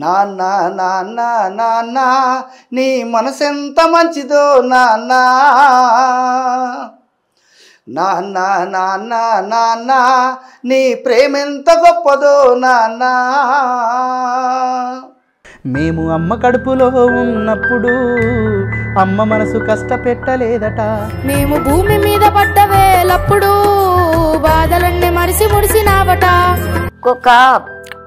నాన్న నాన్న నాన్న నీ మనసెంత మంచిదో నాన్న, నాన్న నాన్న నాన్న నీ ప్రేమెంత గొప్పదో నాన్న. మేము అమ్మ కడుపులో ఉన్నప్పుడు అమ్మ మనసు కష్టపెట్టలేదట. మేము భూమి మీద పడ్డ వేలప్పుడు బాధలన్నీ మరిసి మురిసినావట. ఒక్కొక్క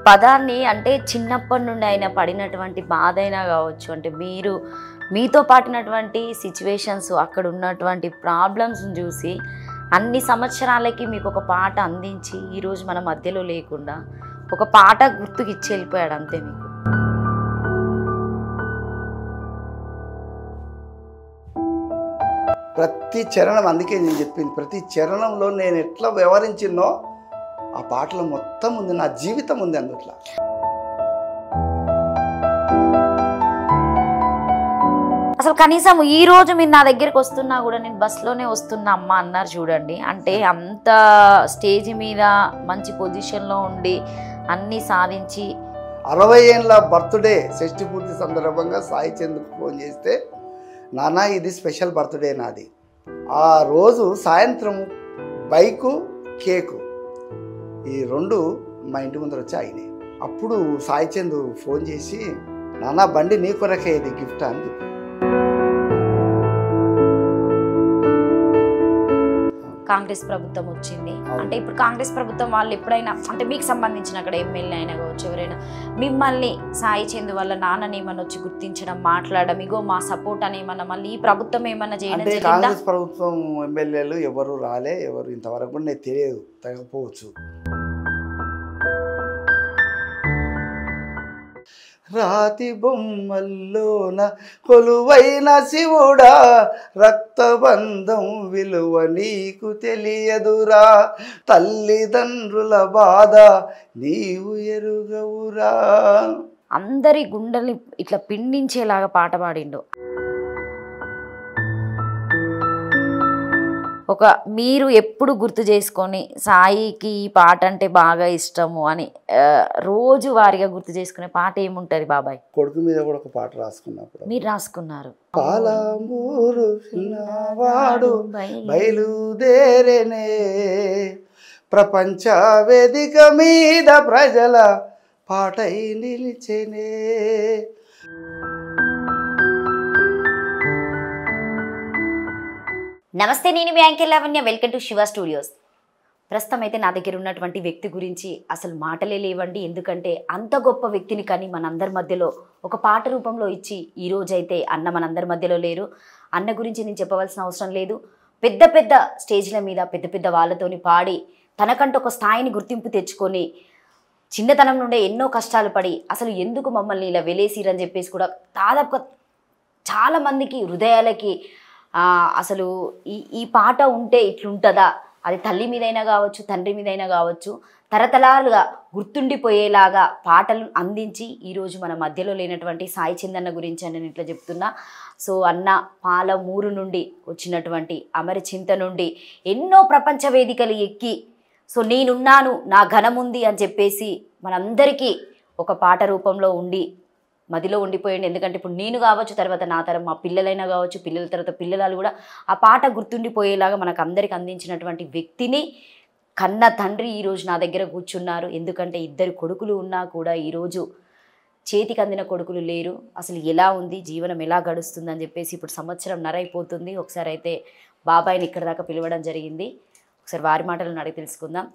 పదాన్ని అంటే చిన్నప్పటి నుండి ఆయన పడినటువంటి బాధ అయినా కావచ్చు, అంటే మీతో పాటినటువంటి సిచ్యువేషన్స్, అక్కడ ఉన్నటువంటి ప్రాబ్లమ్స్ని చూసి అన్ని సంవత్సరాలకి మీకు ఒక పాట అందించి ఈరోజు మన మధ్యలో లేకుండా ఒక పాట గుర్తుకి ఇచ్చి వెళ్ళిపోయాడు అంతే. మీకు ప్రతి చరణం, అందుకే నేను చెప్పింది, ప్రతి చరణంలో నేను ఎట్లా వ్యవహరించినో ఆ పాటలో మొత్తం ఉంది, నా జీవితం ఉంది అందుట్లో. అసలు కనీసం ఈ రోజు మీరు నా దగ్గరికి వస్తున్నా కూడా నేను బస్లోనే వస్తున్నా అమ్మ అన్నారు చూడండి. అంటే అంత స్టేజ్ మీద మంచి పొజిషన్లో ఉండి అన్నీ సాధించి 60 ఏళ్ళ బర్త్డే షష్ఠి పూర్తి సందర్భంగా సాయి చంద్కు ఫోన్ చేస్తే, నాన్న ఇది స్పెషల్ బర్త్డే నాది. ఆ రోజు సాయంత్రం బైకు కేకు ఈ రెండు మా ఇంటి ముందర వచ్చి ఆగినాయి. అప్పుడు సాయి చంద్ ఫోన్ చేసి, నాన్న బండి నీ కొరకే ఇది గిఫ్ట్ అని చెప్పి. కాంగ్రెస్ ప్రభుత్వం వచ్చింది అంటే ఇప్పుడు కాంగ్రెస్ ప్రభుత్వం వాళ్ళు ఎప్పుడైనా అంటే మీకు సంబంధించిన అక్కడ ఎమ్మెల్యే అయినా కావచ్చు ఎవరైనా మిమ్మల్ని సాయి చంద్ వాళ్ళ నాన్నని ఏమన్నా వచ్చి గుర్తించడం, మాట్లాడడం, ఇగో మా సపోర్ట్ అని ఏమన్నా మళ్ళీ ఈ ప్రభుత్వం ఏమన్నా చేయడం జరిగిందా? కాంగ్రెస్ ప్రభుత్వం ఎమ్మెల్యేలు ఎవరు రాలే, ఎవరు ఇంతవరకు కూడా నేను తెలియదు, తగ్గపోవచ్చు. రాతి బొమ్మల్లోన కొలువైన శివుడా, రక్తబంధం విలువ నీకు తెలియదురా, తల్లిదండ్రుల బాధ నీవు ఎరుగవురా. అందరి గుండెల్ని ఇట్లా పిండించేలాగా పాట పాడిండు. ఒక మీరు ఎప్పుడు గుర్తు చేసుకొని సాయికి ఈ పాట అంటే బాగా ఇష్టము అని రోజు వారిగా గుర్తు చేసుకునే పాట ఏముంటది బాబాయ్? కొడుకు మీద కూడా ఒక పాట రాసుకున్నప్పుడు మీరు రాసుకున్నారు. పాలమూరు పిల్లవాడు బయలుదేరేనే, ప్రపంచ వేదిక మీద ప్రజల పాటై నిలిచెనే. నమస్తే, నేను మీ anchor Lavanya. Welcome to Shiva studios. ప్రస్తుతం అయితే నా దగ్గర ఉన్నటువంటి వ్యక్తి గురించి అసలు మాటలే లేవండి. ఎందుకంటే అంత గొప్ప వ్యక్తిని కానీ మనందరి మధ్యలో ఒక పాట రూపంలో ఇచ్చి ఈరోజైతే అన్న మనందరి మధ్యలో లేరు. అన్న గురించి నేను చెప్పవలసిన అవసరం లేదు. పెద్ద పెద్ద స్టేజ్ల మీద పెద్ద పెద్ద వాళ్ళతోని పాడి తనకంటూ ఒక స్థాయిని గుర్తింపు తెచ్చుకొని చిన్నతనం నుండే ఎన్నో కష్టాలు పడి అసలు ఎందుకు మమ్మల్ని ఇలా వెలేసిరని చెప్పేసి కూడా దాదాపుగా చాలామందికి హృదయాలకి అసలు ఈ పాట ఉంటే ఇట్లుంటుందా, అది తల్లి మీదైనా కావచ్చు, తండ్రి మీదైనా కావచ్చు, తరతరాలుగా గుర్తుండిపోయేలాగా పాటలు అందించి ఈరోజు మన మధ్యలో లేనటువంటి సాయి చంద్ అన్న గురించి నేను ఇట్లా చెప్తున్నా. సో అన్న పాలమూరు నుండి వచ్చినటువంటి అమరచింత నుండి ఎన్నో ప్రపంచ వేదికలు ఎక్కి సో నేనున్నాను, నా ఘనముంది అని చెప్పేసి మనందరికీ ఒక పాట రూపంలో ఉండి మదిలో ఉండిపోయింది. ఎందుకంటే ఇప్పుడు నేను కావచ్చు, తర్వాత నా తరం మా పిల్లలైనా కావచ్చు, పిల్లల తర్వాత పిల్లలు కూడా ఆ పాట గుర్తుండిపోయేలాగా మనకు అందరికి అందించినటువంటి వ్యక్తిని కన్న తండ్రి ఈరోజు నా దగ్గర కూర్చున్నారు. ఎందుకంటే 2 కొడుకులు ఉన్నా కూడా ఈరోజు చేతికి అందిన కొడుకులు లేరు. అసలు ఎలా ఉంది జీవనం, ఎలా గడుస్తుంది అని చెప్పేసి ఇప్పుడు సంవత్సరంన్నర అయిపోతుంది. ఒకసారి అయితే బాబాయిని ఇక్కడ దాకా పిలవడం జరిగింది. ఒకసారి వారి మాటలను అడిగి తెలుసుకుందాం.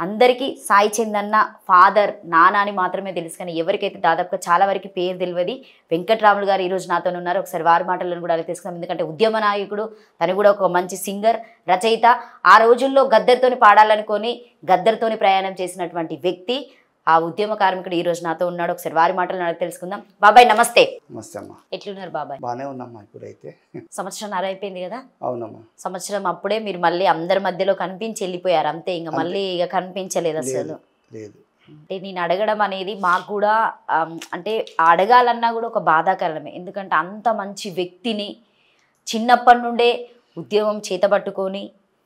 అందరికీ సాయి చంద్ అన్న ఫాదర్, నాన్న అని మాత్రమే తెలుసు, కానీ ఎవరికైతే దాదాపుగా చాలా వరకు పేరు తెలియదు. వెంకట్రాములు గారు ఈరోజు నాతో ఉన్నారు. ఒకసారి వారి మాటలను కూడా అడిగి తెలుసుకుందాం. ఎందుకంటే ఉద్యమ నాయకుడు, తను కూడా ఒక మంచి సింగర్, రచయిత. ఆ రోజుల్లో గద్దర్తోని పాడాలనుకొని గద్దర్తోని ప్రయాణం చేసినటువంటి వ్యక్తి, ఆ ఉద్యమ కార్మికుడు ఈరోజు నాతో ఉన్నాడు. ఒకసారి వారి మాటలను అడిగి తెలుసుకుందాం. బాబాయ్ నమస్తే. నమస్తే అమ్మా. ఎట్లున్నారు బాబాయ్? బాగానే ఉన్నామ్మా. ఇప్పుడైతే సంవత్సరంన్నర అయిపోయింది కదా? అవునమ్మా. సంవత్సరం అప్పుడే మీరు మళ్ళీ అందరి మధ్యలో కనిపించి వెళ్ళిపోయారు అంతే. ఇంకా మళ్ళీ ఇక కనిపించలేదు అసలు. లేదు. అంటే నేను అడగడం అనేది మాకు కూడా అంటే అడగాలన్నా కూడా ఒక బాధాకరమే. ఎందుకంటే అంత మంచి వ్యక్తిని చిన్నప్పటి నుండే ఉద్యమం చేతబట్టుకొని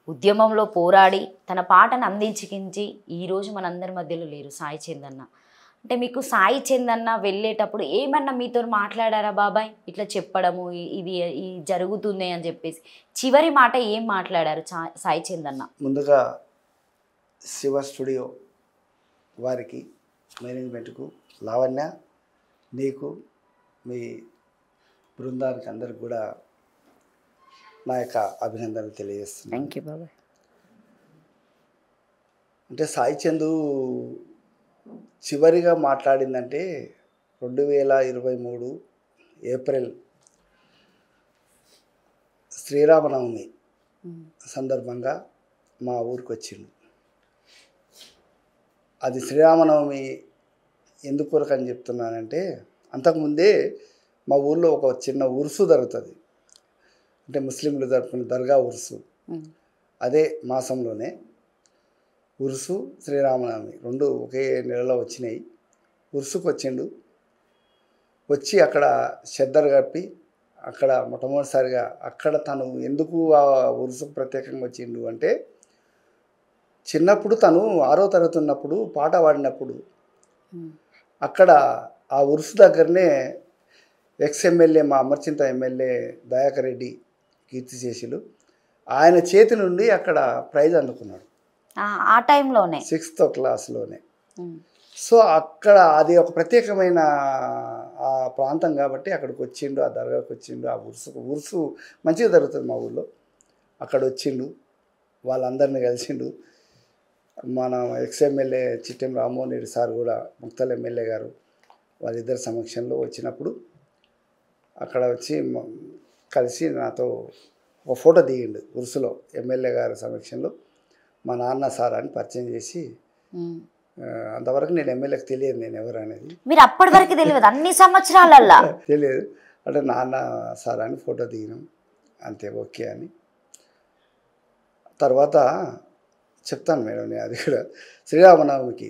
ఉద్యమంలో పోరాడి తన పాటను అందించి ఈరోజు మనందరి మధ్యలో లేరు సాయి చంద్ అన్న. అంటే మీకు సాయి చందన్న వెళ్ళేటప్పుడు ఏమన్నా మీతో మాట్లాడారా బాబాయ్, ఇట్లా చెప్పడము ఇది జరుగుతుంది అని చెప్పేసి చివరి మాట ఏం మాట్లాడారు సాయి చందన్న? ముందుగా శివ స్టూడియో వారికి, మేనేజ్మెంట్కు, లావణ్య, నీకు, మీ బృందానికి అందరికి కూడా నా యొక్క అభినందనలు తెలియజేస్తున్నాను. థ్యాంక్ యూ బాబాయ్. అంటే సాయి చందు చివరిగా మాట్లాడిందంటే 2023 ఏప్రిల్ శ్రీరామనవమి సందర్భంగా మా ఊరికి వచ్చిండు. అది శ్రీరామనవమి ఎందుకు అని చెప్తున్నానంటే, అంతకుముందే మా ఊళ్ళో ఒక చిన్న ఉరుసు జరుగుతుంది. అంటే ముస్లింలు జరుపుకునే దర్గా ఉరుసు. అదే మాసంలోనే ఉరుసు, శ్రీరామనవమి రెండు ఒకే నెలలో వచ్చినాయి. ఉరుసుకు వచ్చిండు. వచ్చి అక్కడ చెద్దరు కప్పి అక్కడ మొట్టమొదటిసారిగా అక్కడ తను ఎందుకు ఆ ఉరుసుకు ప్రత్యేకంగా వచ్చిండు అంటే, చిన్నప్పుడు తను 6వ తరగతి ఉన్నప్పుడు పాట పాడినప్పుడు అక్కడ ఆ ఉరుసు దగ్గరనే ఎమ్మెల్యే, మా అమర్చింత ఎమ్మెల్యే దయాకర్ రెడ్డి కీర్తిశేషులు, ఆయన చేతి నుండి అక్కడ ప్రైజ్ అందుకున్నాడు. ఆ టైంలోనే 6th క్లాస్లోనే. సో అక్కడ అది ఒక ప్రత్యేకమైన ఆ ప్రాంతం కాబట్టి అక్కడికి వచ్చిండు, ఆ దర్గాకి వచ్చిండు. ఆ ఉరుసు మంచిగా జరుగుతుంది మా ఊళ్ళో. అక్కడ వచ్చిండు, వాళ్ళందరినీ కలిసిండు. మన ఎమ్మెల్యే చిట్టెం రామ్మోహన్ రెడ్డి సార్ కూడా, ముక్తల్ ఎమ్మెల్యే గారు, వాళ్ళిద్దరి సమక్షంలో వచ్చినప్పుడు అక్కడ వచ్చి కలిసి నాతో ఒక ఫోటో దిగిండు ఉరుసులో. ఎమ్మెల్యే గారి సమక్షంలో మా నాన్న సార్ అని పరిచయం చేసి, అంతవరకు నేను ఎమ్మెల్యేకి తెలియదు నేను ఎవరు అనేది. మీరు అప్పటి వరకు తెలియదు, అన్ని సంవత్సరాలల్లా తెలియదు. అంటే నాన్న సార్ అని ఫోటో దిగినాం అంతే, ఓకే అని. తర్వాత చెప్తాను మేడం నేను అది కూడా. శ్రీరామనవమికి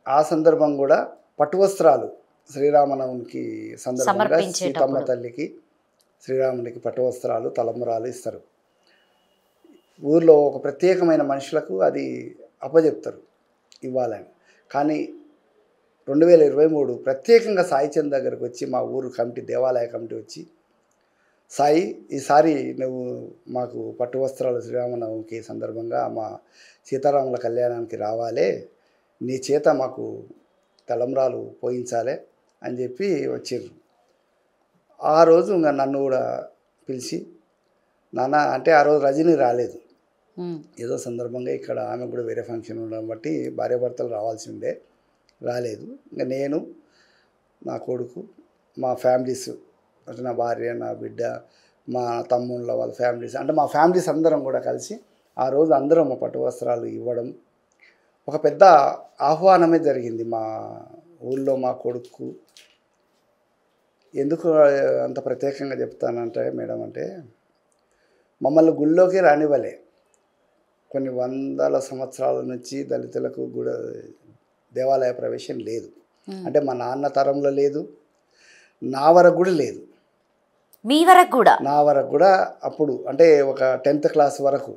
ఆ సందర్భం కూడా పట్టు వస్త్రాలు శ్రీరామనవమికి సందర్భంగా సీతమ్మ తల్లికి, శ్రీరామునికి పట్టు వస్త్రాలు, తలంబరాలు ఇస్తారు. ఊర్లో ఒక ప్రత్యేకమైన మనుషులకు అది అప్పచెప్తారు ఇవ్వాలని. కానీ 2023 ప్రత్యేకంగా సాయి చంద్ దగ్గరకు వచ్చి మా ఊరు కమిటీ, దేవాలయ కమిటీ వచ్చి, సాయి ఈసారి నువ్వు మాకు పట్టు వస్త్రాలు శ్రీరామనవమికి సందర్భంగా మా సీతారాముల కళ్యాణానికి రావాలే, నీ చేత మాకు తలంబ్రాలు పోయించాలి అని చెప్పి వచ్చిర్రు. ఆ రోజు ఇంకా నన్ను కూడా పిలిచి, నాన్న అంటే ఆ రోజు రజని రాలేదు, ఏదో సందర్భంగా ఇక్కడ ఆమె కూడా వేరే ఫంక్షన్ ఉండడం బట్టి భార్యాభర్తలు రావాల్సి ఉండే, రాలేదు. ఇంకా నేను, నా కొడుకు, మా ఫ్యామిలీస్ అంటే నా భార్య, నా బిడ్డ, మా తమ్ముళ్ళ వాళ్ళ ఫ్యామిలీస్, అంటే మా ఫ్యామిలీస్ అందరం కూడా కలిసి ఆ రోజు అందరం మా పట్టు వస్త్రాలు ఇవ్వడం ఒక పెద్ద ఆహ్వానమే జరిగింది మా ఊళ్ళో. మా కొడుకు ఎందుకు అంత ప్రత్యేకంగా చెప్తానంటే మేడం, అంటే మమ్మల్ని గుళ్ళోకి రానివ్వలే. కొన్ని వందల సంవత్సరాల నుంచి దళితులకు కూడా దేవాలయ ప్రవేశం లేదు. అంటే మా నాన్న తరంలో లేదు, నా వరకు కూడా లేదు. మీ వరకు కూడా? నా వరకు కూడా అప్పుడు అంటే ఒక 10th క్లాస్ వరకు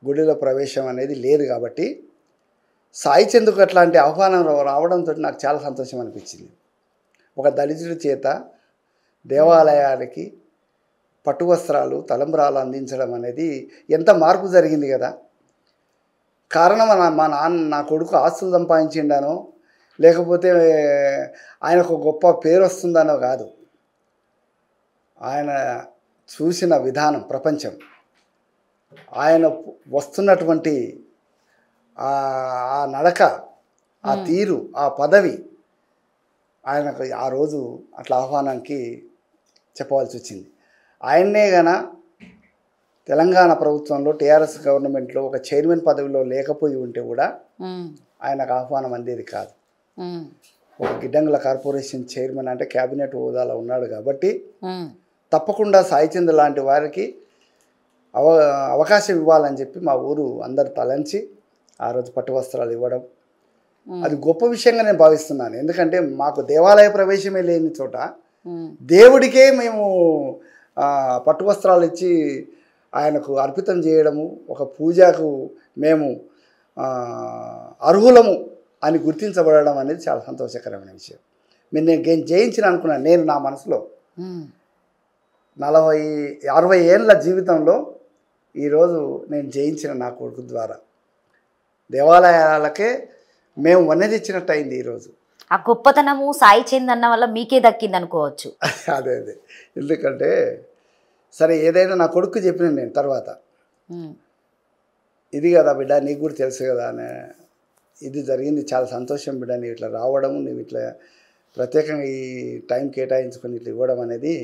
గుడిలో ప్రవేశం అనేది లేదు. కాబట్టి సాయి చందుకు అట్లాంటి ఆహ్వానం రావడంతో నాకు చాలా సంతోషం అనిపించింది. ఒక దళితుడి చేత దేవాలయానికి పట్టు వస్త్రాలు, తలంబ్రాలు అందించడం అనేది ఎంత మార్పు జరిగింది కదా. కారణం మా నాన్న, నా కొడుకు ఆస్తులు సంపాదించిండానో లేకపోతే ఆయనకు గొప్ప పేరు వస్తుందనో కాదు. ఆయన చూసిన విధానం, ప్రపంచం, ఆయన వస్తున్నటువంటి ఆ నడక, ఆ తీరు, ఆ పదవి ఆయనకు ఆ రోజు అట్లా ఆహ్వానానికి చెప్పవలసి వచ్చింది. ఆయన్నే గన తెలంగాణ ప్రభుత్వంలో టీఆర్ఎస్ గవర్నమెంట్లో ఒక చైర్మన్ పదవిలో లేకపోయి ఉంటే కూడా ఆయనకు ఆహ్వానం అందేది కాదు. ఒక గిడ్డంగుల కార్పొరేషన్ చైర్మన్ అంటే క్యాబినెట్ హోదాలో ఉన్నాడు కాబట్టి తప్పకుండా సాయి చంద్ లాంటి వారికి అవకాశం ఇవ్వాలని చెప్పి మా ఊరు అందరు తలంచి ఆ రోజు పట్టు వస్త్రాలు ఇవ్వడం అది గొప్ప విషయంగా నేను భావిస్తున్నాను. ఎందుకంటే మాకు దేవాలయ ప్రవేశమే లేని చోట దేవుడికే మేము పట్టు వస్త్రాలు ఇచ్చి ఆయనకు అర్పితం చేయడము, ఒక పూజకు మేము అర్హులము అని గుర్తించబడడం అనేది చాలా సంతోషకరమైన విషయం. నేను జయించిన అనుకున్నాను. నేను నా మనసులో 60 ఏళ్ళ జీవితంలో ఈరోజు నేను జయించిన నా కొడుకు ద్వారా దేవాలయాలకే మేము వన్నది ఇచ్చినట్టు అయింది ఈరోజు. ఆ గొప్పతనము సాయి చంద్ అన్న వల్ల మీకే దక్కింది అనుకోవచ్చు. అదే ఎందుకంటే సరే ఏదైనా నా కొడుకు చెప్పిన నేను తర్వాత ఇది కదా బిడ్డ, నీకు కూడా తెలుసు కదా అని, ఇది జరిగింది, చాలా సంతోషం బిడ్డ, నీవు ఇట్లా రావడము, నువ్వు ఇట్లా ప్రత్యేకంగా ఈ టైం కేటాయించుకొని ఇట్లా ఇవ్వడం అనేది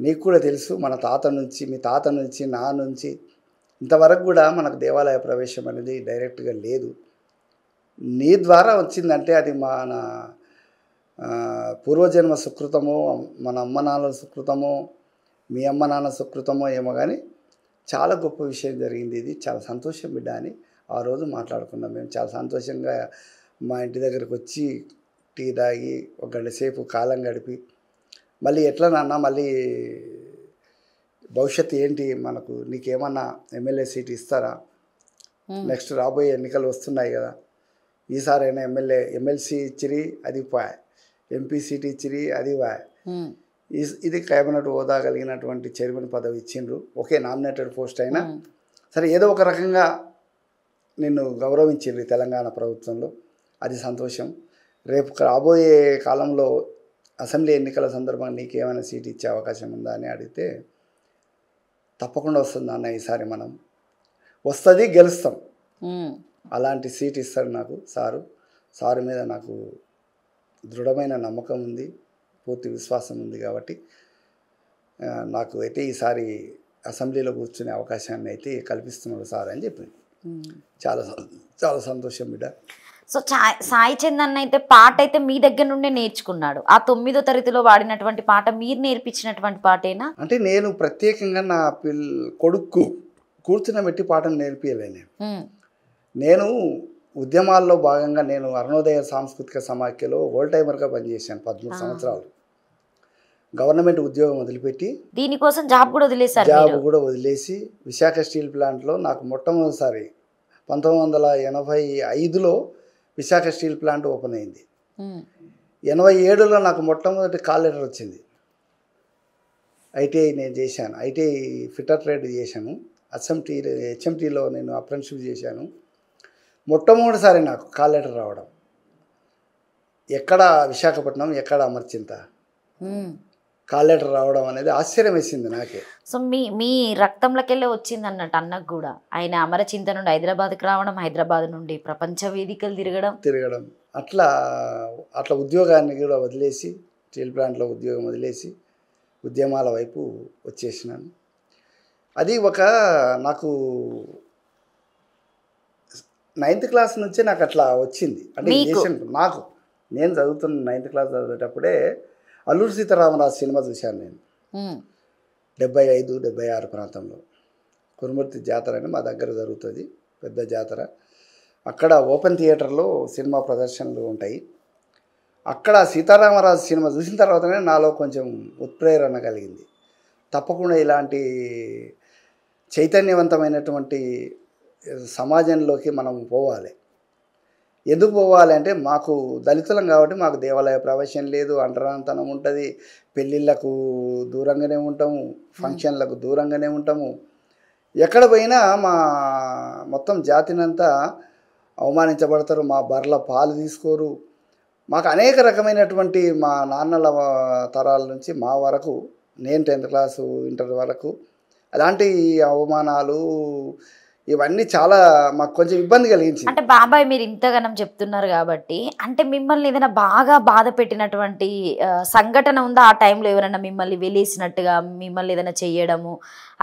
నీకు కూడా తెలుసు. మన తాత నుంచి, మీ తాత నుంచి, నా నుంచి ఇంతవరకు కూడా మనకు దేవాలయ ప్రవేశం అనేది డైరెక్ట్గా లేదు. నీ ద్వారా వచ్చిందంటే అది మన పూర్వజన్మ సుకృతమో, మన అమ్మ నాన్న సుకృతమో, మీ అమ్మ నాన్న సుకృతమో ఏమో కానీ చాలా గొప్ప విషయం జరిగింది. ఇది చాలా సంతోషం బిడ్డ అని ఆ రోజు మాట్లాడుకున్నాం. మేము చాలా సంతోషంగా మా ఇంటి దగ్గరకు వచ్చి టీ తాగి ఒక గంట సేపు కాలం గడిపి మళ్ళీ ఎట్లా నాన్న మళ్ళీ భవిష్యత్తు ఏంటి, మనకు నీకేమన్నా ఎమ్మెల్యే సీట్ ఇస్తారా, నెక్స్ట్ రాబోయే ఎన్నికలు వస్తున్నాయి కదా, ఈసారైనా ఎమ్మెల్సీ ఇచ్చిరి అది పాయ్, ఎంపీ సీట్ ఇచ్చిరి అది పాయ్, ఇది కేబినెట్ హోదా కలిగినటువంటి చైర్మన్ పదవి ఇచ్చిండ్రు, ఒకే నామినేటెడ్ పోస్ట్ అయినా సరే ఏదో ఒక రకంగా నిన్ను గౌరవించిండ్రు తెలంగాణ ప్రభుత్వంలో, అది సంతోషం. రేపు రాబోయే కాలంలో అసెంబ్లీ ఎన్నికల సందర్భంగా నీకు ఏమైనా సీట్ ఇచ్చే అవకాశం ఉందా అని అడిగితే తప్పకుండా వస్తుంది అన్న, ఈసారి మనం వస్తుంది, గెలుస్తాం, అలాంటి సీట్ ఇస్తాడు నాకు సారు మీద నాకు దృఢమైన నమ్మకం ఉంది, పూర్తి విశ్వాసం ఉంది. కాబట్టి నాకు అయితే ఈసారి అసెంబ్లీలో కూర్చునే అవకాశాన్ని అయితే కల్పిస్తున్నాడు సార్ అని చెప్పింది. చాలా చాలా సంతోషం బిడ్డ. సో సాయి చంద్ అన్న అయితే పాట అయితే మీ దగ్గర నుండే నేర్చుకున్నాడు. ఆ 9వ తరగతిలో వాడినటువంటి పాట మీరు నేర్పించినటువంటి పాటేనా? అంటే నేను ప్రత్యేకంగా నా కొడుకు కూర్చున్నబెట్టి పాటను నేర్పియలేను. నేను ఉద్యమాల్లో భాగంగా నేను అరుణోదయ సాంస్కృతిక సమాఖ్యలో ఓల్డ్ టైమర్గా పనిచేశాను 13 సంవత్సరాలు. గవర్నమెంట్ ఉద్యోగం వదిలిపెట్టి దీనికోసం జాబ్ కూడా వదిలేసి విశాఖ స్టీల్ ప్లాంట్లో నాకు మొట్టమొదటిసారి 1985లో విశాఖ స్టీల్ ప్లాంట్ ఓపెన్ అయింది. 87లో నాకు మొట్టమొదటి కాల్ లెటర్ వచ్చింది. ఐటీఐ నేను చేశాను, ఐటీఐ ఫిటర్ ట్రేడ్ చేశాను, హెచ్ఎంటీలో నేను అప్రెంటిస్షిప్ చేశాను. మొట్టమొదటిసారి నాకు కాల్ లెటర్ రావడం, ఎక్కడ విశాఖపట్నం, ఎక్కడ అమర్చింత కాల్ లెటర్ రావడం అనేది ఆశ్చర్యం వేసింది నాకే. సో మీ రక్తంలోకెళ్ళే వచ్చింది అన్నట్టు అన్నకు కూడా. ఆయన అమరచింత నుండి హైదరాబాద్కి రావడం, హైదరాబాద్ నుండి ప్రపంచ వేదికలు తిరగడం అట్లా ఉద్యోగాన్ని కూడా వదిలేసి, స్టీల్ ప్లాంట్లో ఉద్యోగం వదిలేసి ఉద్యమాల వైపు వచ్చేసినాను. అది నాకు 9th క్లాస్ నుంచే నాకు అట్లా వచ్చింది. అంటే నాకు నేను చదువుతున్న 9th క్లాస్ చదివేటప్పుడే అల్లూరి సీతారామరాజు సినిమా చూశాను నేను. 75, 76 ప్రాంతంలో కురుమూర్తి జాతర అని మా దగ్గర జరుగుతుంది, పెద్ద జాతర. అక్కడ ఓపెన్ థియేటర్లో సినిమా ప్రదర్శనలు ఉంటాయి. అక్కడ సీతారామరాజు సినిమా చూసిన తర్వాతనే నాలో కొంచెం ఉత్ప్రేరణ కలిగింది. తప్పకుండా ఇలాంటి చైతన్యవంతమైనటువంటి సమాజంలోకి మనం పోవాలి. ఎందుకు పోవాలి అంటే మాకు దళితులం కాబట్టి మాకు దేవాలయ ప్రవేశం లేదు, అంటరాంతనం ఉంటుంది, పెళ్ళిళ్ళకు దూరంగానే ఉంటాము, ఫంక్షన్లకు దూరంగానే ఉంటాము. ఎక్కడ పోయినా మా మొత్తం జాతినంతా అవమానించబడతారు, మా బర్రెల పాలు తీసుకోరు. మాకు అనేక రకమైనటువంటి మా నాన్నల తరాల నుంచి మా వరకు, నేను 10th క్లాసు ఇంటర్ వరకు అలాంటి అవమానాలు ఇవన్నీ చాలా మాకు కొంచెం ఇబ్బంది కలిగించింది. అంటే బాబాయ్ మీరు ఇంతగానం చెప్తున్నారు కాబట్టి, అంటే మిమ్మల్ని ఏదైనా బాగా బాధ పెట్టినటువంటి సంఘటన ఉందా ఆ టైంలో? ఎవరైనా మిమ్మల్ని వెలేసినట్టుగా మిమ్మల్ని ఏదైనా చెయ్యడము,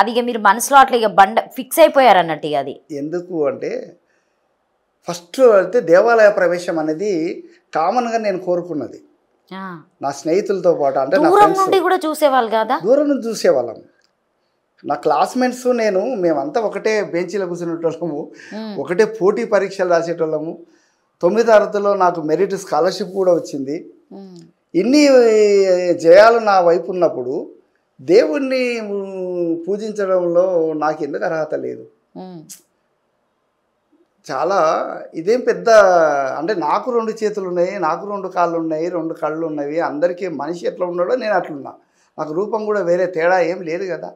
అది ఇక మీరు మనసులో అట్లా ఇక ఫిక్స్ అయిపోయారు అన్నట్టు? అది ఎందుకు అంటే ఫస్ట్ అయితే దేవాలయ ప్రవేశం అనేది కామన్గా నేను కోరుకున్నది. నా స్నేహితులతో పాటు, అంటే దూరం నుండి కూడా చూసేవాళ్ళు కదా, దూరం నుంచి చూసేవాళ్ళం. నా క్లాస్మేట్స్ మేమంతా ఒకటే బెంచీలో కూర్చునేటోళ్ళము, ఒకటే పోటీ పరీక్షలు రాసేటోళ్ళము. 9వ తరగతిలో నాకు మెరిట్ స్కాలర్షిప్ కూడా వచ్చింది. ఇన్ని జయాలు నా వైపు ఉన్నప్పుడు దేవుణ్ణి పూజించడంలో నాకు ఎందుకు అర్హత లేదు? చాలా ఇదేం పెద్ద అంటే నాకు 2 చేతులు ఉన్నాయి, నాకు 2 కాళ్ళు ఉన్నాయి, 2 కళ్ళు ఉన్నవి. అందరికీ మనిషి ఎట్లా ఉన్నాడో నేను అట్లున్నా. నాకు రూపం కూడా వేరే తేడా ఏం లేదు కదా,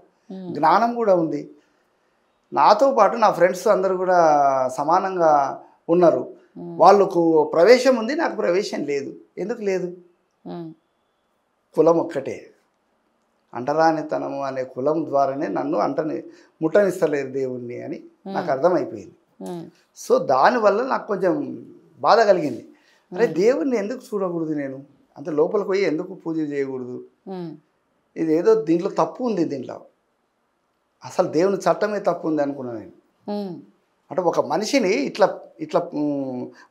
జ్ఞానం కూడా ఉంది. నాతో పాటు నా ఫ్రెండ్స్ అందరూ కూడా సమానంగా ఉన్నారు. వాళ్ళకు ప్రవేశం ఉంది, నాకు ప్రవేశం లేదు. ఎందుకు లేదు? కులం ఒక్కటే. అంటరానితనము అనే కులం ద్వారానే నన్ను ముట్టనిస్తలేరు దేవుణ్ణి అని నాకు అర్థమైపోయింది. సో దానివల్ల నాకు కొంచెం బాధ కలిగింది. అరే దేవుణ్ణి ఎందుకు చూడకూడదు, నేను అంత లోపలికి పోయి ఎందుకు పూజ చేయకూడదు? ఇది ఏదో దీంట్లో తప్పు ఉంది, దీంట్లో అసలు దేవుని చట్టమే తప్పు ఉంది అనుకున్నాను నేను. అంటే ఒక మనిషిని ఇట్లా ఇట్లా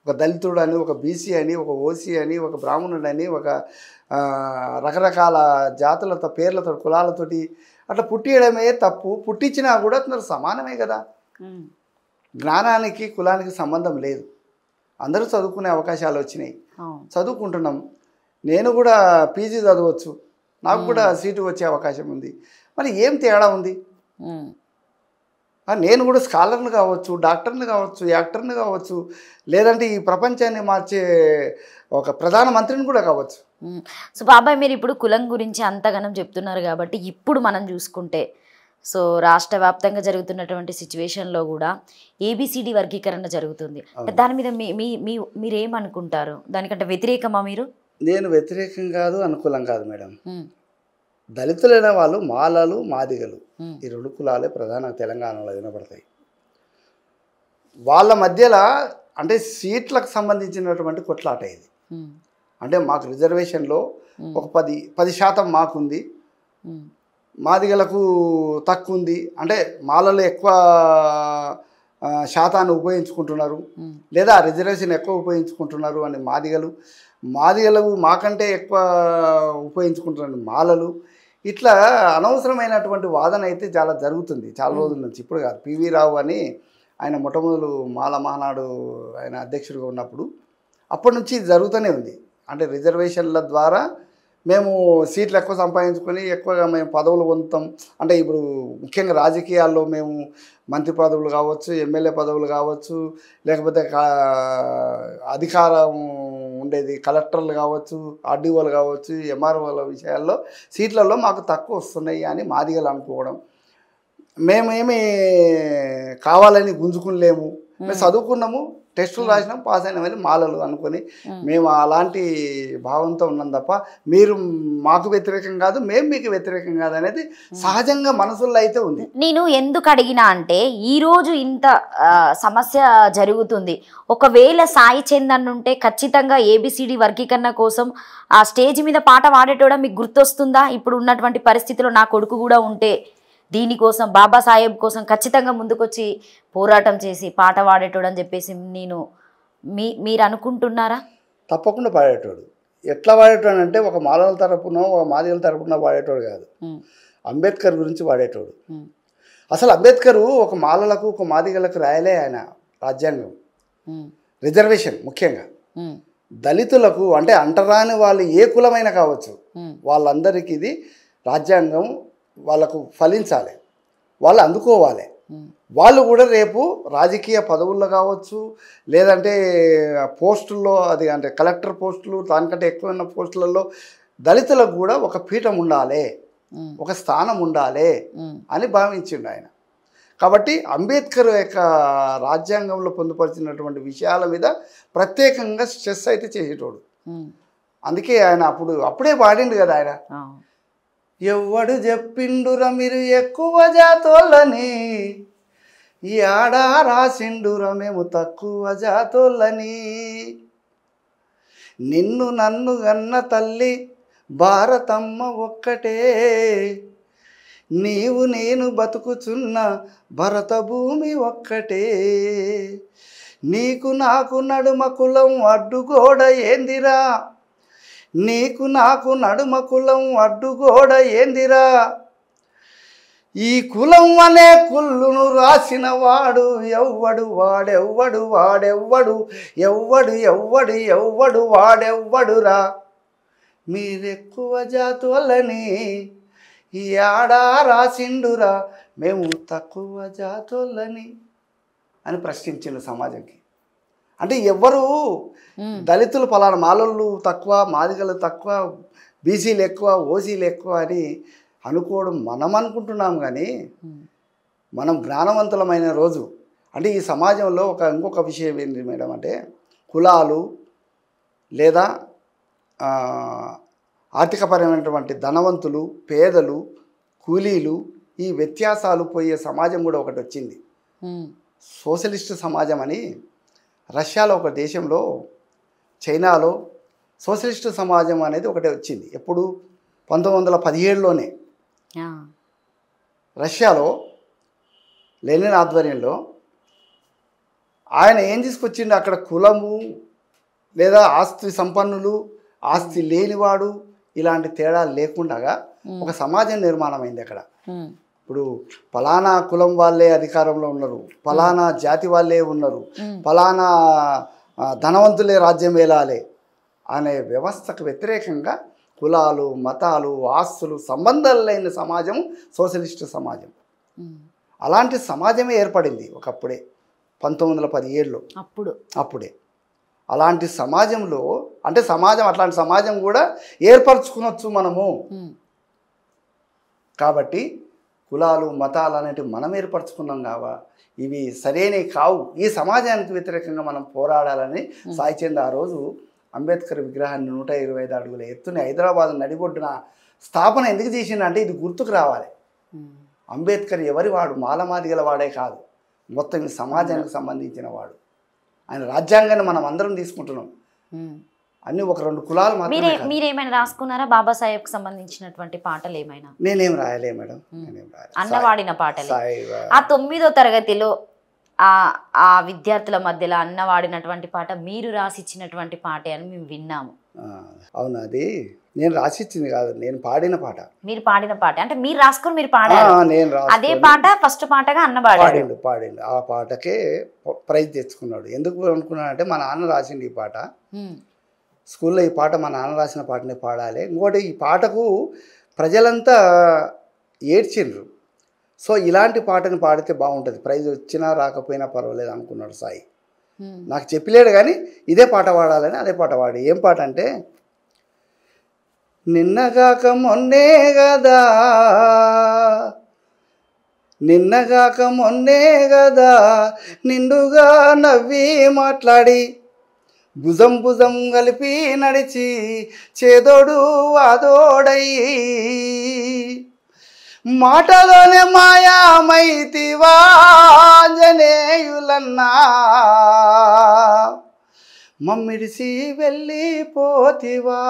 ఒక దళితుడు అని, ఒక బీసీ అని, ఒక ఓసీ అని, ఒక బ్రాహ్మణుడు అని, ఒక రకరకాల జాతులతో పేర్లతో కులాలతోటి అట్లా పుట్టియడమే తప్పు. పుట్టించినా కూడా అందరూ సమానమే కదా. జ్ఞానానికి కులానికి సంబంధం లేదు. అందరూ చదువుకునే అవకాశాలు వచ్చినాయి, చదువుకుంటున్నాం. నేను కూడా పీజీ చదవచ్చు, నాకు కూడా సీటు వచ్చే అవకాశం ఉంది. మరి ఏం తేడా ఉంది? నేను కూడా స్కాలర్ని కావచ్చు, డాక్టర్ని కావచ్చు, యాక్టర్ని కావచ్చు, లేదంటే ఈ ప్రపంచాన్ని మార్చే ఒక ప్రధానమంత్రిని కూడా కావచ్చు. సో బాబాయ్, మీరు ఇప్పుడు కులం గురించి అంతగానం చెప్తున్నారు కాబట్టి ఇప్పుడు మనం చూసుకుంటే సో రాష్ట్ర వ్యాప్తంగా జరుగుతున్నటువంటి సిచ్యువేషన్లో కూడా ఏబిసిడి వర్గీకరణ జరుగుతుంది. దాని మీద మీరేమనుకుంటారు? దానికంటే వ్యతిరేకమా మీరు? నేను వ్యతిరేకం కాదు, అనుకూలం కాదు మేడం. దళితులైన వాళ్ళు మాలలు, మాదిగలు, ఈ 2 కులాలే ప్రధాన తెలంగాణలో వినపడతాయి. వాళ్ళ మధ్యలో అంటే సీట్లకు సంబంధించినటువంటి కొట్లాట ఇది. అంటే మాకు రిజర్వేషన్లో ఒక 10% మాకుంది, మాదిగలకు తక్కువ ఉంది. అంటే మాలలో ఎక్కువ శాతాన్ని ఉపయోగించుకుంటున్నారు, లేదా రిజర్వేషన్ ఎక్కువ ఉపయోగించుకుంటున్నారు అని మాదిగలు మాకంటే ఎక్కువ ఉపయోగించుకుంటున్నారు మాలలు. ఇట్లా అనవసరమైనటువంటి వాదన అయితే చాలా జరుగుతుంది చాలా రోజుల నుంచి. ఇప్పుడు కాదు, పివి రావు అని ఆయన మొట్టమొదలు మాల మహానాడు ఆయన అధ్యక్షుడిగా ఉన్నప్పుడు అప్పటి నుంచి జరుగుతూనే ఉంది. అంటే రిజర్వేషన్ల ద్వారా మేము సీట్లు ఎక్కువ సంపాదించుకొని ఎక్కువగా మేము పదవులు పొందుతాం. అంటే ఇప్పుడు ముఖ్యంగా రాజకీయాల్లో మేము మంత్రి పదవులు కావచ్చు, ఎమ్మెల్యే పదవులు కావచ్చు, లేకపోతే అధికారం ఉండేది కలెక్టర్లు కావచ్చు, ఆర్డీఓలు కావచ్చు, ఎంఆర్ఓల విషయాల్లో సీట్లలో మాకు తక్కువ వస్తున్నాయి అని మాదిగలు అనుకోవడం. మేమేమి కావాలని గుంజుకునిలేము, మేము చదువుకున్నాము, టెస్టులు రాసినాం, పాస్ అయినామని మాలలు అనుకొని మేము అలాంటి భావంతో ఉన్నాం తప్ప మీరు మాకు వ్యతిరేకం కాదు, మేము మీకు వ్యతిరేకం కాదు అనేది సహజంగా మనసుల్లో అయితే ఉంది. నేను ఎందుకు అడిగినా అంటే ఈరోజు ఇంత సమస్య జరుగుతుంది. ఒకవేళ సాయి చందన్ ఉంటే ఖచ్చితంగా ఏబిసిడి వర్గీకరణ కోసం ఆ స్టేజ్ మీద పాట పాడేటోడా మీకు గుర్తొస్తుందా? ఇప్పుడు ఉన్నటువంటి పరిస్థితిలో నా కొడుకు కూడా ఉంటే దీనికోసం బాబాసాహెబ్ కోసం ఖచ్చితంగా ముందుకొచ్చి పోరాటం చేసి పాట పాడేటోడు అని చెప్పేసి మీరు అనుకుంటున్నారా? తప్పకుండా పాడేటోడు. ఎట్లా పాడేటోడు అంటే ఒక మాలల తరపున ఒక మాదిగల తరపున పాడేటోడు కాదు, అంబేద్కర్ గురించి పాడేటోడు. అసలు అంబేద్కర్ ఒక మాలలకు ఒక మాదిగలకు రాయలే ఆయన రాజ్యాంగం. రిజర్వేషన్ ముఖ్యంగా దళితులకు అంటే అంటరాని వాళ్ళు ఏ కులమైనా కావచ్చు, వాళ్ళందరికీ ఇది రాజ్యాంగం వాళ్ళకు ఫలించాలి, వాళ్ళు అందుకోవాలి. వాళ్ళు కూడా రేపు రాజకీయ పదవుల్లో కావచ్చు, లేదంటే పోస్టుల్లో, అది అంటే కలెక్టర్ పోస్టులు, దానికంటే ఎక్కువైన పోస్టులలో దళితులకు కూడా ఒక పీఠం ఉండాలి, ఒక స్థానం ఉండాలి అని భావించిండు ఆయన. కాబట్టి అంబేద్కర్ యొక్క రాజ్యాంగంలో పొందుపరిచినటువంటి విషయాల మీద ప్రత్యేకంగా స్ట్రెస్ అయితే చేసేటోడు. అందుకే ఆయన అప్పుడే పాడిండు కదా ఆయన, ఎవ్వడు చెప్పిండురా మీరు ఎక్కువ జాతోళ్ళని, ఈ ఆడా రాసిండురా మేము తక్కువ జాతోళ్ళని, నిన్ను నన్ను గన్న తల్లి భారతమ్మ ఒక్కటే, నీవు నేను బతుకుచున్న భరత భూమి ఒక్కటే, నీకు నాకు నడుమ కులం అడ్డుగోడ ఏందిరా, నీకు నాకు నడుమ కులం అడ్డుగోడ ఏందిరా, ఈ కులం అనే కుళ్ళును రాసిన వాడు ఎవ్వడు వాడెవ్వడు వాడెవ్వడు ఎవ్వడు ఎవ్వడు ఎవ్వడు వాడెవ్వడురా, మీరెక్కువ జాతులని ఈ ఆడా రాసిండురా మేము తక్కువ జాతులని. అని ప్రశ్నించిండు సమాజంకి. అంటే ఎవ్వరు దళితులు ఫలానా మాలలు తక్కువ, మాదిగలు తక్కువ, బీసీలు ఎక్కువ, ఓసీలు ఎక్కువ అని అనుకోవడం మనం అనుకుంటున్నాం. కానీ మనం జ్ఞానవంతులమైన రోజు అంటే ఈ సమాజంలో ఇంకొక విషయం ఏంటి మేడం అంటే కులాలు లేదా ఆర్థికపరమైనటువంటి ధనవంతులు, పేదలు, కూలీలు ఈ వ్యత్యాసాలు పోయే సమాజం కూడా ఒకటి వచ్చింది. సోషలిస్ట్ సమాజం అని రష్యాలో ఒక దేశంలో, చైనాలో సోషలిస్ట్ సమాజం అనేది ఒకటి వచ్చింది. ఎప్పుడు 1917లోనే రష్యాలో లెనిన్ ఆధ్వర్యంలో ఆయన ఏం తీసుకొచ్చిండు, అక్కడ కులము లేదా ఆస్తి సంపన్నులు, ఆస్తి లేనివాడు ఇలాంటి తేడాలు లేకుండా ఒక సమాజం నిర్మాణం అయింది అక్కడ. ఇప్పుడు ఫలానా కులం వాళ్ళే అధికారంలో ఉన్నారు, ఫలానా జాతి వాళ్ళే ఉన్నారు, ఫలానా ధనవంతులే రాజ్యం వేలాలి అనే వ్యవస్థకు వ్యతిరేకంగా కులాలు, మతాలు, ఆస్తులు సంబంధాలు లేని సమాజం సోషలిస్ట్ సమాజం. అలాంటి సమాజమే ఏర్పడింది ఒకప్పుడే 1917లో. అప్పుడే అలాంటి సమాజంలో అంటే అట్లాంటి సమాజం కూడా ఏర్పరచుకునొచ్చు మనము. కాబట్టి కులాలు, మతాలు అనేటివి మనం ఏర్పరచుకున్నాం కావా, ఇవి సరైనవి కావు, ఈ సమాజానికి వ్యతిరేకంగా మనం పోరాడాలని సాయిచంద్ ఆ రోజు అంబేద్కర్ విగ్రహాన్ని 125 అడుగుల ఎత్తుని హైదరాబాద్ నడిబొడ్డున స్థాపన ఎందుకు చేసిందంటే ఇది గుర్తుకు రావాలి. అంబేద్కర్ ఎవరి వాడు, మాలమాదిగల వాడే కాదు, మొత్తం ఈ సమాజానికి సంబంధించిన వాడు. ఆయన రాజ్యాంగాన్ని మనం అందరం తీసుకుంటున్నాం. అన్ని 1-2 కులాలు మాత్రమే. మీరేమైనా రాసుకున్నారా బాబాసాహెబ్కి సంబంధించినటువంటి పాటలు ఏమైనా? నేనేం రాయలే మేడం. అన్నవాడిన పాటలు ఆ 9వ తరగతిలో ఆ విద్యార్థుల మధ్యలో అన్నవాడినటువంటి పాట మీరు రాసిచ్చినటువంటి పాటే అని మేము విన్నాము. అవును, అది నేను రాసిచ్చింది కాదు, నేను పాడిన పాట. మీరు పాడిన పాట అంటే మీరు రాసుకొని మీరు పాడారు. అదే పాట ఫస్ట్ పాటగా అన్న పాడిండు. ఆ పాటకే ప్రైజ్ తెచ్చుకున్నాడు. ఎందుకు అనుకున్నానంటే మా నాన్న రాసిండు ఈ పాట. స్కూల్లో ఈ పాట మా నాన్న రాసిన పాటనే పాడాలి. ఇంకోటి ఈ పాటకు ప్రజలంతా ఏడ్చిండ్రు. సో ఇలాంటి పాటను పాడితే బాగుంటుంది, ప్రైజ్ వచ్చినా రాకపోయినా పర్వాలేదు అనుకున్నాడు సాయి. నాకు చెప్పలేడు కానీ ఇదే పాట పాడాలని అదే పాట పాడి. ఏం పాట అంటే నిన్నగాక మొన్నే గదా నిండుగా నవ్వి మాట్లాడి భుజం కలిపి నడిచి చేదోడు ఆదోడయి మాటలోనే మాయామైతివా ఆంజనేయులన్నా మమ్మిడిసి వెళ్ళిపోతివా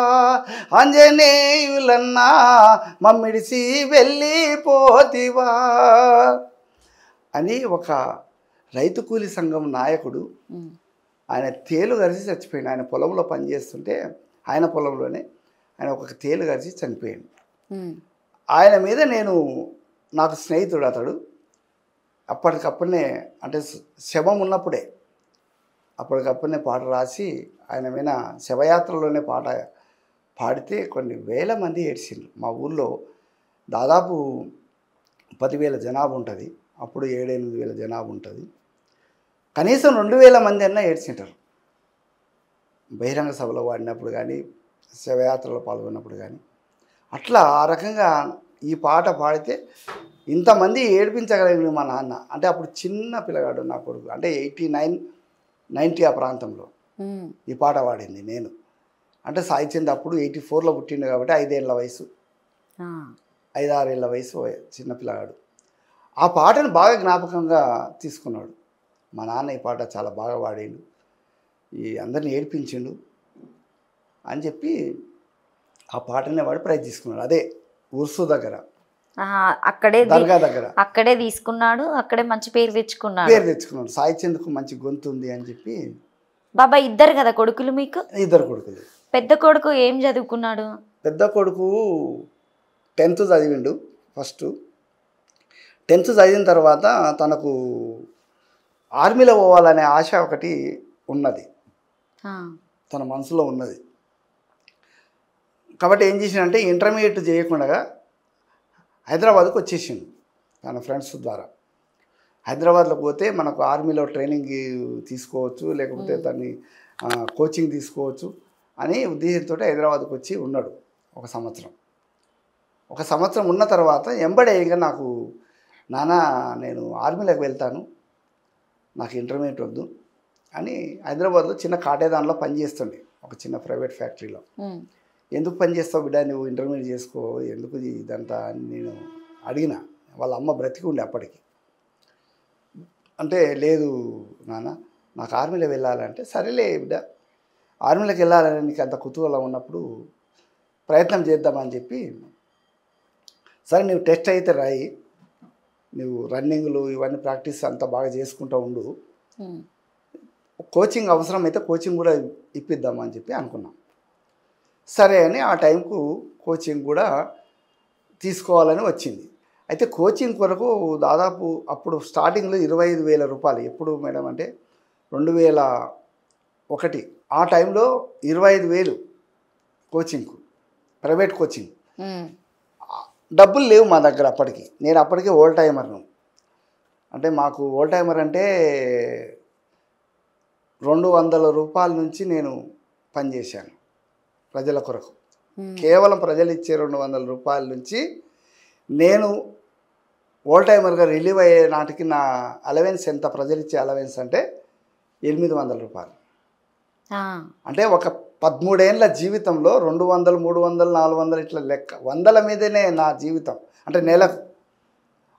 ఆంజనేయులన్నా మమ్మిడిసి వెళ్ళిపోతివా అని ఒక రైతు కూలి సంఘం నాయకుడు ఆయన తేలు గరిచి చచ్చిపోయాడు. ఆయన పొలంలో పనిచేస్తుంటే ఆయన పొలంలోనే ఆయన ఒక తేలు గరిచి చనిపోయాడు. ఆయన మీద నాకు స్నేహితుడు అతడు. అప్పటికప్పుడే అంటే శవం ఉన్నప్పుడే అప్పటికప్పుడే పాట రాసి ఆయన మీద శవయాత్రలోనే పాట పాడితే కొన్ని వేల మంది ఏడ్చిండ్రు. మా ఊళ్ళో దాదాపు 10,000 జనాభా ఉంటుంది, అప్పుడు 7-8 వేల జనాభా ఉంటుంది. కనీసం 2,000 మంది అన్నా ఏడ్చింటారు బహిరంగ సభలో వాడినప్పుడు కానీ శవయాత్రలో పాల్గొన్నప్పుడు కానీ. అట్లా ఆ రకంగా ఈ పాట పాడితే ఇంతమంది ఏడిపించగలిగిన మా నాన్న. అంటే అప్పుడు చిన్న పిల్లగాడు నా కొడుకు, అంటే 89-90 ఆ ప్రాంతంలో ఈ పాట పాడింది నేను. అంటే సాయిచంద్ అప్పుడు 84లో పుట్టిండు కాబట్టి 5 ఏళ్ళ వయసు, 5-6 ఏళ్ళ వయసు చిన్న పిల్లగాడు. ఆ పాటను బాగా జ్ఞాపకంగా తీసుకున్నాడు. మా నాన్న ఈ పాట చాలా బాగా పాడిండు, ఈ అందరిని ఏడిపించిండు అని చెప్పి ఆ పాటనే వాడు ప్రైజ్ తీసుకున్నాడు. అదే ఉర్సు దగ్గర, అక్కడే దర్గా దగ్గర అక్కడే తీసుకున్నాడు. అక్కడే మంచి పేరు తెచ్చుకున్నాడు. సాయిచంద్కు మంచి గొంతు ఉంది అని చెప్పి. బాబా ఇద్దరు కదా కొడుకులు మీకు? 2 కొడుకులు. పెద్ద కొడుకు ఏం చదువుకున్నాడు? పెద్ద కొడుకు 10th చదివిండు. ఫస్ట్ 10th చదివిన తర్వాత తనకు ఆర్మీలో పోవాలనే ఆశ ఒకటి ఉన్నది, తన మనసులో ఉన్నది. కాబట్టి ఏం చేసిండంటే ఇంటర్మీడియట్ చేయకుండా హైదరాబాద్కు వచ్చేసిండు తన ఫ్రెండ్స్ ద్వారా. హైదరాబాద్లో పోతే మనకు ఆర్మీలో ట్రైనింగ్ తీసుకోవచ్చు, లేకపోతే దాన్ని కోచింగ్ తీసుకోవచ్చు అని ఉద్దేశంతో హైదరాబాద్కి వచ్చి ఉన్నాడు ఒక సంవత్సరం ఉన్న తర్వాత ఎంబడే ఇక నాకు నాన్న నేను ఆర్మీలోకి వెళ్తాను, నాకు ఇంటర్మీడియట్ వద్దు అని హైదరాబాద్లో చిన్న కాటేదాన్లో పనిచేస్తుండే ఒక చిన్న ప్రైవేట్ ఫ్యాక్టరీలో. ఎందుకు పని చేస్తావు బిడ్డ, నువ్వు ఇంటర్మీడియట్ చేసుకో, ఎందుకు ఇదంతా అని నేను అడిగిన. వాళ్ళ అమ్మ బ్రతికి ఉండే అప్పటికి. అంటే లేదు నాన్న నాకు ఆర్మీలో వెళ్ళాలంటే, సరేలే బిడ్డ ఆర్మీలోకి వెళ్ళాలని నీకు అంత కుతూహలం ఉన్నప్పుడు ప్రయత్నం చేద్దామని చెప్పి, సరే నువ్వు టెస్ట్ అయితే రాయి, నువ్వు రన్నింగ్లు ఇవన్నీ ప్రాక్టీస్ అంతా బాగా చేసుకుంటూ ఉండు, కోచింగ్ అవసరమైతే కోచింగ్ కూడా ఇప్పిద్దామని చెప్పి అనుకున్నాం. సరే అని ఆ టైంకు కోచింగ్ కూడా తీసుకోవాలని వచ్చింది. అయితే కోచింగ్ కొరకు దాదాపు అప్పుడు స్టార్టింగ్లో 25,000 రూపాయలు. ఎప్పుడు మేడం అంటే 2001 ఆ టైంలో 25,000 కోచింగ్కు, ప్రైవేట్ కోచింగ్. డబ్బులు లేవు మా దగ్గర అప్పటికి. నేను అప్పటికే ఓల్డ్ టైమర్ను. అంటే మాకు ఓల్డ్ టైమర్ అంటే 200 రూపాయల నుంచి నేను పనిచేశాను ప్రజల కొరకు. కేవలం ప్రజలు ఇచ్చే 200 రూపాయల నుంచి నేను ఓల్డ్ టైమర్గా రిలీవ్ అయ్యే నాటికి నా అలవెన్స్ ఎంత, ప్రజలు ఇచ్చే అలవెన్స్ అంటే 800 రూపాయలు. అంటే ఒక 13 ఏళ్ళ జీవితంలో 200, 300, 400 ఇట్లా లెక్క 100ల మీదనే నా జీవితం. అంటే నెలకు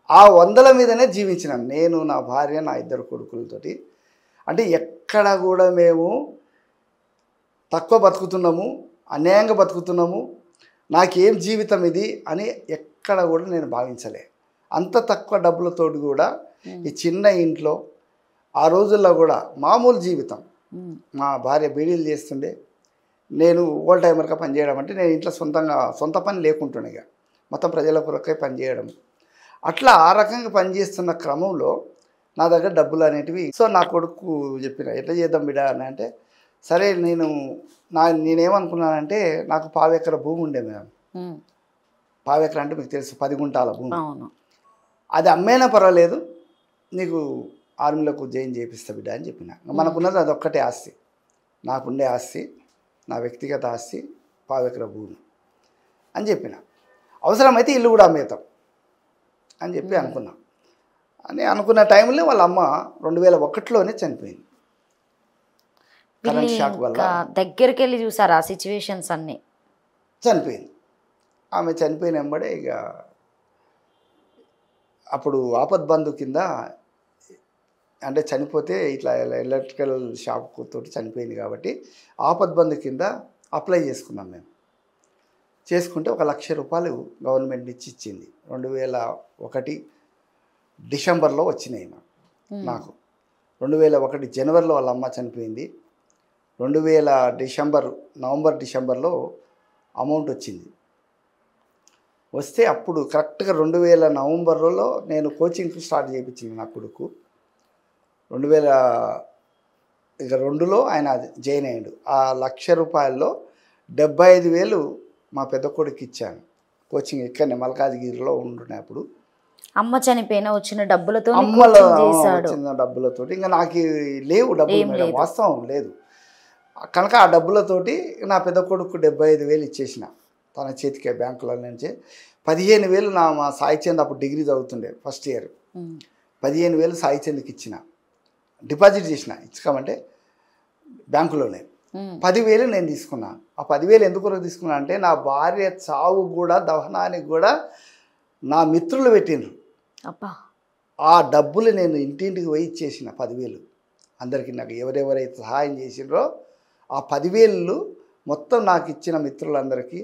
ఆ 100ల మీదనే జీవించినాను నేను, నా భార్య, నా 2 కొడుకులతోటి. అంటే ఎక్కడ కూడా మేము తక్కువ బతుకుతున్నాము, అన్యాయంగా బతుకుతున్నాము, నాకేం జీవితం ఇది అని ఎక్కడ కూడా నేను భావించలే. అంత తక్కువ డబ్బులతోటి కూడా ఈ చిన్న ఇంట్లో ఆ రోజుల్లో కూడా మామూలు జీవితం. మా భార్య బీడీలు చేస్తుండే, నేను ఓల్డ్ టైమర్గా పనిచేయడం. అంటే నేను ఇంట్లో సొంత పని లేకుంటుండే, ఇక మొత్తం ప్రజల కొరకే పనిచేయడం. అట్లా ఆ రకంగా పనిచేస్తున్న క్రమంలో నా దగ్గర డబ్బులు అనేటివి. సో నా కొడుకు చెప్పిన, ఎట్లా చేద్దాం బిడ్డ అని అంటే, సరే నేనేమనుకున్నానంటే, నాకు 1/4 ఎకరా భూమి ఉండే మేడం. 1/4 ఎకరా అంటే మీకు తెలుసు, 10 గుంటాల భూమి. అది అమ్మేనా పర్వాలేదు, నీకు ఆర్మీలోకి జాయిన్ చేపిస్తా బిడ్డ అని చెప్పిన. మనకున్నది అదొక్కటే ఆస్తి, నాకుండే ఆస్తి, నా వ్యక్తిగత ఆస్తి 1/4 ఎకరా భూమి అని చెప్పిన. అవసరమైతే ఇల్లు కూడా అమ్మేతాం అని చెప్పి అనుకున్న టైంలో వాళ్ళ అమ్మ 2001లోనే చనిపోయింది. కరెంట్ షాక్ వల్ల దగ్గరికి వెళ్ళి చూసారు ఆ సిచ్యువేషన్స్ అన్నీ. చనిపోయింది. ఆమె చనిపోయిన వెంబడే ఇక అప్పుడు ఆపద్బంధు కింద, అంటే చనిపోతే ఇట్లా ఎలక్ట్రికల్ షాక్ తోటి చనిపోయింది కాబట్టి ఆపద్బంధు కింద అప్లై చేసుకున్నాం మేము. చేసుకుంటే 1,00,000 రూపాయలు గవర్నమెంట్ నుంచి ఇచ్చింది. 2001 డిసెంబర్లో వచ్చినాయి నాకు. 2001 జనవరిలో వాళ్ళ అమ్మ చనిపోయింది. 2000 నవంబర్ డిసెంబర్లో అమౌంట్ వచ్చింది. వస్తే అప్పుడు కరెక్ట్గా 2000 నవంబర్లో నేను కోచింగ్ స్టార్ట్ చేయించింది నా కొడుకు. 2002లో ఆయన జాయిన్ అయ్యాడు. ఆ 1,00,000 రూపాయల్లో 75,000 మా పెద్ద కొడుకు ఇచ్చాను. కోచింగ్ ఇక్కడనే మల్కాజ్గిరిలో ఉంటున్నప్పుడు అమ్మ చనిపోయిన వచ్చిన డబ్బులతో వచ్చిన డబ్బులతోటి ఇంకా నాకు లేవు డబ్బులు మేడం, వాస్తవం లేదు కనుక ఆ డబ్బులతోటి నా పెద్ద కొడుకు 75,000 ఇచ్చేసిన తన చేతికే. బ్యాంకుల నుంచి 15,000 మా సాయిచంద్ అప్పుడు డిగ్రీ చదువుతుండే ఫస్ట్ ఇయర్, 15,000 సాయిచంద్కి ఇచ్చిన, డిపాజిట్ చేసిన. ఇచ్చుకోమంటే బ్యాంకులోనే 10,000 నేను తీసుకున్నాను. ఆ 10,000 ఎందుకు తీసుకున్నా అంటే, నా భార్య చావు కూడా, దహనానికి కూడా నా మిత్రులు పెట్టిండ్రు. ఆ డబ్బులు నేను ఇంటింటికి పోయి ఇచ్చేసిన 10,000 అందరికీ. నాకు ఎవరెవరైతే సహాయం చేసిండ్రో ఆ 10,000 మొత్తం నాకు ఇచ్చిన మిత్రులందరికీ,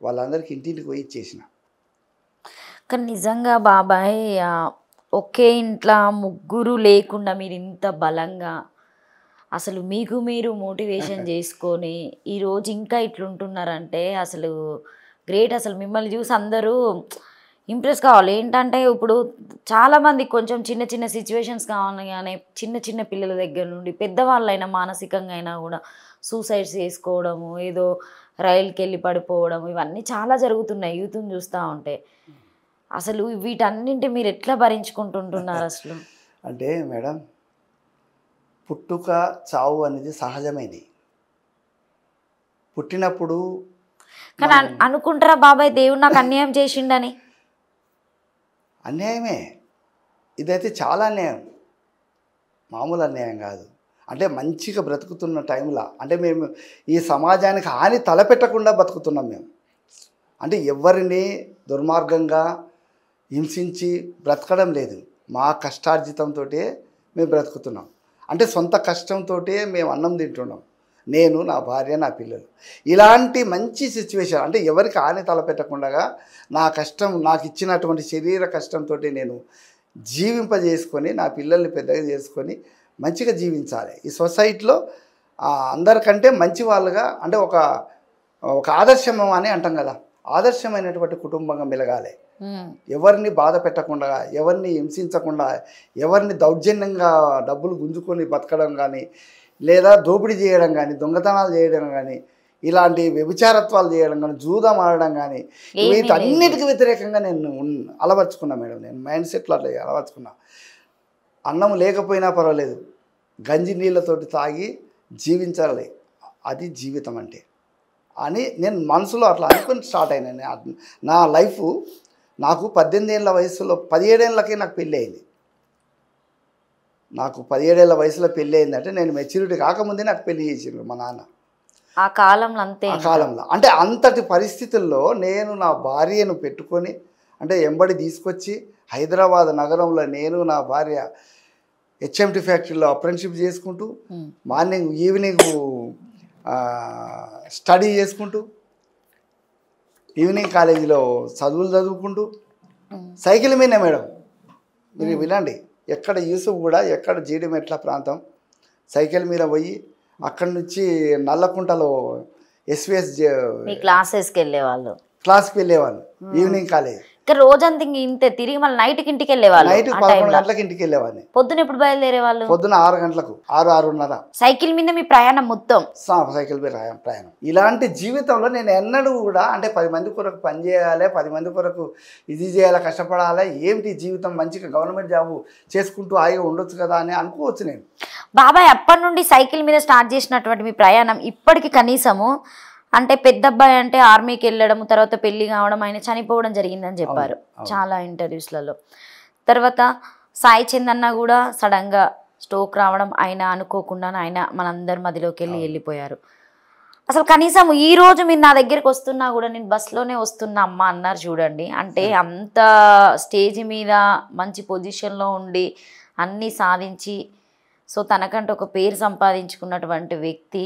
వాళ్ళందరికీ ఇంటింటికి పోయి ఇచ్చేసిన. కానీ నిజంగా బాబాయ్, ఒకే ఇంట్లో ముగ్గురు లేకుండా మీరు ఇంత బలంగా అసలు మీకు మీరు మోటివేషన్ చేసుకొని ఈరోజు ఇంకా ఇట్లుంటున్నారంటే అసలు గ్రేట్. అసలు మిమ్మల్ని చూసి అందరూ ఇంప్రెస్ కావాలి. ఏంటంటే ఇప్పుడు చాలామంది కొంచెం చిన్న చిన్న సిచ్యువేషన్స్ కావాలి, కానీ చిన్న చిన్న పిల్లల దగ్గర నుండి పెద్దవాళ్ళైనా మానసికంగా అయినా కూడా సూసైడ్స్ చేసుకోవడము, ఏదో రైలుకి వెళ్ళి పడిపోవడం, ఇవన్నీ చాలా జరుగుతున్నాయి యూత్ని చూస్తూ ఉంటే. అసలు వీటన్నింటి మీరు ఎట్లా భరించుకుంటుంటున్నారు అసలు? అంటే మేడం, పుట్టుక చావు అనేది సహజమైనది. పుట్టినప్పుడు కానీ అనుకుంటారా బాబాయ్ దేవుడు నాకు అన్యాయం చేసిండని? అన్యాయమే. ఇదైతే చాలా అన్యాయం, మామూలు అన్యాయం కాదు. అంటే మంచిగా బ్రతుకుతున్న టైంలో, అంటే మేము ఈ సమాజానికి హాని తలపెట్టకుండా బతుకుతున్నాం మేము. అంటే ఎవరిని దుర్మార్గంగా హింసించి బ్రతకడం లేదు. మా కష్టార్జితంతో మేము బ్రతుకుతున్నాం. అంటే సొంత కష్టంతో మేము అన్నం తింటున్నాం, నేను, నా భార్య, నా పిల్లలు. ఇలాంటి మంచి సిచ్యువేషన్, అంటే ఎవరికి హాని తలపెట్టకుండా నా కష్టం, నాకు ఇచ్చినటువంటి శరీర కష్టంతో నేను జీవింపజేసుకొని నా పిల్లల్ని పెద్దగా చేసుకొని మంచిగా జీవించాలి. ఈ సొసైటీలో అందరికంటే మంచి వాళ్ళుగా, అంటే ఒక ఆదర్శం అని అంటాం కదా, ఆదర్శమైనటువంటి కుటుంబంగా మెలగాలి. ఎవరిని బాధ పెట్టకుండా, ఎవరిని హింసించకుండా, ఎవరిని దౌర్జన్యంగా డబ్బులు గుంజుకొని బతకడం కానీ, లేదా దోపిడీ చేయడం కానీ, దొంగతనాలు చేయడం కానీ, ఇలాంటి వ్యభిచారత్వాలు చేయడం కానీ, జూదం ఆడడం కానీ, వీటన్నిటికీ వ్యతిరేకంగా నేను అలవర్చుకున్నా మేడం. నేను మైండ్ సెట్లో అట్లా అలవర్చుకున్నా. అన్నం లేకపోయినా పర్వాలేదు, గంజి నీళ్ళతోటి తాగి జీవించాలి, అది జీవితం అంటే అని నేను మనసులో అట్లా అనుకుని స్టార్ట్ అయినా. నా లైఫ్ నాకు 18 ఏళ్ళ వయసులో, 17 ఏళ్ళకే నాకు పెళ్ళి అయింది. నాకు 17 ఏళ్ళ వయసులో పెళ్ళి అయిందంటే నేను మెచ్యూరిటీ కాకముందే నాకు పెళ్లి చేసిండ్రు మా నాన్న. ఆ కాలంలో అంతే. ఆ కాలంలో అంటే అంతటి పరిస్థితుల్లో నేను నా భార్యను పెట్టుకొని, అంటే ఎంబడి తీసుకొచ్చి హైదరాబాద్ నగరంలో నేను నా భార్య హెచ్ఎంటి ఫ్యాక్టరీలో అప్రెంటిషిప్ చేసుకుంటూ, మార్నింగ్ ఈవినింగ్ స్టడీ చేసుకుంటూ, ఈవినింగ్ కాలేజీలో చదువులు చదువుకుంటూ, సైకిల్ మీదనే మేడం. మీరు వినండి, ఎక్కడ యూసుఫ్ కూడా, ఎక్కడ జీడిమెట్ల ప్రాంతం, సైకిల్ మీద పోయి అక్కడి నుంచి నల్లకుంటలో ఎస్విఎస్ క్లాసెస్కి వెళ్ళేవాళ్ళు, క్లాస్కి వెళ్ళేవాళ్ళు, ఈవినింగ్ కాలేజ్. ఇంకా రోజంతా ఇంతే తిరిగి మళ్ళీ నైట్కి ఇంటికి వెళ్ళేవాళ్ళు. నైట్ 11 గంటలకు ఇంటికి వెళ్ళేవాడిని. పొద్దున ఎప్పుడు బయలుదేరేవాళ్ళు? పొద్దున 6 గంటలకు, 6:30. సైకిల్ మీద మీ ప్రయాణం మొత్తం? సైకిల్ మీద ప్రయాణం. ఇలాంటి జీవితంలో నేను ఎన్నడూ కూడా, అంటే 10 మంది కొరకు పని చేయాలి, 10 మంది కొరకు ఇది చేయాలి, కష్టపడాలి, ఏమిటి జీవితం, మంచిగా గవర్నమెంట్ జాబ్ చేసుకుంటూ హాయిగా ఉండొచ్చు కదా అని అనుకోవచ్చు నేను. బాబాయ్ అప్పటి నుండి సైకిల్ మీద స్టార్ట్ చేసినటువంటి మీ ప్రయాణం ఇప్పటికి కనీసము, అంటే పెద్ద అబ్బాయి అంటే ఆర్మీకి వెళ్ళడం, తర్వాత పెళ్లి కావడం, ఆయన చనిపోవడం జరిగిందని చెప్పారు చాలా ఇంటర్వ్యూస్లలో. తర్వాత సాయి చందన్న కూడా సడన్గా స్ట్రోక్ రావడం, ఆయన అనుకోకుండా ఆయన మనందరి మధ్యలోకి వెళ్ళిపోయారు. అసలు కనీసం ఈ రోజు మీరు నా దగ్గరికి వస్తున్నా కూడా నేను బస్సులోనే వస్తున్నా అమ్మ అన్నారు చూడండి. అంటే అంత స్టేజ్ మీద మంచి పొజిషన్లో ఉండి అన్నీ సాధించి, సో తనకంటే ఒక పేరు సంపాదించుకున్నటువంటి వ్యక్తి,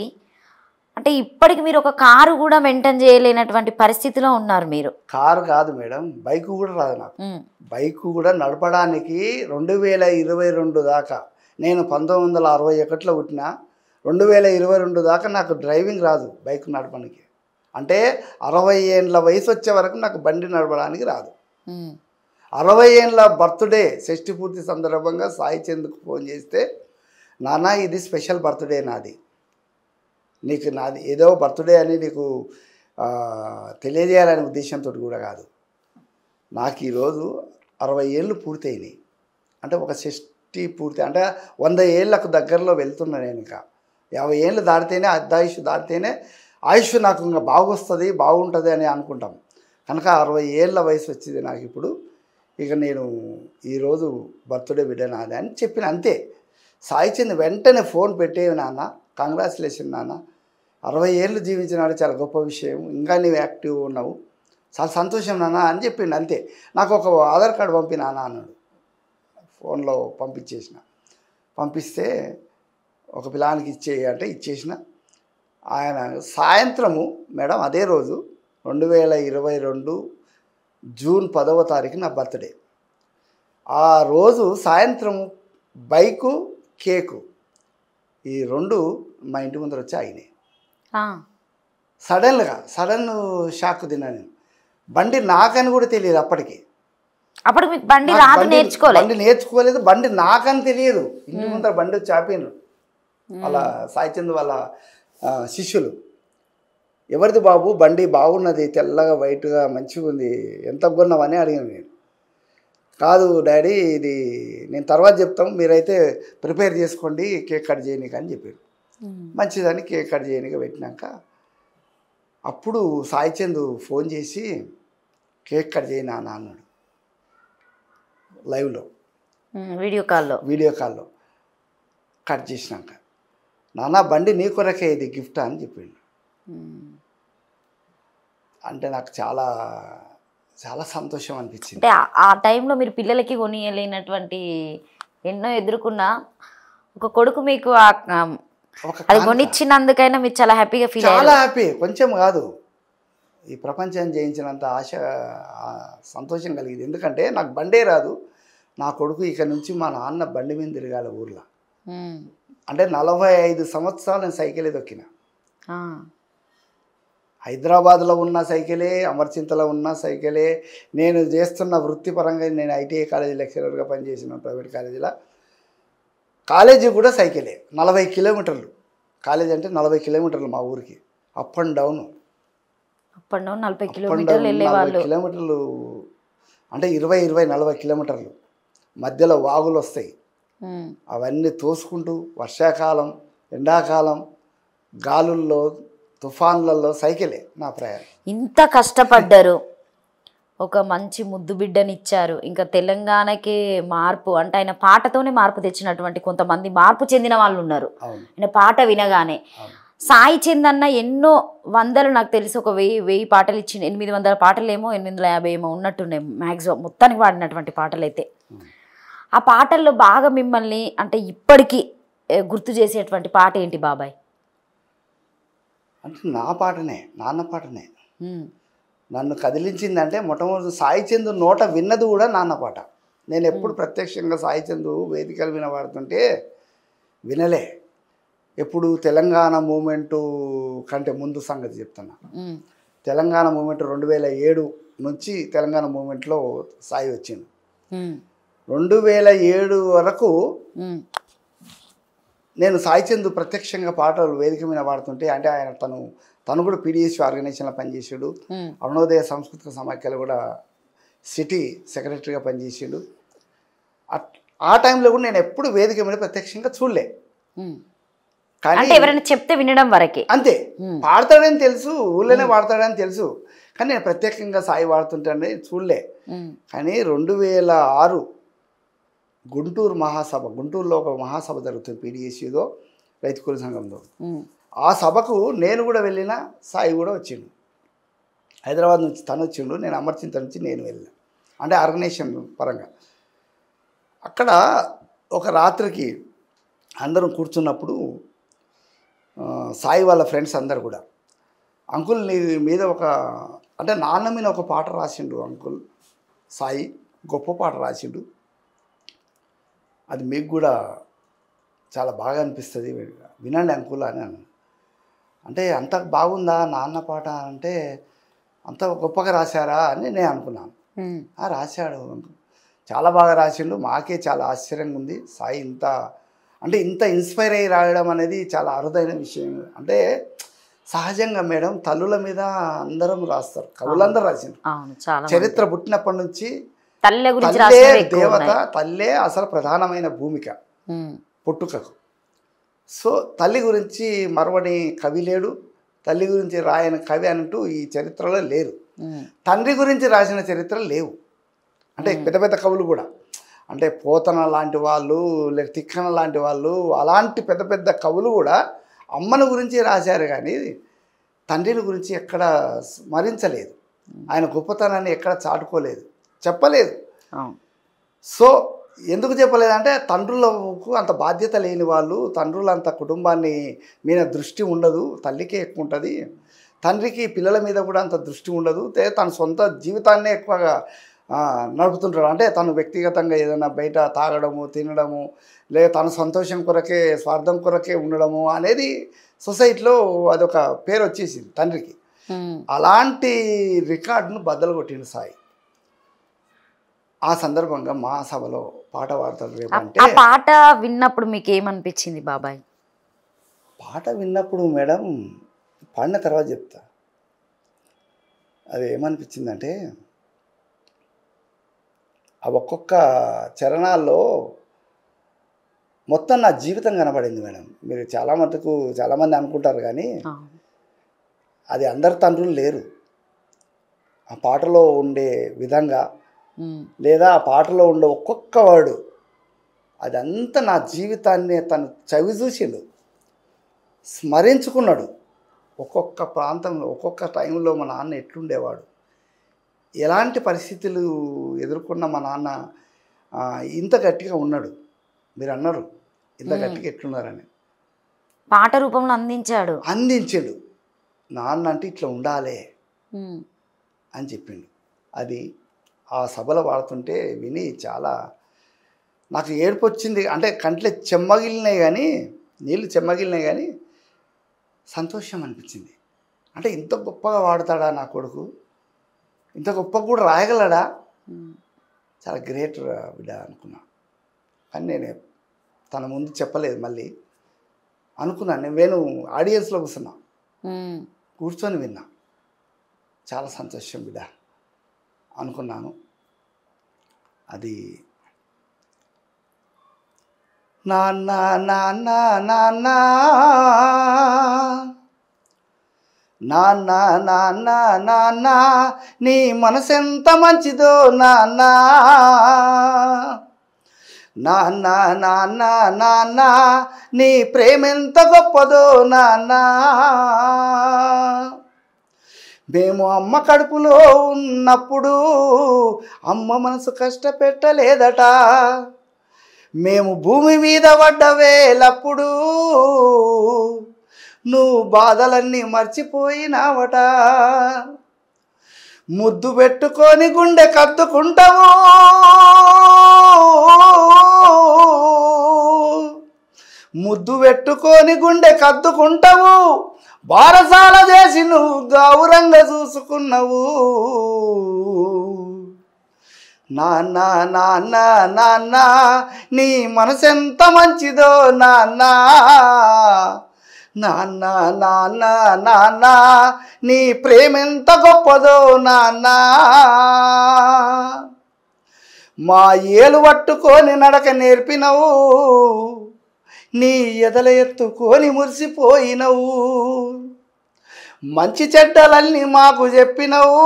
అంటే ఇప్పటికి మీరు ఒక కారు కూడా మెయింటైన్ చేయలేనటువంటి పరిస్థితిలో ఉన్నారు మీరు. కారు కాదు మేడం, బైక్ కూడా రాదు నాకు. బైక్ కూడా నడపడానికి 2022 దాకా, నేను 1961లో పుట్టిన, 2022 దాకా నాకు డ్రైవింగ్ రాదు, బైక్ నడపడానికి. అంటే 60 ఏళ్ళ వయసు వచ్చే వరకు నాకు బండి నడపడానికి రాదు. 60 ఏళ్ళ బర్త్డే షష్ఠి పూర్తి సందర్భంగా సాయి చంద్కు ఫోన్ చేస్తే, నాన్న ఇది స్పెషల్ బర్త్డే నాది, నీకు నాది ఏదో బర్త్డే అని నీకు తెలియజేయాలనే ఉద్దేశంతో కూడా కాదు, నాకు ఈరోజు 60 ఏళ్ళు పూర్తయినాయి. అంటే ఒక షష్ఠి పూర్తి అంటే 100 ఏళ్ళకు దగ్గరలో వెళ్తున్నా నేను. ఇంకా 50 ఏళ్ళు దాటితేనే, అర్ధాయుష్ దాటితేనే ఆయుష్ నాకు ఇంకా బాగుంటుంది అని అనుకుంటాం. కనుక 60 ఏళ్ళ వయసు వచ్చింది నాకు ఇప్పుడు. ఇక నేను ఈరోజు బర్త్డే బిడ్డ నాది అని చెప్పిన, అంతే. సాయి చంద్ వెంటనే ఫోన్ పెట్టేవి, నాన్న కంగ్రాచులేషన్ నాన్న, 60 ఏళ్ళు జీవించినాడు, చాలా గొప్ప విషయం, ఇంకా నీవు యాక్టివ్ ఉన్నావు, చాలా సంతోషం నాన్న అని చెప్పిండు, అంతే. నాకు ఒక ఆధార్ కార్డు పంపి నాన్న అన్నాడు. ఫోన్లో పంపిస్తే ఒక పిల్లానికి అంటే ఇచ్చేసిన. ఆయన సాయంత్రము మేడం అదే రోజు 2022 జూన్ 10వ తారీఖు నా బర్త్డే. ఆ రోజు సాయంత్రం బైకు, కేకు ఈ 2 మా ఇంటి ముందర వచ్చి ఆగినాయి. సడన్ షాక్ తిన్నా నేను. బండి నాకని కూడా తెలియదు అప్పటికి. బండి నేర్చుకోలేదు, బండి నాకని తెలియదు. ఇంటి ముందర బండి వచ్చి ఆపినారు వాళ్ళ సాయి చంద్ వాళ్ళ శిష్యులు. ఎవరిది బాబు బండి? బాగున్నది, తెల్లగా వైట్గా మంచిగా ఉంది, ఎంత కొన్నావని అడిగాను నేను. కాదు డాడీ ఇది నేను తర్వాత చెప్తాం, మీరైతే ప్రిపేర్ చేసుకోండి కేక్ కట్ చేయనీకి అని చెప్పారు. మంచిదని కేక్ కట్ చేయనీకి పెట్టినాక అప్పుడు సాయి చంద్ ఫోన్ చేసి కేక్ కట్ చేయనా అన్నాడు లైవ్లో, వీడియో కాల్లో కట్ చేసినాక. నాన్న బండి నీ కొరకే ఇది గిఫ్ట్ అని చెప్పిండు. అంటే నాకు చాలా చాలా సంతోషం అనిపించింది. అంటే ఆ టైంలో మీరు పిల్లలకి కొనియలేనటువంటి ఎన్నో ఎదుర్కొన్నా ఒక కొడుకు మీకు అది కొనిచ్చినందుకైనా మీరు చాలా హ్యాపీగా ఫీల్ చాలా హ్యాపీ. కొంచెం కాదు, ఈ ప్రపంచాన్ని జయించినంత ఆశ సంతోషం కలిగింది. ఎందుకంటే నాకు బండే రాదు, నా కొడుకు ఇక నుంచి మా నాన్న బండి మీద తిరగాలి ఊర్లో. అంటే 45 సంవత్సరాలు నేను సైకిలే దొక్కిన. హైదరాబాద్లో ఉన్న సైకిలే, అమర్చింతలో ఉన్న సైకిలే. నేను చేస్తున్న వృత్తిపరంగా నేను ఐటీఐ కాలేజీ లెక్చరర్గా పనిచేసిన ప్రైవేట్ కాలేజీలో, కాలేజీ కూడా సైకిలే. 40 కిలోమీటర్లు కాలేజీ అంటే 40 కిలోమీటర్లు మా ఊరికి అప్ అండ్ డౌన్ 40 కిలోమీటర్లు అంటే 20-40 కిలోమీటర్లు మధ్యలో వాగులు వస్తాయి, అవన్నీ తోసుకుంటూ వర్షాకాలం ఎండాకాలం గాలుల్లో తుఫాన్లలో సైకిలే నా ప్రయాణం. ఇంత కష్టపడ్డారు, ఒక మంచి ముద్దు బిడ్డనిచ్చారు, ఇంకా తెలంగాణకి మార్పు అంటే ఆయన పాటతోనే మార్పు తెచ్చినటువంటి కొంతమంది మార్పు చెందిన వాళ్ళు ఉన్నారు. ఆయన పాట వినగానే సాయి చంద్ అన్న ఎన్నో వందలు, నాకు తెలిసి ఒక 1000 పాటలు ఇచ్చింది. 800 పాటలు ఏమో 850 ఏమో ఉన్నట్టున్నాయి మ్యాక్సిమం మొత్తానికి పాడినటువంటి పాటలు అయితే. ఆ పాటల్లో బాగా మిమ్మల్ని అంటే ఇప్పటికీ గుర్తు చేసేటువంటి పాట ఏంటి బాబాయ్? అంటే నా పాటనే, నాన్న పాటనే నన్ను కదిలించిందంటే మొట్టమొదటి సాయి చంద్ నోట విన్నది కూడా నాన్న పాట. నేను ఎప్పుడు ప్రత్యక్షంగా సాయి చంద్ వేదికలు వినబడుతుంటే వినలే. ఎప్పుడు తెలంగాణ మూమెంటు కంటే ముందు సంగతి చెప్తున్నా. తెలంగాణ మూమెంట్ 2007 నుంచి తెలంగాణ మూమెంట్లో సాయి వచ్చింది. 2007 వరకు నేను సాయి చంద్ ప్రత్యక్షంగా పాటలు వేదిక మీద పాడుతుంటే, అంటే ఆయన తను కూడా పీడిఎస్ ఆర్గనైజేషన్లో పనిచేసాడు. అరుణోదయ సాంస్కృతిక సమాఖ్యలో కూడా సిటీ సెక్రటరీగా పనిచేసాడు. ఆ టైంలో కూడా నేను ఎప్పుడు వేదిక మీద ప్రత్యక్షంగా చూడలే. కానీ ఎవరైనా చెప్తే వినడం వరకే, అంతే. పాడతాడని తెలుసు, ఊళ్ళోనే పాడతాడని తెలుసు, కానీ నేను ప్రత్యేకంగా సాయి పాడుతుంటానే చూడలే. కానీ 2006 గుంటూరు మహాసభ, గుంటూరులో ఒక మహాసభ జరుగుతుంది పీడిఎస్యులో, రైతు కూలి సంఘంలో. ఆ సభకు నేను కూడా వెళ్ళిన, సాయి కూడా వచ్చిండు. హైదరాబాద్ నుంచి తను వచ్చిండు, నేను అమర్చింత నుంచి నేను వెళ్ళిన, అంటే ఆర్గనైజేషన్ పరంగా. అక్కడ ఒక రాత్రికి అందరం కూర్చున్నప్పుడు సాయి వాళ్ళ ఫ్రెండ్స్ అందరు కూడా, అంకుల్ నీ మీద అంటే నాన్న మీద ఒక పాట రాసిండు అంకుల్ సాయి, గొప్ప పాట రాసిండు, అది మీకు కూడా చాలా బాగా అనిపిస్తుంది, వినండి అంకుల్ అని అన్నాను. అంటే అంత బాగుందా నాన్న పాట అంటే, అంత గొప్పగా రాశారా అని నేను అనుకున్నాను. రాశాడు అంకుల్, చాలా బాగా రాసిండు, మాకే చాలా ఆశ్చర్యంగా ఉంది. సాయి ఇంత ఇన్స్పైర్ అయ్యి రాయడం అనేది చాలా అరుదైన విషయం. అంటే సహజంగా మేడం తల్లుల మీద అందరం రాస్తారు, కవులందరూ రాసిండు. చరిత్ర పుట్టినప్పటి నుంచి దేవత, తల్లే అసలు ప్రధానమైన భూమిక పుట్టుకకు. సో తల్లి గురించి మరవని కవి లేడు, తల్లి గురించి రాయని కవి అంటూ ఈ చరిత్రలో లేరు. తండ్రి గురించి రాసిన చరిత్రలు లేవు. అంటే పెద్ద పెద్ద కవులు కూడా, అంటే పోతన లాంటి వాళ్ళు, లేక తిక్కన లాంటి వాళ్ళు, అలాంటి పెద్ద పెద్ద కవులు కూడా అమ్మను గురించి రాశారు, కానీ తండ్రిని గురించి ఎక్కడ స్మరించలేదు. ఆయన గొప్పతనాన్ని ఎక్కడ చాటుకోలేదు, చెప్పలేదు. సో ఎందుకు చెప్పలేదంటే తండ్రులకు అంత బాధ్యత లేని వాళ్ళు, తండ్రులు అంత కుటుంబాన్ని మీద దృష్టి ఉండదు, తల్లికే ఎక్కువ ఉంటుంది, తండ్రికి పిల్లల మీద కూడా అంత దృష్టి ఉండదు, తన సొంత జీవితాన్నే ఎక్కువగా నడుపుతుంటాడు. అంటే తను వ్యక్తిగతంగా ఏదైనా బయట తాగడము, తినడము, లేదా తన సంతోషం కొరకే, స్వార్థం కొరకే ఉండడము అనేది సొసైటీలో అదొక పేరు వచ్చేసింది తండ్రికి. అలాంటి రికార్డును బద్దలు కొట్టిండు సాయి. ఆ సందర్భంగా మా సభలో పాట పాడతాడు రేపు అంటే, ఆ పాట విన్నప్పుడు మీకు ఏమనిపించింది బాబాయ్? పాట విన్నప్పుడు మేడం, పాడిన తర్వాత చెప్తా, అది ఏమనిపించిందంటే, ఆ ఒక్కొక్క చరణాల్లో మొత్తం నా జీవితం కనబడింది మేడం. మీరు చాలామంది అనుకుంటారు కానీ అది అందరి తండ్రులు లేరు. ఆ పాటలో ఉండే విధంగా లేదా ఆ పాటలో ఉండే ఒక్కొక్క వర్డు అదంతా నా జీవితాన్ని తను చవి చూసిండు, స్మరించుకున్నాడు. ఒక్కొక్క ప్రాంతంలో ఒక్కొక్క టైంలో మా నాన్న ఎట్లుండేవాడు, ఎలాంటి పరిస్థితులు ఎదుర్కొన్న మా నాన్న ఇంత గట్టిగా ఉన్నాడు. మీరు అన్నారు ఇంత గట్టిగా ఎట్లున్నారని. పాట రూపంలో అందించాడు. నాన్న అంటే ఇట్లా ఉండాలి అని చెప్పిండు. అది ఆ సభలో పాడుతుంటే విని చాలా నాకు ఏడుపు వచ్చింది. అంటే కంట్లో చెమ్మగిలినాయి కానీ, నీళ్ళు చెమ్మగిలినాయి కానీ సంతోషం అనిపించింది. అంటే ఇంత గొప్పగా వాడతాడా నా కొడుకు, ఇంత గొప్పగా కూడా రాయగలడా, చాలా గ్రేట్ బిడ్డ అనుకున్నా. కానీ నేను తన ముందు చెప్పలేదు. మళ్ళీ అనుకున్నాను, నేను ఆడియన్స్లో కూర్చొని విన్నా. చాలా సంతోషం బిడ్డ అనుకున్నాను. అది నాన్న నాన్న నాన్న నాన్న నాన్న నాన్న నీ మనసెంత మంచిదో నాన్న, నాన్న నాన్న నాన్న నీ ప్రేమెంత గొప్పదో నాన్న. మేము అమ్మ కడుపులో ఉన్నప్పుడు అమ్మ మనసు కష్టపెట్టలేదట, మేము భూమి మీద పడ్డ వేలప్పుడు నువ్వు బాధలన్నీ మర్చిపోయినావట. ముద్దు పెట్టుకొని గుండె కద్దుకుంటావు, ముద్దు పెట్టుకొని గుండె కద్దుకుంటావు, బారసాల చేసి నువ్వు గౌరంగా చూసుకున్నావు. నాన్న నాన్న నాన్న నీ మనసెంత మంచిదో నాన్న, నాన్న నాన్న నాన్న నీ ప్రేమెంత గొప్పదో నాన్న. మా ఏలు పట్టుకొని నడక నేర్పినవు, నీ ఎదల ఎత్తుకొని మురిసిపోయినవు, మంచి చెడ్డలన్నీ మాకు చెప్పినవు,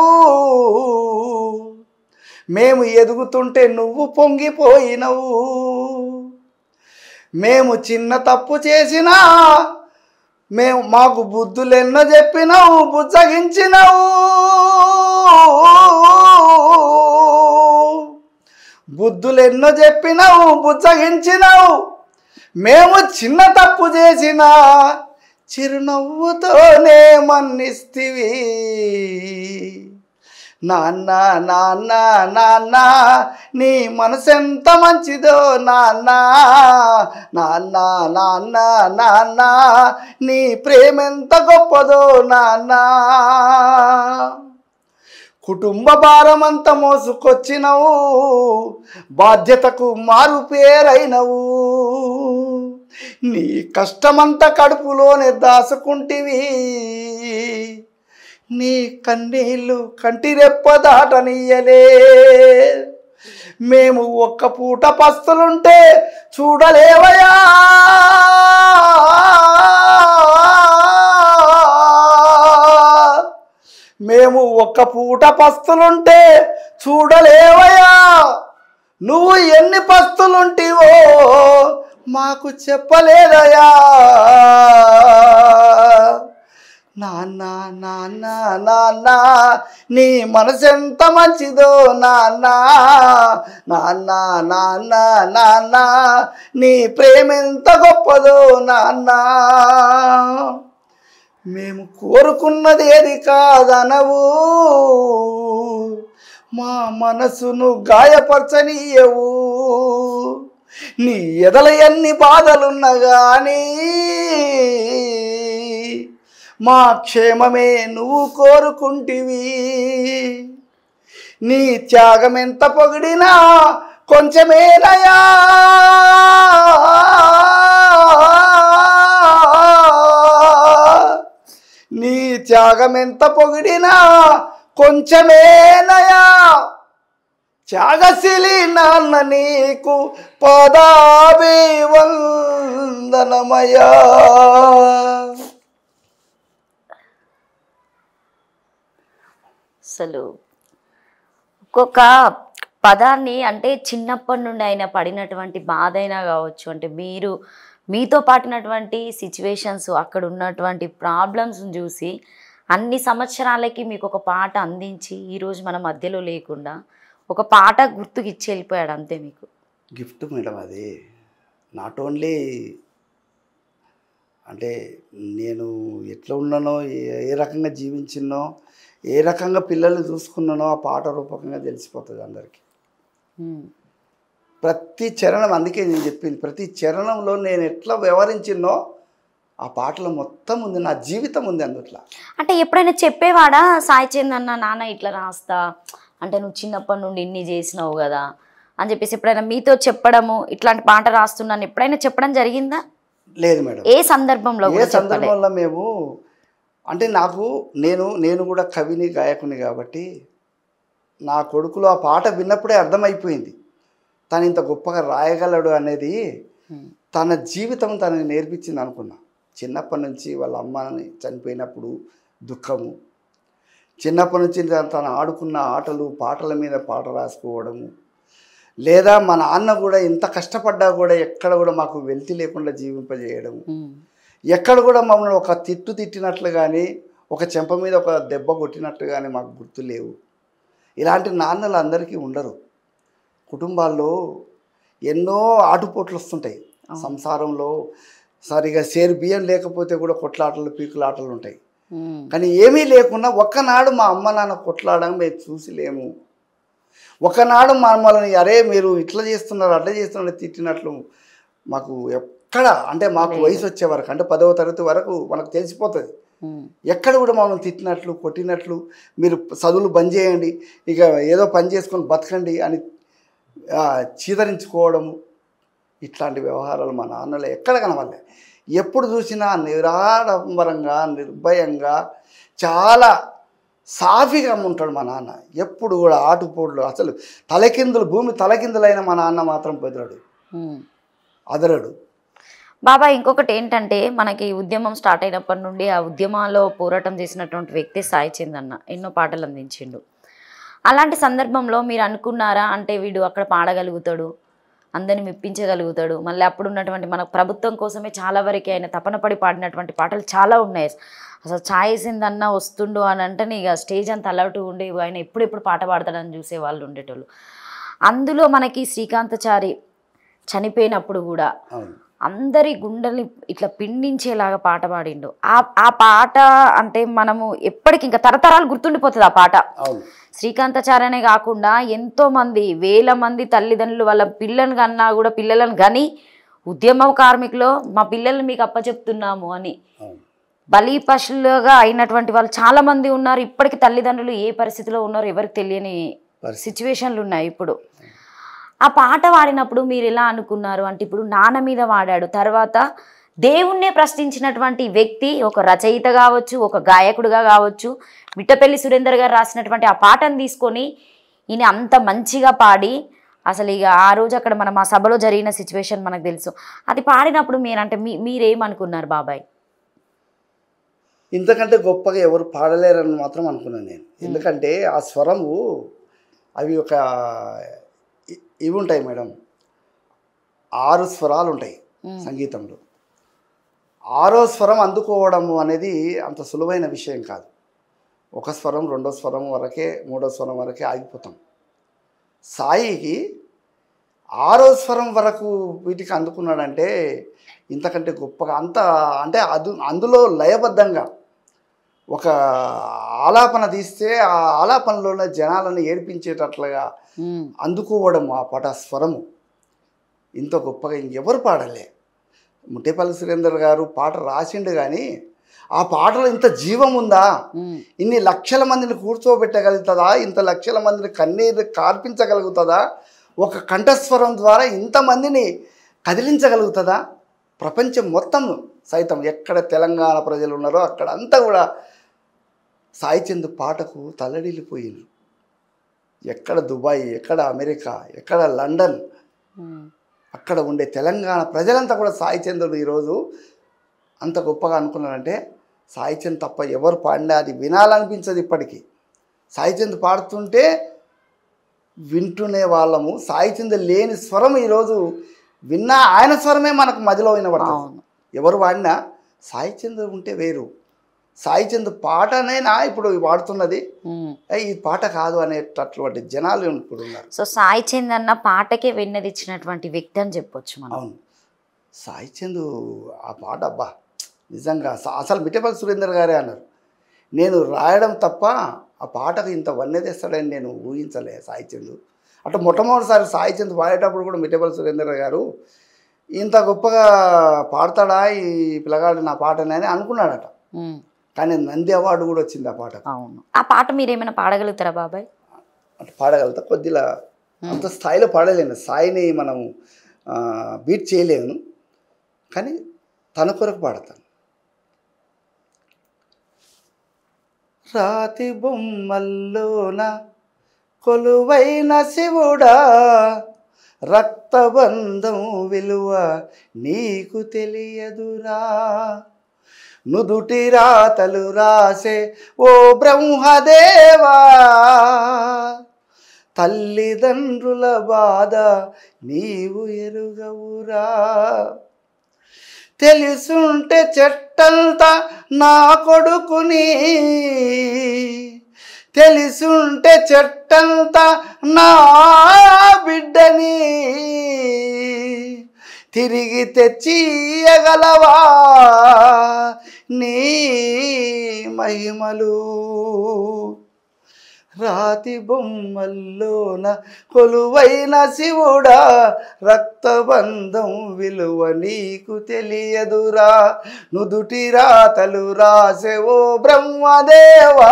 మేము ఎదుగుతుంటే నువ్వు పొంగిపోయినవు. మేము చిన్న తప్పు చేసినా మాకు బుద్ధులెన్నో చెప్పినవు, బుజ్జగించినవు, బుద్ధులెన్నో చెప్పినవు, బుజ్జగించినవు. మేము చిన్న తప్పు చేసినా చిరునవ్వుతోనే మన్నిస్తివి. నాన్న నాన్న నాన్న నీ మనసెంత మంచిదో నాన్న, నాన్న నాన్న నాన్న నీ ప్రేమెంత గొప్పదో నాన్న. కుటుంబ భారమంత మోసుకొచ్చినవు, బాధ్యతకు మారు పేరైనవు, నీ కష్టమంతా కడుపులోనే దాసుకుంటివి, నీ కన్నీళ్ళు కంటిరెప్ప దాటనీయలే. మేము ఒక్క పూట పస్తులుంటే చూడలేవయా, మేము ఒక్క పూట పస్తులుంటే చూడలేవయా, నువ్వు ఎన్ని పస్తులుంటివో మాకు చెప్పలేదయా. నాన్న నాన్న నాన్న నీ మనసెంత మంచిదో నాన్న, నాన్న నాన్న నాన్న నీ ప్రేమెంత గొప్పదో నాన్న. మేము కోరుకున్నది ఏది కాదనవు, మా మనసును గాయపరచనీయవు, నీ ఎదల ఎన్ని బాధలున్నా కానీ మా క్షేమమే నువ్వు కోరుకుంటివి. నీ త్యాగం ఎంత పొగిడినా కొంచెమేనయా, నీ త్యాగం ఎంత పొగిడినా కొంచెమేనయా, త్యాగశీలి నాన్న నీకు పాదాభివందనమయ్యా. అసలు ఒక్కొక్క పదాన్ని అంటే చిన్నప్పటి నుండి ఆయన పడినటువంటి బాధ అయినా కావచ్చు, అంటే మీతో పాటినటువంటి సిచ్యువేషన్స్, అక్కడ ఉన్నటువంటి ప్రాబ్లమ్స్ చూసి అన్ని సంవత్సరాలకి మీకు ఒక పాట అందించి ఈరోజు మన మధ్యలో లేకుండా ఒక పాట గుర్తుకి ఇచ్చి వెళ్ళిపోయాడు అంతే. మీకు గిఫ్ట్ మేడం అది. నాట్ ఓన్లీ అంటే నేను ఎట్లా ఉన్నానో, ఏ రకంగా జీవించినో, ఏ రకంగా పిల్లల్ని చూసుకున్నానో ఆ పాట రూపకంగా తెలిసిపోతుంది అందరికీ. ప్రతి చరణం, అందుకే నేను చెప్పింది, ప్రతి చరణంలో నేను ఎట్లా వ్యవహరించినో ఆ పాటలో మొత్తం ఉంది, నా జీవితం ఉంది అందుట్లో. అంటే ఎప్పుడైనా చెప్పేవాడా సాయి చంద్ అన్న, నాన్న ఇట్లా రాస్తా అంటే నువ్వు చిన్నప్పటి నుండి ఇన్ని చేసినావు కదా అని చెప్పేసి ఎప్పుడైనా మీతో చెప్పడము, ఇట్లాంటి పాట రాస్తున్నాను ఎప్పుడైనా చెప్పడం జరిగిందా? లేదు మేడం. ఏ సందర్భంలో? ఏ సందర్భంలో మేము అంటే నేను కూడా కవిని, గాయకుని కాబట్టి నా కొడుకులో ఆ పాట విన్నప్పుడే అర్థమైపోయింది తను ఇంత గొప్పగా రాయగలడు అనేది. తన జీవితం తనని నేర్పించింది అనుకున్నా. చిన్నప్పటి నుంచి వాళ్ళ అమ్మని చనిపోయినప్పుడు దుఃఖము, చిన్నప్పటి నుంచి తను ఆడుకున్న ఆటలు, పాటల మీద పాట రాసుకోవడము, లేదా మా నాన్న కూడా ఇంత కష్టపడ్డా కూడా ఎక్కడ కూడా మాకు వెల్తి లేకుండా జీవింపజేయడము, ఎక్కడ కూడా మమ్మల్ని ఒక తిట్టినట్లు కానీ, ఒక చెంప మీద ఒక దెబ్బ కొట్టినట్లు కానీ మాకు గుర్తు లేవు. ఇలాంటి నాన్నలు అందరికీ ఉండరు. కుటుంబాల్లో ఎన్నో ఆటుపోట్లు వస్తుంటాయి. సంసారంలో సరిగా సేరు బియ్యం లేకపోతే కూడా కొట్లాటలు, పీకులాటలు ఉంటాయి. కానీ ఏమీ లేకున్నా ఒక్కనాడు మా అమ్మ నాన్న కొట్లాడడం మేము చూసి లేము. ఒకనాడు మమ్మల్ని అరే మీరు ఇట్లా చేస్తున్నారు, అట్లా చేస్తున్నారు తిట్టినట్లు మాకు ఎక్కడ, అంటే మాకు వయసు వచ్చే వరకు, అంటే 10వ తరగతి వరకు మనకు తెలిసిపోతుంది. ఎక్కడ కూడా మమ్మల్ని తిట్టినట్లు, కొట్టినట్లు, మీరు చదువులు బంద్ చేయండి, ఇక ఏదో పని చేసుకొని బతకండి అని చీదరించుకోవడము, ఇట్లాంటి వ్యవహారాలు మా నాన్నలో ఎక్కడ కనవల్లే. ఎప్పుడు చూసినా నిరాడంబరంగా, నిర్భయంగా, చాలా సాఫీగా ఉంటాడు మా నాన్న. ఎప్పుడు కూడా ఆటుపోట్లు, అసలు భూమి తలకిందులైన మా నాన్న మాత్రం బెదరడు, అదరడు. బాబా ఇంకొకటి ఏంటంటే, మనకి ఉద్యమం స్టార్ట్ అయినప్పటి నుండి ఆ ఉద్యమాల్లో పోరాటం చేసినటువంటి వ్యక్తి సాయి చంద్ అన్న ఎన్నో పాటలు అందించిండు. అలాంటి సందర్భంలో మీరు అనుకున్నారా అంటే వీడు అక్కడ పాడగలుగుతాడు, అందరిని మెప్పించగలుగుతాడు, మళ్ళీ అప్పుడు ఉన్నటువంటి మన ప్రభుత్వం కోసమే చాలా వరకు ఆయన తపన పడి పాడినటువంటి పాటలు చాలా ఉన్నాయి. అసలు సాయి చంద్ అన్న వస్తుండు అని అంటే ఇక స్టేజ్ అంతా అలర్ట్ ఉండి ఆయన ఎప్పుడెప్పుడు పాట పాడతాడని చూసే వాళ్ళు ఉండేటోళ్ళు. అందులో మనకి శ్రీకాంతచారి చనిపోయినప్పుడు కూడా అందరి గుండెల్ని ఇట్లా పిండించేలాగా పాట పాడిండు. ఆ పాట అంటే మనము ఎప్పటికి ఇంకా తరతరాలు గుర్తుండిపోతుంది ఆ పాట. శ్రీకాంతచారనే కాకుండా ఎంతో మంది, వేల మంది తల్లిదండ్రులు వాళ్ళ పిల్లలను కన్నా కూడా పిల్లలను కానీ ఉద్యమ కార్మికులు మా పిల్లల్ని మీకు అప్పచెప్తున్నాము అని బలి పశువులుగా అయినటువంటి వాళ్ళు చాలా మంది ఉన్నారు. ఇప్పటికి తల్లిదండ్రులు ఏ పరిస్థితిలో ఉన్నారో ఎవరికి తెలియని సిచ్యువేషన్లు ఉన్నాయి ఇప్పుడు. ఆ పాట పాడినప్పుడు మీరు ఎలా అనుకున్నారు అంటే, ఇప్పుడు నాన్న మీద వాడాడు, తర్వాత దేవుణ్ణే ప్రశ్నించినటువంటి వ్యక్తి, ఒక రచయిత కావచ్చు, ఒక గాయకుడుగా కావచ్చు, మిట్టపల్లి సురేందర్ గారు రాసినటువంటి ఆ పాటను తీసుకొని ఈయన అంత మంచిగా పాడి, అసలు ఇక ఆ రోజు అక్కడ మనం ఆ సభలో జరిగిన సిచ్యువేషన్ మనకు తెలుసు. అది పాడినప్పుడు మీరంటే మీరేమనుకున్నారు బాబాయ్? ఇంతకంటే గొప్పగా ఎవరు పాడలేరని మాత్రం అనుకున్నాను నేను. ఎందుకంటే ఆ స్వరము అవి ఒక ఇవి ఉంటాయి మేడం, 6 స్వరాలు ఉంటాయి సంగీతంలో. 6వ స్వరం అందుకోవడము అనేది అంత సులువైన విషయం కాదు. ఒక స్వరం, 2వ స్వరం వరకే, 3వ స్వరం వరకే ఆగిపోతాం. సాయికి 6వ స్వరం వరకు వీటికి అందుకున్నాడంటే ఇంతకంటే గొప్పగా అంటే అందులో లయబద్ధంగా ఒక ఆలాపన తీస్తే ఆ ఆలాపనలోనే జనాలను ఏడిపించేటట్లుగా అందుకోవడం ఆ పాట స్వరము ఇంత గొప్పగా ఇంకెవరు పాడలే. ముట్టేపల్లి సురేందర్ గారు పాట రాసిండు కానీ ఆ పాటలో ఇంత జీవం ఉందా, ఇన్ని లక్షల మందిని కూర్చోబెట్టగలుగుతుందా, ఇంత లక్షల మందిని కన్నీరు కార్పించగలుగుతుందా, ఒక కంఠస్వరం ద్వారా ఇంతమందిని కదిలించగలుగుతుందా? ప్రపంచం మొత్తం సైతం ఎక్కడ తెలంగాణ ప్రజలు ఉన్నారో అక్కడ అంతా కూడా సాయి చంద్ పాటకు తల్లడిల్లిపోయిండ్రు. ఎక్కడ దుబాయ్, ఎక్కడ అమెరికా, ఎక్కడ లండన్, అక్కడ ఉండే తెలంగాణ ప్రజలంతా కూడా సాయి చంద్రుడు ఈరోజు అంత గొప్పగా అనుకున్నారంటే సాయి చంద్ తప్ప ఎవరు పాడినా అది వినాలనిపించదు. ఇప్పటికీ సాయి చంద్ పాడుతుంటే వింటునే వాళ్ళము. సాయి చంద్ లేని స్వరం ఈరోజు విన్నా ఆయన స్వరమే మనకు మదిలో వినబడుతుంది. ఎవరు పాడినా సాయి చంద్ ఉంటే వేరు. సాయి చంద్ పాటనేనా ఇప్పుడు పాడుతున్నది, ఈ పాట కాదు అనేటటువంటి జనాలు ఇప్పుడు ఉన్నారు. సో సాయి చంద్ అన్న పాటకే వెన్నదిచ్చినటువంటి వ్యక్తి అని చెప్పొచ్చు మనం. అవును, సాయి చంద్ ఆ పాట అబ్బా నిజంగా అసలు మిట్టపల్లి సురేందర్ గారే అన్నారు, నేను రాయడం తప్ప ఆ పాటకు ఇంత వన్నె తెస్తాడని నేను ఊహించలే సాయి చంద్. అటు మొట్టమొదటిసారి సాయి చంద్ పాడేటప్పుడు కూడా మిట్టపల్లి సురేందర్ గారు ఇంత గొప్పగా పాడతాడా ఈ పిల్లగాడు నా పాటని అని అనుకున్నాడట. కానీ నంది అవార్డు కూడా వచ్చింది ఆ పాట. అవును, ఆ పాట మీరేమైనా పాడగలుగుతారా బాబాయ్? అంటే పాడగలుగుతా, కొద్దిగా అంత స్థాయిలో పాడలేను, సాయిని మనం బీట్ చేయలేను, కానీ తన కొరకు పాడతాను. రాతి బొమ్మల్లోన కొలువైన శివుడా, రక్తబంధం విలువ నీకు తెలియదురా, నుదుటి రాతలు రాసే ఓ బ్రహ్మదేవా, తల్లిదండ్రుల బాధ నీవు ఎరుగవురా, తెలుసుంటే చెట్టంతా నా కొడుకుని, తెలుసుంటే చెట్టంతా నా బిడ్డని, తిరిగి తెచ్చియగలవా నీ మహిమలు, రాతి బొమ్మల్లోన కొలువైన శివుడా, రక్తబంధం విలువ నీకు తెలియదురా, నుదుటి రాతలు రాసే ఓ బ్రహ్మదేవా,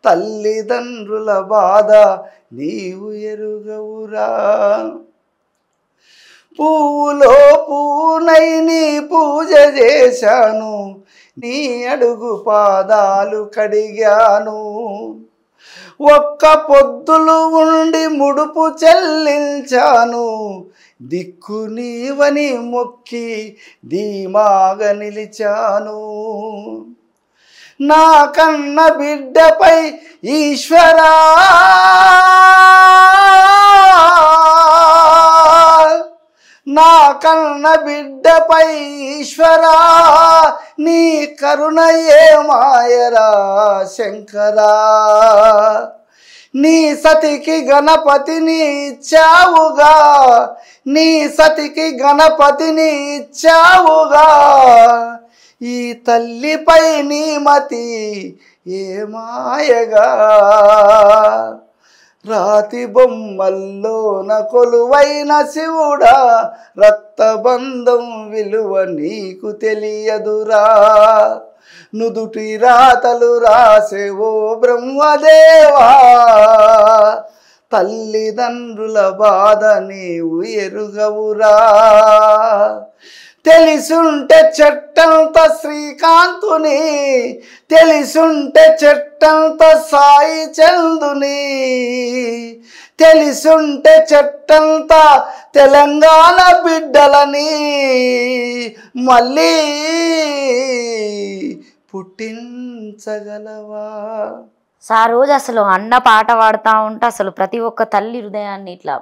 తల్లిదండ్రుల బాధ నీవు ఎరుగవురా, పువ్వులో పూనై నీ పూజ చేశాను, నీ అడుగు పాదాలు కడిగాను, ఒక్క పొద్దులు ఉండి ముడుపు చెల్లించాను, దిక్కు నీవని మొక్కి ధీమాగా నిలిచాను, నా కన్న బిడ్డపై ఈశ్వరా, నా కన్న బిడ్డపై ఈశ్వరా, నీ కరుణ ఏ మాయరా శంకరా, నీ సతికి గణపతిని ఇచ్చావుగా, నీ సతికి గణపతిని ఇచ్చావుగా, ఈ తల్లిపై నీ మతి ఏ మాయగా, రాతి బొమ్మల్లోన కొలువైన శివుడా, రక్తబంధం విలువ నీకు తెలియదురా, నుదుటి రాతలు రాసే ఓ బ్రహ్మదేవా, తల్లిదండ్రుల బాధ నీవు ఎరుగవురా, తెలిసుంటే చెట్టంత శ్రీకాంతుని, తెలిసుంటే చెట్టంత సాయి చందుని, తెలిసుంటే చెట్టంత తెలంగాణ బిడ్డలని మళ్ళీ పుట్టించగలవా. ఆ రోజు అసలు అన్న పాట పాడుతూ ఉంటే అసలు ప్రతి ఒక్క తల్లి హృదయాన్ని ఇట్లా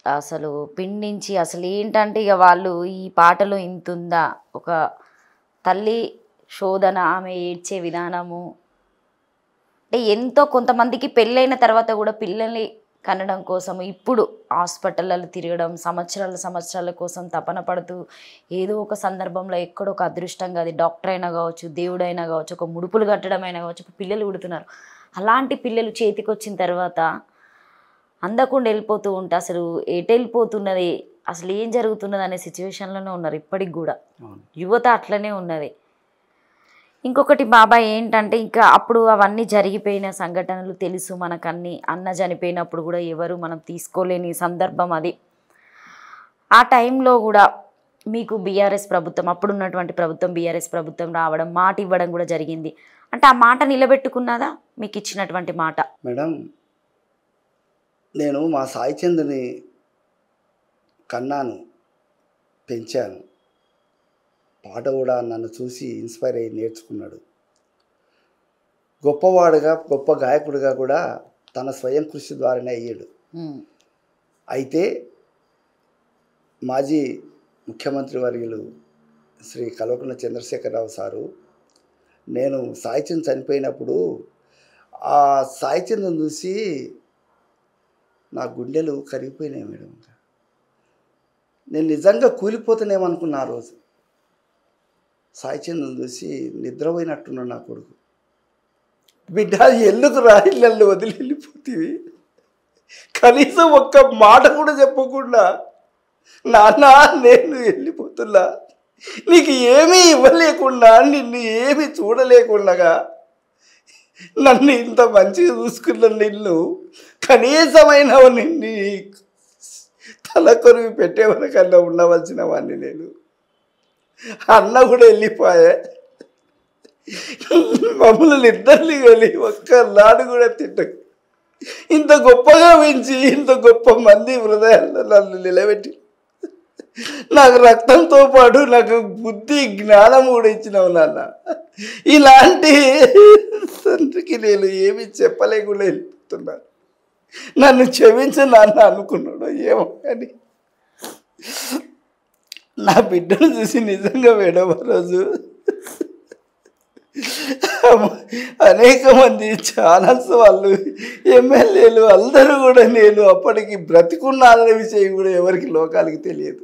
అసలు పిండించి, అసలు ఏంటంటే ఇక వాళ్ళు ఈ పాటలో ఇంతుందా, ఒక తల్లి శోధన, ఆమె ఏడ్చే విధానము, అంటే ఎంతో కొంతమందికి పెళ్ళైన తర్వాత కూడా పిల్లల్ని కనడం కోసం ఇప్పుడు హాస్పిటళ్ళలో తిరగడం, సంవత్సరాల కోసం తపన పడుతూ ఏదో ఒక సందర్భంలో ఎక్కడో ఒక అదృష్టంగా, అది డాక్టర్ అయినా కావచ్చు, దేవుడైనా కావచ్చు, ఒక ముడుపులు కట్టడం అయినా కావచ్చు, పిల్లలు పుడుతున్నారు. అలాంటి పిల్లలు చేతికి వచ్చిన తర్వాత అందకుండా వెళ్ళిపోతూ ఉంటే అసలు ఎటు వెళ్ళిపోతున్నది, అసలు ఏం జరుగుతున్నది అనే సిచ్యువేషన్లోనే ఉన్నారు ఇప్పటికి కూడా. యువత అట్లనే ఉన్నది. ఇంకొకటి బాబాయ్ ఏంటంటే, ఇంకా అప్పుడు అవన్నీ జరిగిపోయిన సంఘటనలు తెలుసు మనకన్నీ. అన్న చనిపోయినప్పుడు కూడా ఎవరు మనం తీసుకోలేని సందర్భం అది. ఆ టైంలో కూడా మీకు బీఆర్ఎస్ ప్రభుత్వం, అప్పుడున్నటువంటి ప్రభుత్వం బీఆర్ఎస్ ప్రభుత్వం రావడం, మాట ఇవ్వడం కూడా జరిగింది. అంటే ఆ మాట నిలబెట్టుకున్నదా మీకు ఇచ్చినటువంటి మాట? మేడం, నేను మా సాయి చంద్ని కన్నాను, పెంచాను. పాట కూడా నన్ను చూసి ఇన్స్పైర్ అయ్యి నేర్చుకున్నాడు. గొప్పవాడుగా, గొప్ప గాయకుడిగా కూడా తన స్వయం కృషి ద్వారానే అయ్యాడు. అయితే మాజీ ముఖ్యమంత్రి వర్యులు శ్రీ కల్వకుంట్ల చంద్రశేఖరరావు సారు, నేను సాయిచంద్ చనిపోయినప్పుడు ఆ సాయిచంద్ని చూసి నా గుండెలు కరిగిపోయినాయి మేడం. నేను నిజంగా కూలిపోతానేమనుకున్నా ఆ రోజు. సాయిచంద్ని చూసి నిద్రపోయినట్టున్నాడు నా కొడుకు. బిడ్డ ఎందుకు రాయిళ్ళు వదిలి వెళ్ళిపోతీవి, కనీసం ఒక్క మాట కూడా చెప్పకుండా నాన్న నేను వెళ్ళిపోతున్నా, నీకు ఏమీ ఇవ్వలేకుండా, నిన్ను ఏమీ చూడలేకుండా నన్ను ఇంత మంచిగా చూసుకున్న నిన్ను కనీసమైన నిన్ను తల కొరివి పెట్టేవరకన్నా ఉండవలసిన వాడిని నేను. అన్న కూడా వెళ్ళిపోయా, మమ్మల్ని ఇద్దరిని వెళ్ళి ఒక్కనాడు కూడా తిట్టకు. ఇంత గొప్పగా పెంచి ఇంత గొప్ప మంది హృదయాల్లో నన్ను నిలబెట్టి నాకు రక్తంతో పాటు నాకు బుద్ధి జ్ఞానం కూడా ఇచ్చినావు నాన్న. ఇలాంటి తండ్రికి నేను ఏమి చెప్పలేకుండా వెళ్ళిపోతున్నాను. నన్ను క్షమించి నాన్న అనుకున్నాడు ఏమో, కానీ నా బిడ్డను చూసి నిజంగా మేడం ఆ రోజు అనేక మంది ఛానల్స్ వాళ్ళు, ఎమ్మెల్యేలు అందరూ కూడా నేను అప్పటికి బ్రతికున్నాననే విషయం కూడా ఎవరికి లోకాలకి తెలియదు.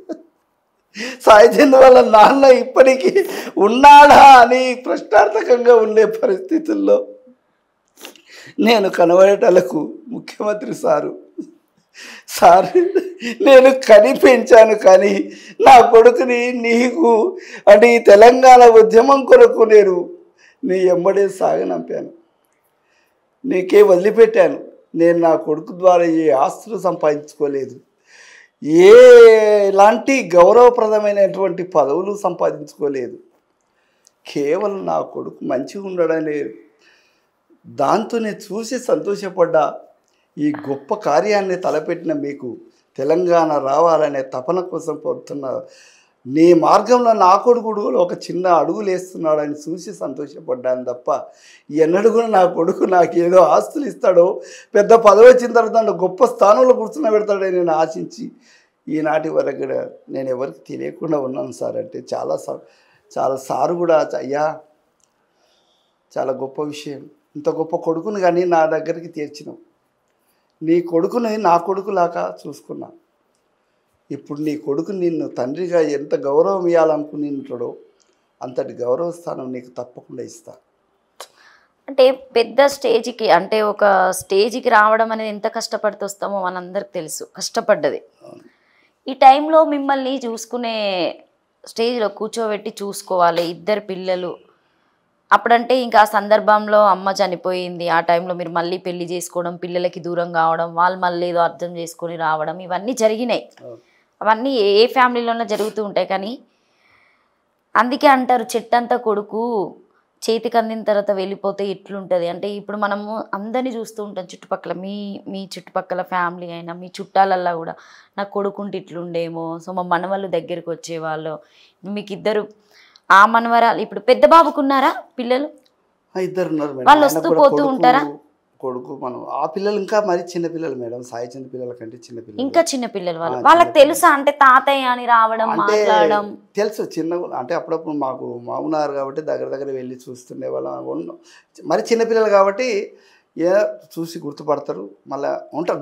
సాయిచంద్ వాళ్ళ నాన్న ఇప్పటికీ ఉన్నాడా అని ప్రశ్నార్థకంగా ఉండే పరిస్థితుల్లో నేను కనబడేటలకు ముఖ్యమంత్రి సారు, సార్ నేను కనిపించాను, కానీ నా కొడుకుని నీకు అంటే ఈ తెలంగాణ ఉద్యమం కొరకు నేను నీ ఎంబడే సాగనంపాను, నీకే వదిలిపెట్టాను. నేను నా కొడుకు ద్వారా ఏ ఆస్తులు సంపాదించుకోలేదు, ఎలాంటి గౌరవప్రదమైనటువంటి పదవులు సంపాదించుకోలేదు. కేవలం నా కొడుకు మంచిగా ఉండడనే దాంతో నేను చూసి సంతోషపడ్డా. ఈ గొప్ప కార్యాన్ని తలపెట్టిన మీకు తెలంగాణ రావాలనే తపన కోసం పోతున్న నీ మార్గంలో నా కొడుకుడు ఒక చిన్న అడుగులు వేస్తున్నాడని చూసి సంతోషపడ్డాను తప్ప ఎన్నడూ కూడా నా కొడుకు నాకు ఏదో ఆస్తులు ఇస్తాడో, పెద్ద పదవి వచ్చిన తర్వాత గొప్ప స్థానంలో కూర్చున్నబెడతాడని నేను ఆశించి ఈనాటి వరకు కూడా నేను ఎవరికి తెలియకుండా ఉన్నాను సార్. అంటే చాలా సారు కూడా అయ్యా చాలా గొప్ప విషయం, ఇంత గొప్ప కొడుకుని కానీ నా దగ్గరికి తీర్చినావు, నీ కొడుకుని నా కొడుకులాగా చూసుకున్నా. ఇప్పుడు నీ కొడుకు నిన్ను తండ్రిగా ఎంత గౌరవం ఇవ్వాలనుకుని ఉంటాడో అంతటి గౌరవ స్థానం నీకు తప్పకుండా ఇస్తా. అంటే పెద్ద స్టేజ్కి, అంటే ఒక స్టేజ్కి రావడం అనేది ఎంత కష్టపడితే వస్తామో మనందరికి తెలుసు, కష్టపడ్డది. ఈ టైంలో మిమ్మల్ని చూసుకునే స్టేజ్లో కూర్చోబెట్టి చూసుకోవాలి, ఇద్దరు పిల్లలు. అప్పుడంటే ఇంకా ఆ సందర్భంలో అమ్మ చనిపోయింది, ఆ టైంలో మీరు మళ్ళీ పెళ్లి చేసుకోవడం, పిల్లలకి దూరం కావడం, వాళ్ళు మళ్ళీ ఏదో అర్థం చేసుకొని రావడం, ఇవన్నీ జరిగినాయి. అవన్నీ ఏ ఫ్యామిలీలోనే జరుగుతూ ఉంటాయి. కానీ అందుకే అంటారు చెట్టంతా కొడుకు చేతికి అందిన తర్వాత వెళ్ళిపోతే ఎట్లుంటుంది. అంటే ఇప్పుడు మనము అందరినీ చూస్తూ ఉంటాం చుట్టుపక్కల, మీ చుట్టుపక్కల ఫ్యామిలీ అయినా మీ చుట్టాలల్లో కూడా నా కొడుకుంటే ఇట్లుండేమో, సో మా మనవాళ్ళు దగ్గరికి వచ్చేవాళ్ళు. మీకు ఇద్దరు ఆ మనవరాలు, ఇప్పుడు పెద్ద బాబుకున్నారా పిల్లలు? ఇద్దరు ఉన్నారు మేడం. వాళ్ళు వస్తూ పోతూ ఉంటారా? కొడుకు మనం ఆ పిల్లలు ఇంకా మరి చిన్న పిల్లలు మేడం, సాయి చంద్ పిల్లల కంటే చిన్న పిల్లలు, ఇంకా చిన్న పిల్లలు. వాళ్ళకి తెలుసా అంటే తాతయ్య అని రావడం మాట్లాడడం? తెలుసు, చిన్న అంటే అప్పుడప్పుడు మాకు మామూనారు కాబట్టి దగ్గర వెళ్ళి చూస్తుండే వాళ్ళం. మరి చిన్నపిల్లలు కాబట్టి చూసి గుర్తుపడతారు, మళ్ళీ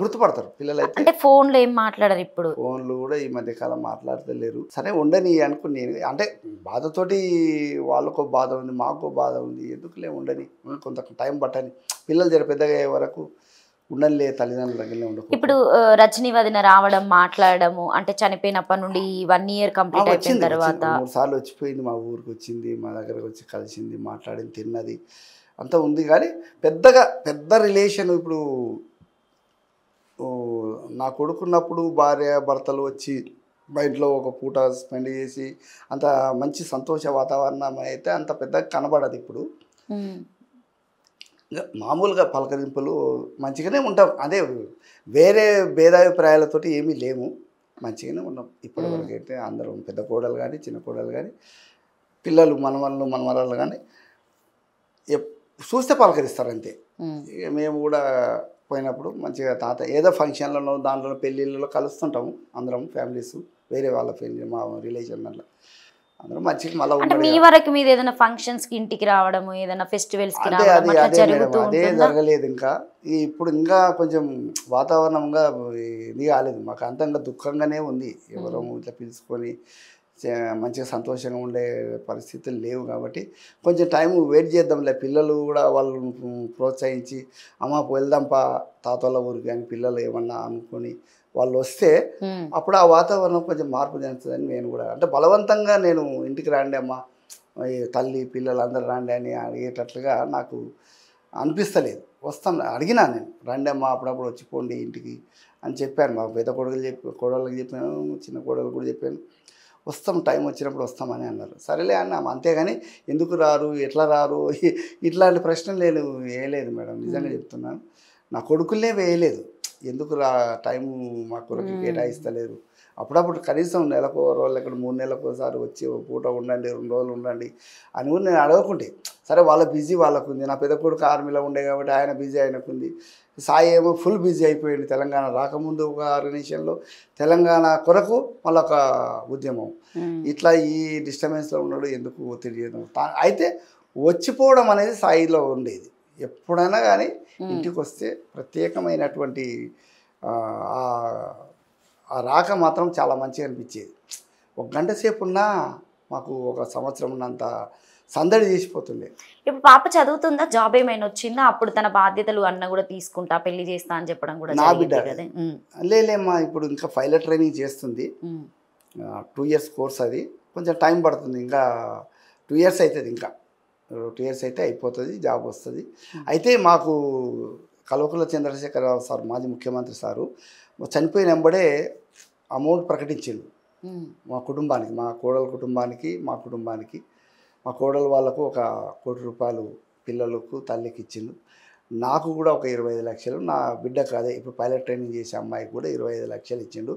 గుర్తుపడతారు పిల్లలు. అయితే అంటే ఫోన్లో ఏం మాట్లాడరు, ఇప్పుడు ఫోన్లు కూడా ఈ మధ్య కాలం మాట్లాడతలేరు. సరే ఉండని అనుకుని, అంటే బాధతోటి వాళ్ళకో బాధ ఉంది, మాకో బాధ ఉంది, ఎందుకులే ఉండని, కొంత టైం పట్టని, పిల్లలు జర పెద్దగా అయ్యే వరకు ఉండలే, తల్లిదండ్రుల దగ్గరనే ఉండకు. ఇప్పుడు రజనీ వదిన రావడం మాట్లాడము అంటే చనిపోయినప్పటి నుండి 1 year కంప్లీట్ అయిపోయిన తర్వాత 3 సార్లు వచ్చిపోయింది, మా ఊరికి వచ్చింది, మా దగ్గరకు వచ్చి కలిసింది, మాట్లాడింది, తిన్నది అంతా ఉంది. కానీ పెద్ద రిలేషన్ ఇప్పుడు నా కొడుకున్నప్పుడు భార్య భర్తలు వచ్చి మా ఇంట్లో ఒక పూట స్పెండ్ చేసి అంత మంచి సంతోష వాతావరణం అయితే అంత పెద్దగా కనబడదు ఇప్పుడు. ఇంకా మామూలుగా పలకరింపులు మంచిగానే ఉంటాం. అదే వేరే భేదాభిప్రాయాలతోటి ఏమీ లేము, మంచిగానే ఉన్నాం ఇప్పటివరకు. అయితే అందరం పెద్ద కోడలు కానీ చిన్న కోడలు కానీ పిల్లలు మనవళ్ళు మనవరాళ్ళు కానీ చూస్తే పలకరిస్తారు అంతే. ఇక మేము కూడా పోయినప్పుడు మంచిగా తాత ఏదో ఫంక్షన్లలో దాంట్లో పెళ్ళిళ్ళలో కలుస్తుంటాము అందరం ఫ్యామిలీస్, వేరే వాళ్ళ ఫ్యామిలీ మా రిలేషన్ అట్లా అందరం మంచిగా మళ్ళీ అంటే మీ వరకు మీరు ఏదైనా ఫంక్షన్స్ కి ఇంటికి రావడము, ఏదైనా ఫెస్టివల్స్ కి అదే రావడం అట్లా అదే జరుగుతూ మేడం, అదే ఉంటుందా? జరగలేదు ఇంకా. ఇప్పుడు ఇంకా కొంచెం వాతావరణంగా ఇది కాలేదు మాకు, అంతంగా దుఃఖంగానే ఉంది. ఎవరో ఇట్లా పిలుచుకొని మంచిగా సంతోషంగా ఉండే పరిస్థితులు లేవు కాబట్టి కొంచెం టైం వెయిట్ చేద్దాంలే. పిల్లలు కూడా వాళ్ళు ప్రోత్సహించి అమ్మ వెళ్దాంపా తాతల ఊరికి కానీ పిల్లలు ఏమన్నా అనుకొని వాళ్ళు వస్తే అప్పుడు ఆ వాతావరణం కొంచెం మార్పు చెందుతుందని నేను కూడా, అంటే బలవంతంగా నేను ఇంటికి రాండి అమ్మ తల్లి పిల్లలు అందరు రాండి అని అడిగేటట్లుగా నాకు అనిపిస్తలేదు. వస్తాను అడిగినా నేను, రండి అమ్మ అప్పుడప్పుడు వచ్చిపోండి ఇంటికి అని చెప్పాను. మా పెద్ద కోడళ్ళకి చెప్పాను, చిన్న కోడలు కూడా చెప్పాను, వస్తాం టైం వచ్చినప్పుడు వస్తామని అన్నారు. సరేలే అన్నాం, అంతేగాని ఎందుకు రారు ఎట్లా రారు ఇట్లాంటి ప్రశ్నలు నేను వేయలేదు మేడం, నిజంగా చెప్తున్నాను. నా కొడుకులనే వేయలేదు, ఎందుకు టైము మా కొరకు కేటాయిస్తలేరు, అప్పుడప్పుడు కనీసం నెలకు రోజులు ఎక్కడ 3 నెలలకు ఒకసారి వచ్చి పూట ఉండండి 2 రోజులు ఉండండి అని కూడా నేను అడగకుంటే. సరే వాళ్ళ బిజీ వాళ్ళకు ఉంది, నా పెద్ద కొడుకు ఆర్మీలో ఉండే కాబట్టి ఆయన బిజీ ఆయనకుంది, సాయి ఏమో ఫుల్ బిజీ అయిపోయింది. తెలంగాణ రాకముందు ఒక ఆర్గనైజేషన్లో తెలంగాణ కొరకు మళ్ళీ ఒక ఉద్యమం, ఇట్లా ఈ డిస్టర్బెన్స్లో ఉన్నాడు, ఎందుకు ఒత్తిడి చేయడం. అయితే వచ్చిపోవడం అనేది సాయిలో ఉండేది. ఎప్పుడైనా కానీ ఇంటికి వస్తే ప్రత్యేకమైనటువంటి ఆ రాక మాత్రం చాలా మంచిగా అనిపించేది. 1 గంట సేపు ఉన్నా మాకు 1 సంవత్సరం ఉన్నంత సందడి చేసిపోతుండే. ఇప్పుడు పాప చదువుతుందా, జాబ్ ఏమైనా వచ్చిందా? అప్పుడు తన బాధ్యతలు అన్న కూడా తీసుకుంటా పెళ్లి చేస్తా అని చెప్పడం కూడా నా బిడ్డ కదా? లేలేమ్మా, ఇప్పుడు ఇంకా పైలట్ ట్రైనింగ్ చేస్తుంది, 2 ఇయర్స్ కోర్స్, అది కొంచెం టైం పడుతుంది, ఇంకా 2 ఇయర్స్ అవుతుంది, ఇంకా 2 ఇయర్స్ అయితే అయిపోతుంది, జాబ్ వస్తుంది. అయితే మాకు కల్వకుంట్ల చంద్రశేఖరరావు సార్ మాజీ ముఖ్యమంత్రి సారు చనిపోయిన వెంబడే అమౌంట్ ప్రకటించిండు మా కుటుంబానికి, మా కోడల కుటుంబానికి, మా కుటుంబానికి. మా కోడల వాళ్ళకు 1 కోటి రూపాయలు పిల్లలకు తల్లికి ఇచ్చిండు, నాకు కూడా ఒక 25 లక్షలు, నా బిడ్డకు అదే ఇప్పుడు పైలట్ ట్రైనింగ్ చేసే అమ్మాయికి కూడా 25 లక్షలు ఇచ్చిండు.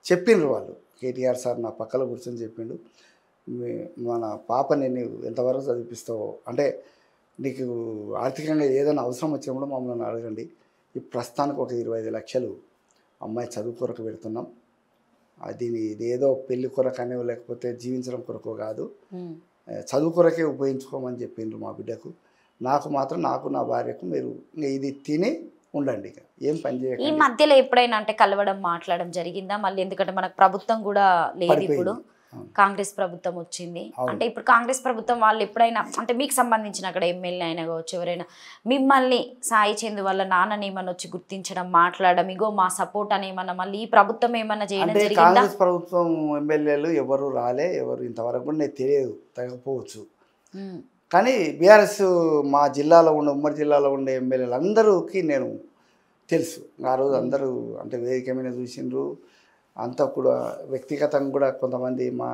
చెప్పిండ్రు వాళ్ళు, కేటీఆర్ సార్ నా పక్కన కూర్చొని చెప్పిండు, మన పాపని నీవు ఎంతవరకు చదివిపిస్తావో, అంటే నీకు ఆర్థికంగా ఏదైనా అవసరం వచ్చినప్పుడు మమ్మల్ని అడగండి, ఈ ప్రస్తుతానికి ఒక 25 లక్షలు అమ్మాయి చదువు కొరకు పెడుతున్నాం, దీని ఇదేదో పెళ్లి కొరకనే లేకపోతే జీవించడం కొరకు కాదు, చదువు కొరకే ఉపయోగించుకోమని చెప్పిండ్రు మా బిడ్డకు. నాకు మాత్రం, నాకు నా భార్యకు మీరు ఇది తిని ఉండండి, ఇక ఏం పని చేయాలి. ఈ మధ్యలో ఎప్పుడైనా అంటే కలవడం మాట్లాడడం జరిగిందా మళ్ళీ? ఎందుకంటే మనకు ప్రభుత్వం కూడా లేదు, ఇప్పుడు కాంగ్రెస్ ప్రభుత్వం వచ్చింది. అంటే ఇప్పుడు కాంగ్రెస్ ప్రభుత్వం వాళ్ళు ఎప్పుడైనా అంటే మీకు సంబంధించిన అక్కడ ఎమ్మెల్యే అయినా కావచ్చు ఎవరైనా మిమ్మల్ని సాయి చందు వాళ్ళ నాన్నని ఏమన్నా వచ్చి గుర్తించడం, మాట్లాడడం, ఇగో మా సపోర్ట్ అని ఏమన్నా మళ్ళీ ఈ ప్రభుత్వం ఏమన్నా చేయడం జరిగిందా? కాంగ్రెస్ ప్రభుత్వం ఎమ్మెల్యేలు ఎవరు రాలే, ఎవరు ఇంతవరకు కూడా నేను తెలియదు, తగ్గపోవచ్చు. కానీ బీఆర్ఎస్ మా జిల్లాలో ఉండే, ఉమ్మడి జిల్లాలో ఉండే ఎమ్మెల్యేలు అందరికీ నేను తెలుసు. ఆ రోజు అందరూ అంటే వేదిక మీద చూసిండ్రు, అంతా కూడా వ్యక్తిగతంగా కూడా కొంతమంది మా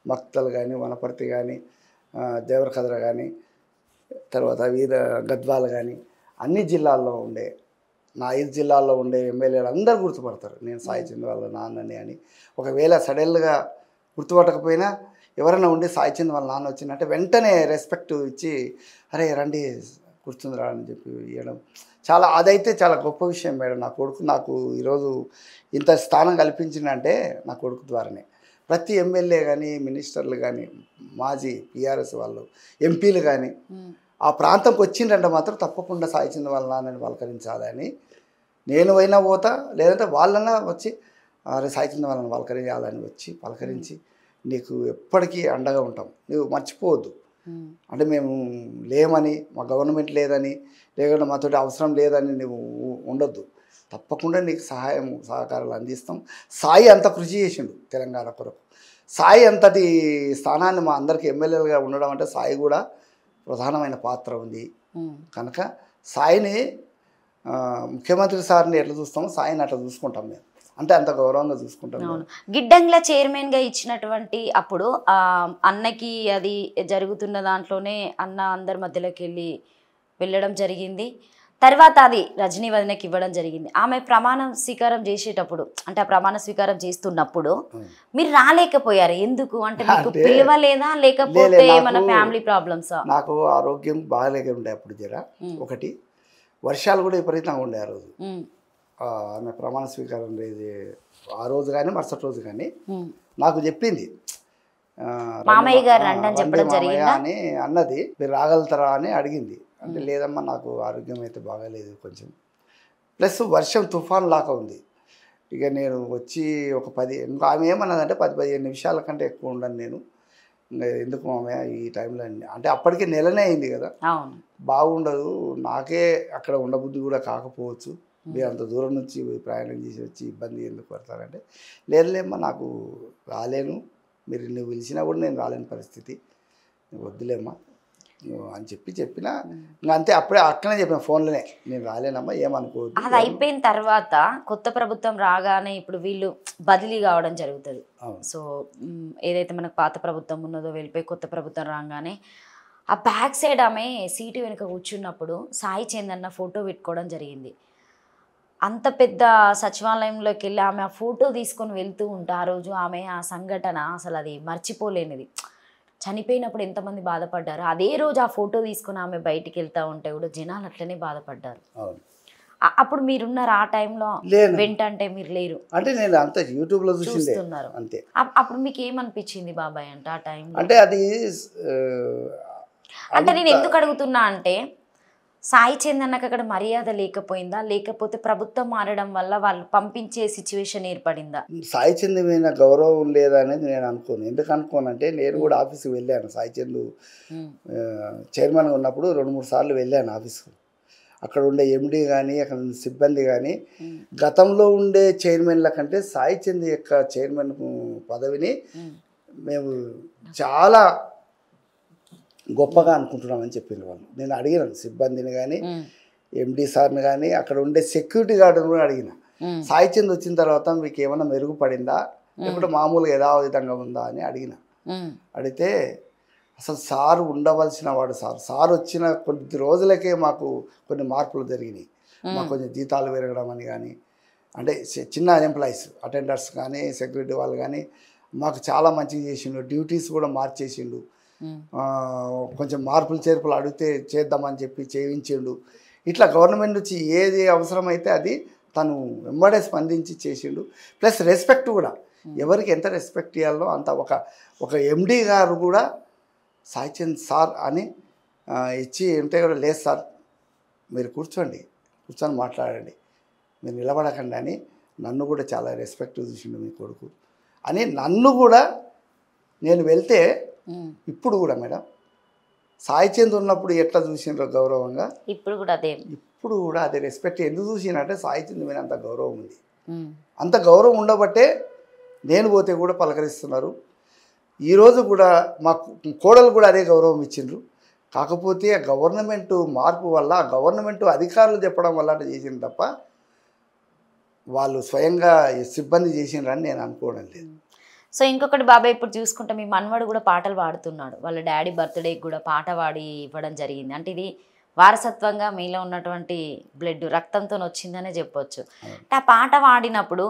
మక్తలు కానీ, వనపర్తి కానీ, దేవరకద్ర కానీ, తర్వాత గద్వాల కానీ, అన్ని జిల్లాల్లో ఉండే నా 5 జిల్లాల్లో ఉండే ఎమ్మెల్యేలు అందరూ గుర్తుపడతారు నేను సాయి చందు వాళ్ళ నాన్నని అని. ఒకవేళ సడన్గా గుర్తుపట్టకపోయినా ఎవరైనా ఉండి సాయి చందు వాళ్ళ నాన్న వచ్చిందంటే వెంటనే రెస్పెక్ట్ ఇచ్చి అరే రండి కూర్చుందిరా అని చెప్పి ఇవ్వడం చాలా, అదైతే చాలా గొప్ప విషయం మేడం. నా కొడుకు నాకు ఈరోజు ఇంత స్థానం కల్పించిందంటే నా కొడుకు ద్వారానే. ప్రతి ఎమ్మెల్యే కానీ, మినిస్టర్లు కానీ, మాజీ టీఆర్ఎస్ వాళ్ళు, ఎంపీలు కానీ ఆ ప్రాంతంకి వచ్చిందంటే మాత్రం తప్పకుండా సాయి చందు వాళ్ళ నాన్నని పలకరించాలని నేను అయినా పోతా, లేదంటే వాళ్ళన్నా వచ్చి అరే సాయి చందు వాళ్ళని పలకరించాలని వచ్చి పలకరించి నీకు ఎప్పటికీ అండగా ఉంటాం, నువ్వు మర్చిపోవద్దు. అంటే మేము లేమని, మా గవర్నమెంట్ లేదని, లేకుంటే మాతోటి అవసరం లేదని నువ్వు ఉండొద్దు, తప్పకుండా నీకు సహాయం సహకారాలు అందిస్తాం. సాయి అంత కృషి చేసిండు తెలంగాణ కొరకు, సాయి అంతటి స్థానాన్ని మా అందరికీ ఎమ్మెల్యేలుగా ఉండడం అంటే సాయి కూడా ప్రధానమైన పాత్ర ఉంది కనుక సాయిని ముఖ్యమంత్రి సార్ని ఎట్లా చూస్తామో సాయిని అట్లా చూసుకుంటాం మేము, అంటే అంత గౌరవంగా చూసుకుంటాం. గిడ్డంగ్ల చైర్మన్గా ఇచ్చినటువంటి అప్పుడు అన్నకి అది జరుగుతున్న దాంట్లోనే అన్న అందరి మధ్యలోకి వెళ్ళి వెళ్ళడం జరిగింది. తర్వాత అది రజనీ వదినకి ఇవ్వడం జరిగింది. ఆమె ప్రమాణ స్వీకారం చేసేటప్పుడు అంటే ఆ ప్రమాణ స్వీకారం చేస్తున్నప్పుడు మీరు రాలేకపోయారు. ఎందుకు అంటే మీకు అంటే పిలవలేదా లేకపోతే ఏమైనా ఫ్యామిలీ ప్రాబ్లమ్సా? నాకు ఆరోగ్యం బాగాలేక ఉండే అప్పుడు జర ఒకటి, వర్షాలు కూడా విపరీతంగా ఉండే ఆ రోజు. ఆమె ప్రమాణ స్వీకారం లేదు ఆ రోజు కానీ మరుసటి రోజు కానీ నాకు చెప్పింది మామయ్య గారు రండి అని చెప్పడం జరిగిందా అని అన్నది. మీరు రాగలుగుతారా అని అడిగింది. అంటే లేదమ్మా నాకు ఆరోగ్యం అయితే బాగాలేదు కొంచెం, ప్లస్ వర్షం తుఫాన్ లాగా ఉంది. ఇక నేను వచ్చి ఒక 10 ఇంకా ఆమె ఏమన్నదంటే 10-15 నిమిషాల కంటే ఎక్కువ ఉండను నేను, ఎందుకు ఆమె ఈ టైంలో అంటే అప్పటికే నెలనే అయింది కదా, బాగుండదు నాకే అక్కడ ఉండబుద్ధి కూడా కాకపోవచ్చు, మీరు అంత దూరం నుంచి ప్రయాణం చేసి వచ్చి ఇబ్బంది ఎందుకు పడతారంటే లేదులేమ్మా నాకు రాలేను, మీరు నువ్వు పిలిచినా కూడా నేను రాలేని పరిస్థితి, వద్దులేమ్మా అని చెప్పినా ఇంకా అంతే. అప్పుడే అక్కడే చెప్పిన ఫోన్లోనే నేను రాలేనమ్మా ఏమనుకోవద్దు. అది అయిపోయిన తర్వాత కొత్త ప్రభుత్వం రాగానే ఇప్పుడు వీళ్ళు బదిలీ కావడం జరుగుతుంది. సో ఏదైతే మనకు పాత ప్రభుత్వం ఉన్నదో వెళ్ళిపోయి కొత్త ప్రభుత్వం రాగానే ఆ బ్యాక్ సైడ్ ఆమె సీటు వెనుక కూర్చున్నప్పుడు సాయి చందన్న ఫోటో పెట్టుకోవడం జరిగింది. అంత పెద్ద సచివాలయంలోకి వెళ్ళి ఆమె ఆ ఫోటో తీసుకొని వెళ్తూ ఉంటే ఆ రోజు ఆమె ఆ సంఘటన అసలు అది మర్చిపోలేనిది. చనిపోయినప్పుడు ఎంతమంది బాధపడ్డారు, అదే రోజు ఆ ఫోటో తీసుకుని ఆమె బయటికి వెళ్తూ ఉంటే కూడా జనాలు అట్లనే బాధపడ్డారు. అప్పుడు మీరున్నారు ఆ టైంలో వెంటంటే మీరు లేరు అంటే నేను అంత యూట్యూబ్లో చూస్తున్నారు అంతే. అప్పుడు మీకు ఏమనిపించింది బాబాయ్ అంటే ఆ టైం అంటే అది అంటే నేను ఎందుకు అడుగుతున్నా అంటే సాయి చందన్నకు అక్కడ మర్యాద లేకపోయిందా లేకపోతే ప్రభుత్వం మారడం వల్ల వాళ్ళు పంపించే సిచ్యువేషన్ ఏర్పడిందా? సాయి చంద్ మీద గౌరవం లేదా అనేది నేను అనుకోను. ఎందుకు అనుకోనంటే నేను కూడా ఆఫీస్కి వెళ్ళాను, సాయి చంద్ చైర్మన్గా ఉన్నప్పుడు 2-3 సార్లు వెళ్ళాను ఆఫీస్కు. అక్కడ ఉండే ఎండి కానీ అక్కడ ఉండే సిబ్బంది కానీ గతంలో ఉండే చైర్మన్ల కంటే సాయి చంద్ యొక్క చైర్మన్ పదవిని మేము చాలా గొప్పగా అనుకుంటున్నామని చెప్పింది వాళ్ళు. నేను అడిగినాను సిబ్బందిని కానీ ఎండి సార్ని కానీ అక్కడ ఉండే సెక్యూరిటీ గార్డుని కూడా అడిగిన, సాయి చంద్ వచ్చిన తర్వాత మీకు ఏమైనా మెరుగుపడిందా లేకపోతే మామూలుగా యథావిధంగా ఉందా అని అడిగిన. అడిగితే అసలు సార్ ఉండవలసిన వాడు సార్ వచ్చిన కొద్ది రోజులకే మాకు కొన్ని మార్పులు జరిగినాయి. మాకు కొంచెం జీతాలు పెరగడం అని కానీ అంటే చిన్న ఎంప్లాయీస్ అటెండర్స్ కానీ సెక్యూరిటీ వాళ్ళు కానీ మాకు చాలా మంచిగా చేసిండు, డ్యూటీస్ కూడా మార్చేసిండు, కొంచెం మార్పులు చేర్పులు అడిగితే చేద్దామని చెప్పి చేయించిండు. ఇట్లా గవర్నమెంట్ నుంచి ఏది అవసరమైతే అది తను వెంబడే స్పందించి చేసిండు. ప్లస్ రెస్పెక్ట్ కూడా ఎవరికి ఎంత రెస్పెక్ట్ ఇవ్వాలో అంత ఒక ఎండి గారు కూడా సాయి చంద్ సార్ అని ఇచ్చి ఉంటే కూడా లేదు సార్ మీరు కూర్చొని మాట్లాడండి, మీరు నిలబడకండి అని నన్ను కూడా చాలా రెస్పెక్ట్ చూసిండు మీ కొడుకు అని. నన్ను కూడా నేను వెళ్తే ఇప్పుడు కూడా మేడం సాయి చంద్ ఉన్నప్పుడు ఎట్లా చూసినారో గౌరవంగా ఇప్పుడు కూడా అదే రెస్పెక్ట్ ఎందుకు చూసినంటే సాయి చంద్ మీద అంత గౌరవం ఉంది. అంత గౌరవం ఉండబట్టే నేను పోతే కూడా పలకరిస్తున్నారు. ఈరోజు కూడా మా కోడలు కూడా అదే గౌరవం ఇచ్చిండ్రు. కాకపోతే ఆ గవర్నమెంట్ మార్పు వల్ల గవర్నమెంట్ అధికారులు చెప్పడం వల్ల చేసింది తప్ప వాళ్ళు స్వయంగా సిబ్బంది చేసిండ్రని నేను అనుకోవడం లేదు. సో ఇంకొకటి బాబాయ్ ఇప్పుడు చూసుకుంటే మీ మనవడు కూడా పాటలు పాడుతున్నాడు, వాళ్ళ డాడీ బర్త్డేకి కూడా పాట పాడి ఇవ్వడం జరిగింది. అంటే ఇది వారసత్వంగా మీలో ఉన్నటువంటి బ్లడ్ రక్తంతో వచ్చిందనే చెప్పొచ్చు. అంటే ఆ పాట పాడినప్పుడు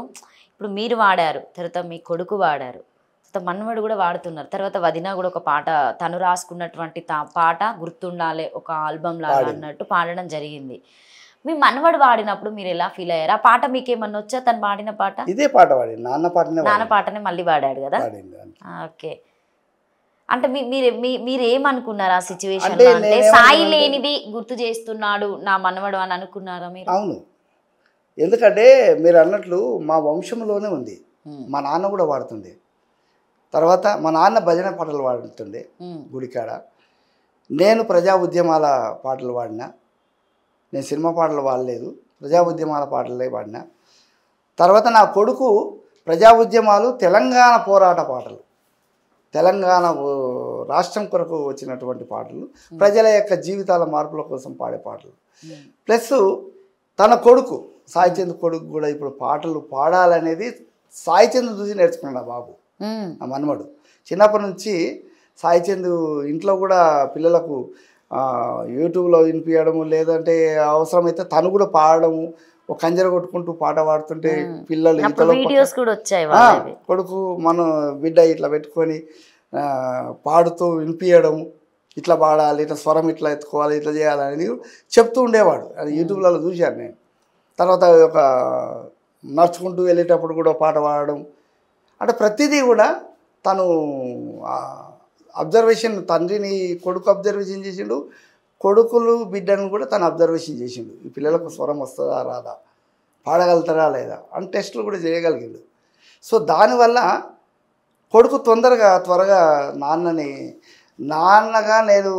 ఇప్పుడు మీరు వాడారు, తర్వాత మీ కొడుకు వాడారు, తర్వాత మనవడు కూడా వాడుతున్నారు, తర్వాత వదిన కూడా ఒక పాట తను రాసుకున్నటువంటి పాట గుర్తుండాలి ఒక ఆల్బమ్ లాగా అన్నట్టు పాడడం జరిగింది. మీ మనవడు వాడినప్పుడు మీరు ఎలా ఫీల్ అయ్యారు? ఆ పాట మీకు ఏమన్నా వచ్చా? తను పాడిన పాట ఇదే పాట వాడి నాన్న పాటనే మళ్ళీ వాడాడు కదా. ఓకే, అంటే మీరు ఏమనుకున్నారు ఆ సిచ్యువేషన్ లో? అంటే సాయి లేనిది గుర్తు చేస్తున్నాడు నా మనవడు అని అనుకున్నారా మీరు? అవును, ఎందుకంటే మీరు అన్నట్లు మా వంశంలోనే ఉంది. మా నాన్న కూడా వాడుతుండే, తర్వాత మా నాన్న భజన పాటలు పాడుతుండే గుడికాడ, నేను ప్రజా ఉద్యమాల పాటలు పాడినా, నేను సినిమా పాటలు పాడలేదు, ప్రజా ఉద్యమాల పాటలే పాడినా. తర్వాత నా కొడుకు ప్రజా ఉద్యమాలు, తెలంగాణ పోరాట పాటలు, తెలంగాణ రాష్ట్రం కొరకు వచ్చినటువంటి పాటలు, ప్రజల యొక్క జీవితాల మార్పుల కోసం పాడే పాటలు. ప్లస్ తన కొడుకు సాయి చంద్ కొడుకు కూడా ఇప్పుడు పాటలు పాడాలనేది సాయి చంద్ చూసి నేర్చుకున్నాడు బాబు, ఆ మనమడు. చిన్నప్పటి నుంచి సాయి చంద్ ఇంట్లో కూడా పిల్లలకు యూట్యూబ్లో వినిపించడము, లేదంటే అవసరమైతే తను కూడా పాడడము, ఒక కంజర కొట్టుకుంటూ పాట పాడుతుంటే పిల్లలు ఇతలో వీడియోస్ కూడా వచ్చాయి కొడుకు మన బిడ్డ ఇట్లా పెట్టుకొని పాడుతూ వినిపించడం, ఇట్లా పాడాలి, ఇట్లా స్వరం ఇట్లా ఎత్తుకోవాలి, ఇట్లా చేయాలని చెప్తూ ఉండేవాడు. అది యూట్యూబ్లలో చూశాను నేను. తర్వాత ఒక నడుచుకుంటూ వెళ్ళేటప్పుడు కూడా పాట పాడడం, అంటే ప్రతిదీ కూడా తను అబ్జర్వేషన్, తండ్రిని కొడుకు అబ్జర్వేషన్ చేసిండు, కొడుకులు బిడ్డను కూడా తను అబ్జర్వేషన్ చేసిండు. ఈ పిల్లలకు స్వరం వస్తుందా రాదా, పాడగలుగుతారా లేదా అని టెస్టులు కూడా చేయగలిగిండు. సో దానివల్ల కొడుకు త్వరగా నాన్నగా నేను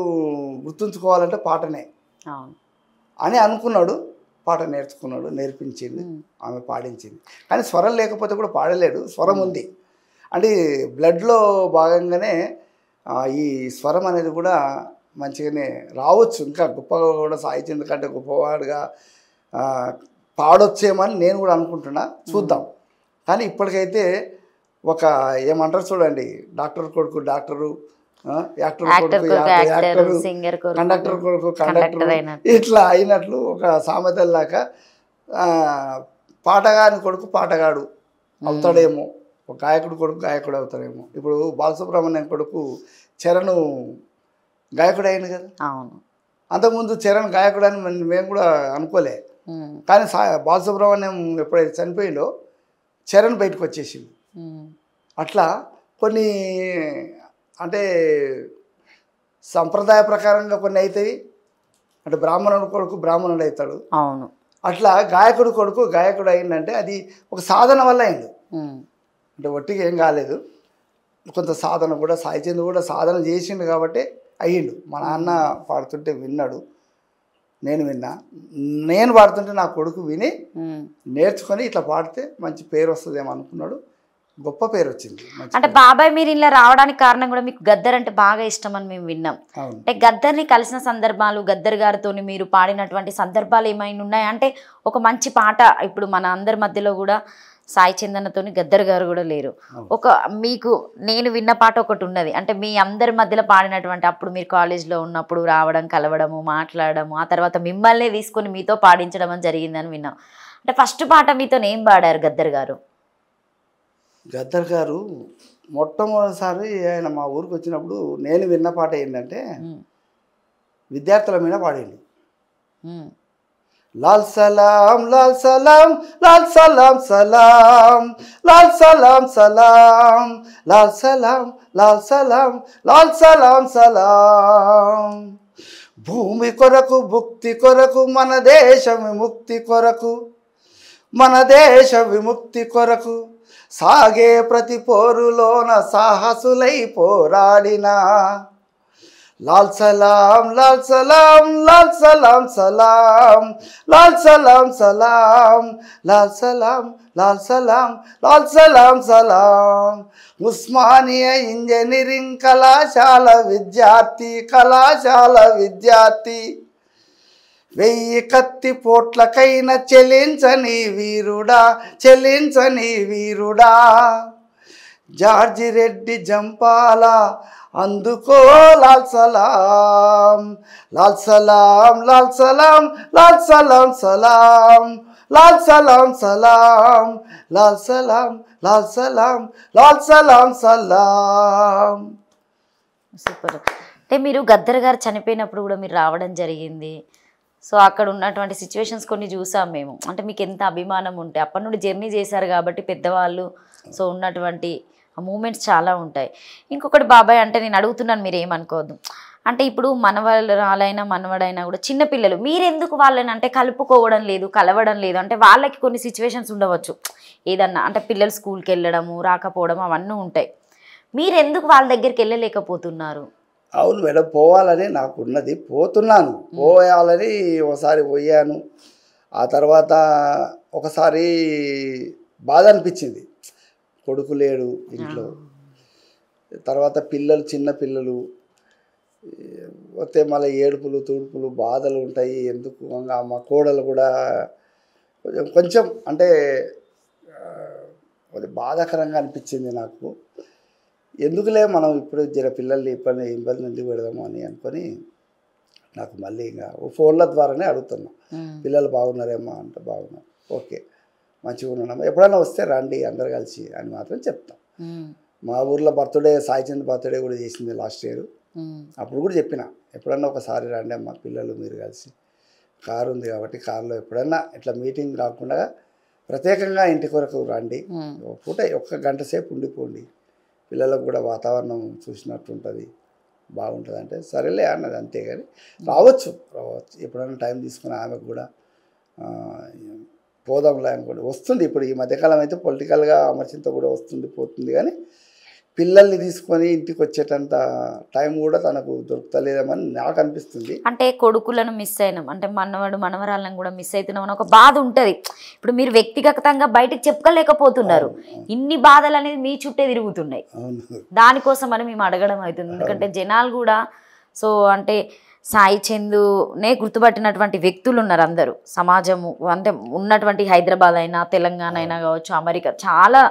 గుర్తుంచుకోవాలంటే పాటనే అని అనుకున్నాడు. పాట నేర్చుకున్నాడు, నేర్పించింది, ఆమె పాడించింది. కానీ స్వరం లేకపోతే కూడా పాడలేడు, స్వరం ఉంది. అంటే బ్లడ్లో భాగంగానే ఈ స్వరం అనేది కూడా మంచిగానే రావచ్చు. ఇంకా గొప్పగా కూడా సాయి చంద్ కంటే గొప్పవాడుగా పాడొచ్చేమని నేను కూడా అనుకుంటున్నా. చూద్దాం. కానీ ఇప్పటికైతే ఒక ఏమంటారు చూడండి, డాక్టర్ కొడుకు డాక్టరు, యాక్టర్ కొడుకు యాక్టరు, కండక్టర్ కొడుకు కండక్టర్, ఇట్లా అయినట్లు ఒక సామెతల్లాగా పాటగాని కొడుకు పాటగాడు అవుతాడేమో, ఒక గాయకుడు కొడుకు గాయకుడు అవుతాడేమో. ఇప్పుడు బాలసుబ్రహ్మణ్యం కొడుకు చరణ్ గాయకుడు అయింది కదా. అంతకుముందు చరణ్ గాయకుడు అని మేము కూడా అనుకోలే. కానీ బాలసుబ్రహ్మణ్యం ఎప్పుడైతే చనిపోయిందో చరణ్ బయటకు వచ్చేసింది. అట్లా కొన్ని అంటే సంప్రదాయ ప్రకారంగా కొన్ని అవుతాయి. అంటే బ్రాహ్మణుడు కొడుకు బ్రాహ్మణుడు అవుతాడు. అవును. అట్లా గాయకుడు కొడుకు గాయకుడు అయిందంటే అది ఒక సాధన వల్ల అయింది. అంటే ఒట్టిగా ఏం కాలేదు, కొంత సాధన కూడా. సాయి చంద్ కూడా సాధన చేసిండు కాబట్టి అయ్యిండు. మా నాన్న పాడుతుంటే విన్నాడు, నేను విన్నా. నేను పాడుతుంటే నా కొడుకు విని నేర్చుకొని ఇట్లా పాడితే మంచి పేరు వస్తుందేమో అనుకున్నాడు. గొప్ప పేరు వచ్చింది. అంటే బాబాయ్ మీరు ఇలా రావడానికి కారణం కూడా మీకు గద్దర్ అంటే బాగా ఇష్టం అని మేము విన్నాం. అంటే గద్దర్ని కలిసిన సందర్భాలు, గద్దర్ గారితో మీరు పాడినటువంటి సందర్భాలు ఏమైనా ఉన్నాయా? అంటే ఒక మంచి పాట, ఇప్పుడు మన అందరి మధ్యలో కూడా సాయి చందనతో గద్దర్ గారు కూడా లేరు. ఒక మీకు నేను విన్న పాట ఒకటి ఉన్నది, అంటే మీ అందరి మధ్యలో పాడినటువంటి, అప్పుడు మీరు కాలేజ్లో ఉన్నప్పుడు రావడం, కలవడము, మాట్లాడడము, ఆ తర్వాత మిమ్మల్ని తీసుకొని మీతో పాడించడం అని జరిగిందని విన్నాం. అంటే ఫస్ట్ పాట మీతో ఏం పాడారు గద్దర్ గారు? గద్దర్ గారు మొట్టమొదటిసారి ఆయన మా ఊరికి వచ్చినప్పుడు నేను విన్న పాట ఏంటంటే విద్యార్థుల మీద పాడిండు. లాల్ సలాం లాల్ సలాం లాల్ సలాం సలాం లాల్ సలాం సలాం లాల్ సలాం లాల్ సలాం లాల్ సలాం సలాం. భూమి కొరకు భుక్తి కొరకు మన దేశ విముక్తి కొరకు, మన దేశ విముక్తి కొరకు సాగే ప్రతి పోరులోన సాహసులై పోరాడిన లాల్ సలాం లాల్ సలాం లాల్ సలాం సలాం లాల్ సలాం సలాం లాల్ సలాం లాల్ సలాం లాల్ సలాం సలాం. ఉస్మానియా ఇంజనీరింగ్ కళాశాల విద్యార్థి 1000 కత్తి పోట్లకైనా చెలించని వీరుడా జార్జి రెడ్డి జంపాల అందుకో లాల్ సలాం లాల్ సలాం లాల్ సలాం లాల్ సలాం సలాం లాల్ సలాం సలాం లాల్ సలాం లాల్ సలాం లాల్ సలాం సలాం. సూపర్. అంటే మీరు గద్దర్ గారు చనిపోయినప్పుడు కూడా మీరు రావడం జరిగింది. సో అక్కడ ఉన్నటువంటి సిచ్యువేషన్స్ కొన్ని చూసాం మేము. అంటే మీకు ఎంత అభిమానం ఉంటే అప్పటి నుండి జర్నీ చేశారు కాబట్టి పెద్దవాళ్ళు, సో ఉన్నటువంటి మూమెంట్స్ చాలా ఉంటాయి. ఇంకొకటి బాబాయ్, అంటే నేను అడుగుతున్నాను, మీరు ఏమనుకోవద్దు. అంటే ఇప్పుడు మనవరాలైనా మనవడైనా కూడా చిన్నపిల్లలు, మీరెందుకు వాళ్ళని అంటే కలుపుకోవడం లేదు, కలవడం లేదు? అంటే వాళ్ళకి కొన్ని సిచ్యువేషన్స్ ఉండవచ్చు ఏదన్నా, అంటే పిల్లలు స్కూల్కి వెళ్ళడము, రాకపోవడం, అవన్నీ ఉంటాయి. మీరెందుకు వాళ్ళ దగ్గరికి వెళ్ళలేకపోతున్నారు? అవును మేడం, పోవాలని నాకు ఉన్నది, పోతున్నాను. పోయాలని ఒకసారి పోయాను. ఆ తర్వాత ఒకసారి బాధ అనిపించింది, కొడుకు లేడు ఇంట్లో. తర్వాత పిల్లలు చిన్న పిల్లలు వస్తే మళ్ళీ ఏడుపులు తూడుపులు బాధలు ఉంటాయి. ఎందుకు మా కోడలు కూడా కొంచెం అంటే బాధాకరంగా అనిపించింది నాకు. ఎందుకులే మనం ఇప్పుడు జర పిల్లల్ని ఇబ్బంది ఎందుకు పెడదాము అని అనుకొని నాకు మళ్ళీ ఇంకా ఫోన్ల ద్వారానే అడుగుతున్నా, పిల్లలు బాగున్నారేమ్మా అంటే బాగున్నారు, ఓకే మంచిగా ఉన్నానమ్మా, ఎప్పుడైనా వస్తే రండి అందరు కలిసి అని మాత్రం చెప్తాం. మా ఊర్లో బర్త్డే సాయిచంద్ బర్త్డే కూడా చేసింది లాస్ట్ ఇయర్. అప్పుడు కూడా చెప్పిన ఎప్పుడన్నా ఒకసారి రండి అమ్మ పిల్లలు మీరు కలిసి, కారు ఉంది కాబట్టి కారులో ఎప్పుడన్నా ఇట్లా మీటింగ్ రాకుండా ప్రత్యేకంగా ఇంటి కొరకు రండి, పూట ఒక్క గంట సేపు ఉండిపోండి, పిల్లలకు కూడా వాతావరణం చూసినట్టు ఉంటుంది బాగుంటుంది అంటే సరేలే అన్నది. అంతేగాని రావచ్చు ఎప్పుడైనా టైం తీసుకుని ఆమెకు కూడా పోదాంలే అనుకోండి. వస్తుంది ఇప్పుడు ఈ మధ్యకాలం అయితే పొలిటికల్గా అమర్చింత కూడా వస్తుంది పోతుంది, కానీ పిల్లల్ని తీసుకొని ఇంటికి వచ్చేటంత టైం కూడా తనకు దొరుకుతలేదేమని నాకు అనిపిస్తుంది. అంటే కొడుకులను మిస్ అయినాం అంటే మనవాడు మనవరాలను కూడా మిస్ అవుతున్నాం అని ఒక బాధ ఉంటుంది. ఇప్పుడు మీరు వ్యక్తిగతంగా బయటకు చెప్పుకోలేకపోతున్నారు, ఇన్ని బాధలు అనేది మీ చుట్టే తిరుగుతున్నాయి, దానికోసం అని మేము అడగడం అవుతుంది. ఎందుకంటే జనాలు కూడా సో అంటే సాయి చందునే గుర్తుపట్టినటువంటి వ్యక్తులు ఉన్నారు అందరూ సమాజము, అంటే ఉన్నటువంటి హైదరాబాద్ అయినా తెలంగాణ అయినా కావచ్చు, అమెరికా చాలా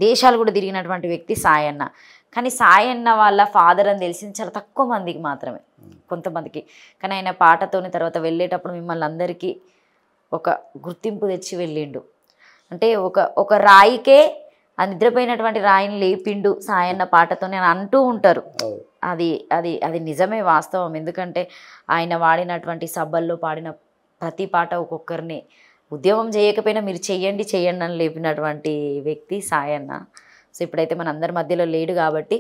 దేశాలు కూడా తిరిగినటువంటి వ్యక్తి సాయి అన్న. కానీ సాయి అన్న వాళ్ళ ఫాదర్ అని తెలిసింది చాలా తక్కువ మందికి మాత్రమే, కొంతమందికి. కానీ ఆయన పాటతోని తర్వాత వెళ్ళేటప్పుడు మిమ్మల్ని అందరికీ ఒక గుర్తింపు తెచ్చి వెళ్ళిండు. అంటే ఒక రాయికే ఆ నిద్రపోయినటువంటి రాయిని లేపిండు సాయన్న పాటతోనే అని అంటూ ఉంటారు. అది అది అది నిజమే, వాస్తవం. ఎందుకంటే ఆయన వాడినటువంటి సభల్లో పాడిన ప్రతి పాట ఒక్కొక్కరిని ఉద్యమం చేయకపోయినా మీరు చెయ్యండి చెయ్యండి అని లేపినటువంటి వ్యక్తి సాయన్న. సో ఇప్పుడైతే మన అందరి మధ్యలో లేడు కాబట్టి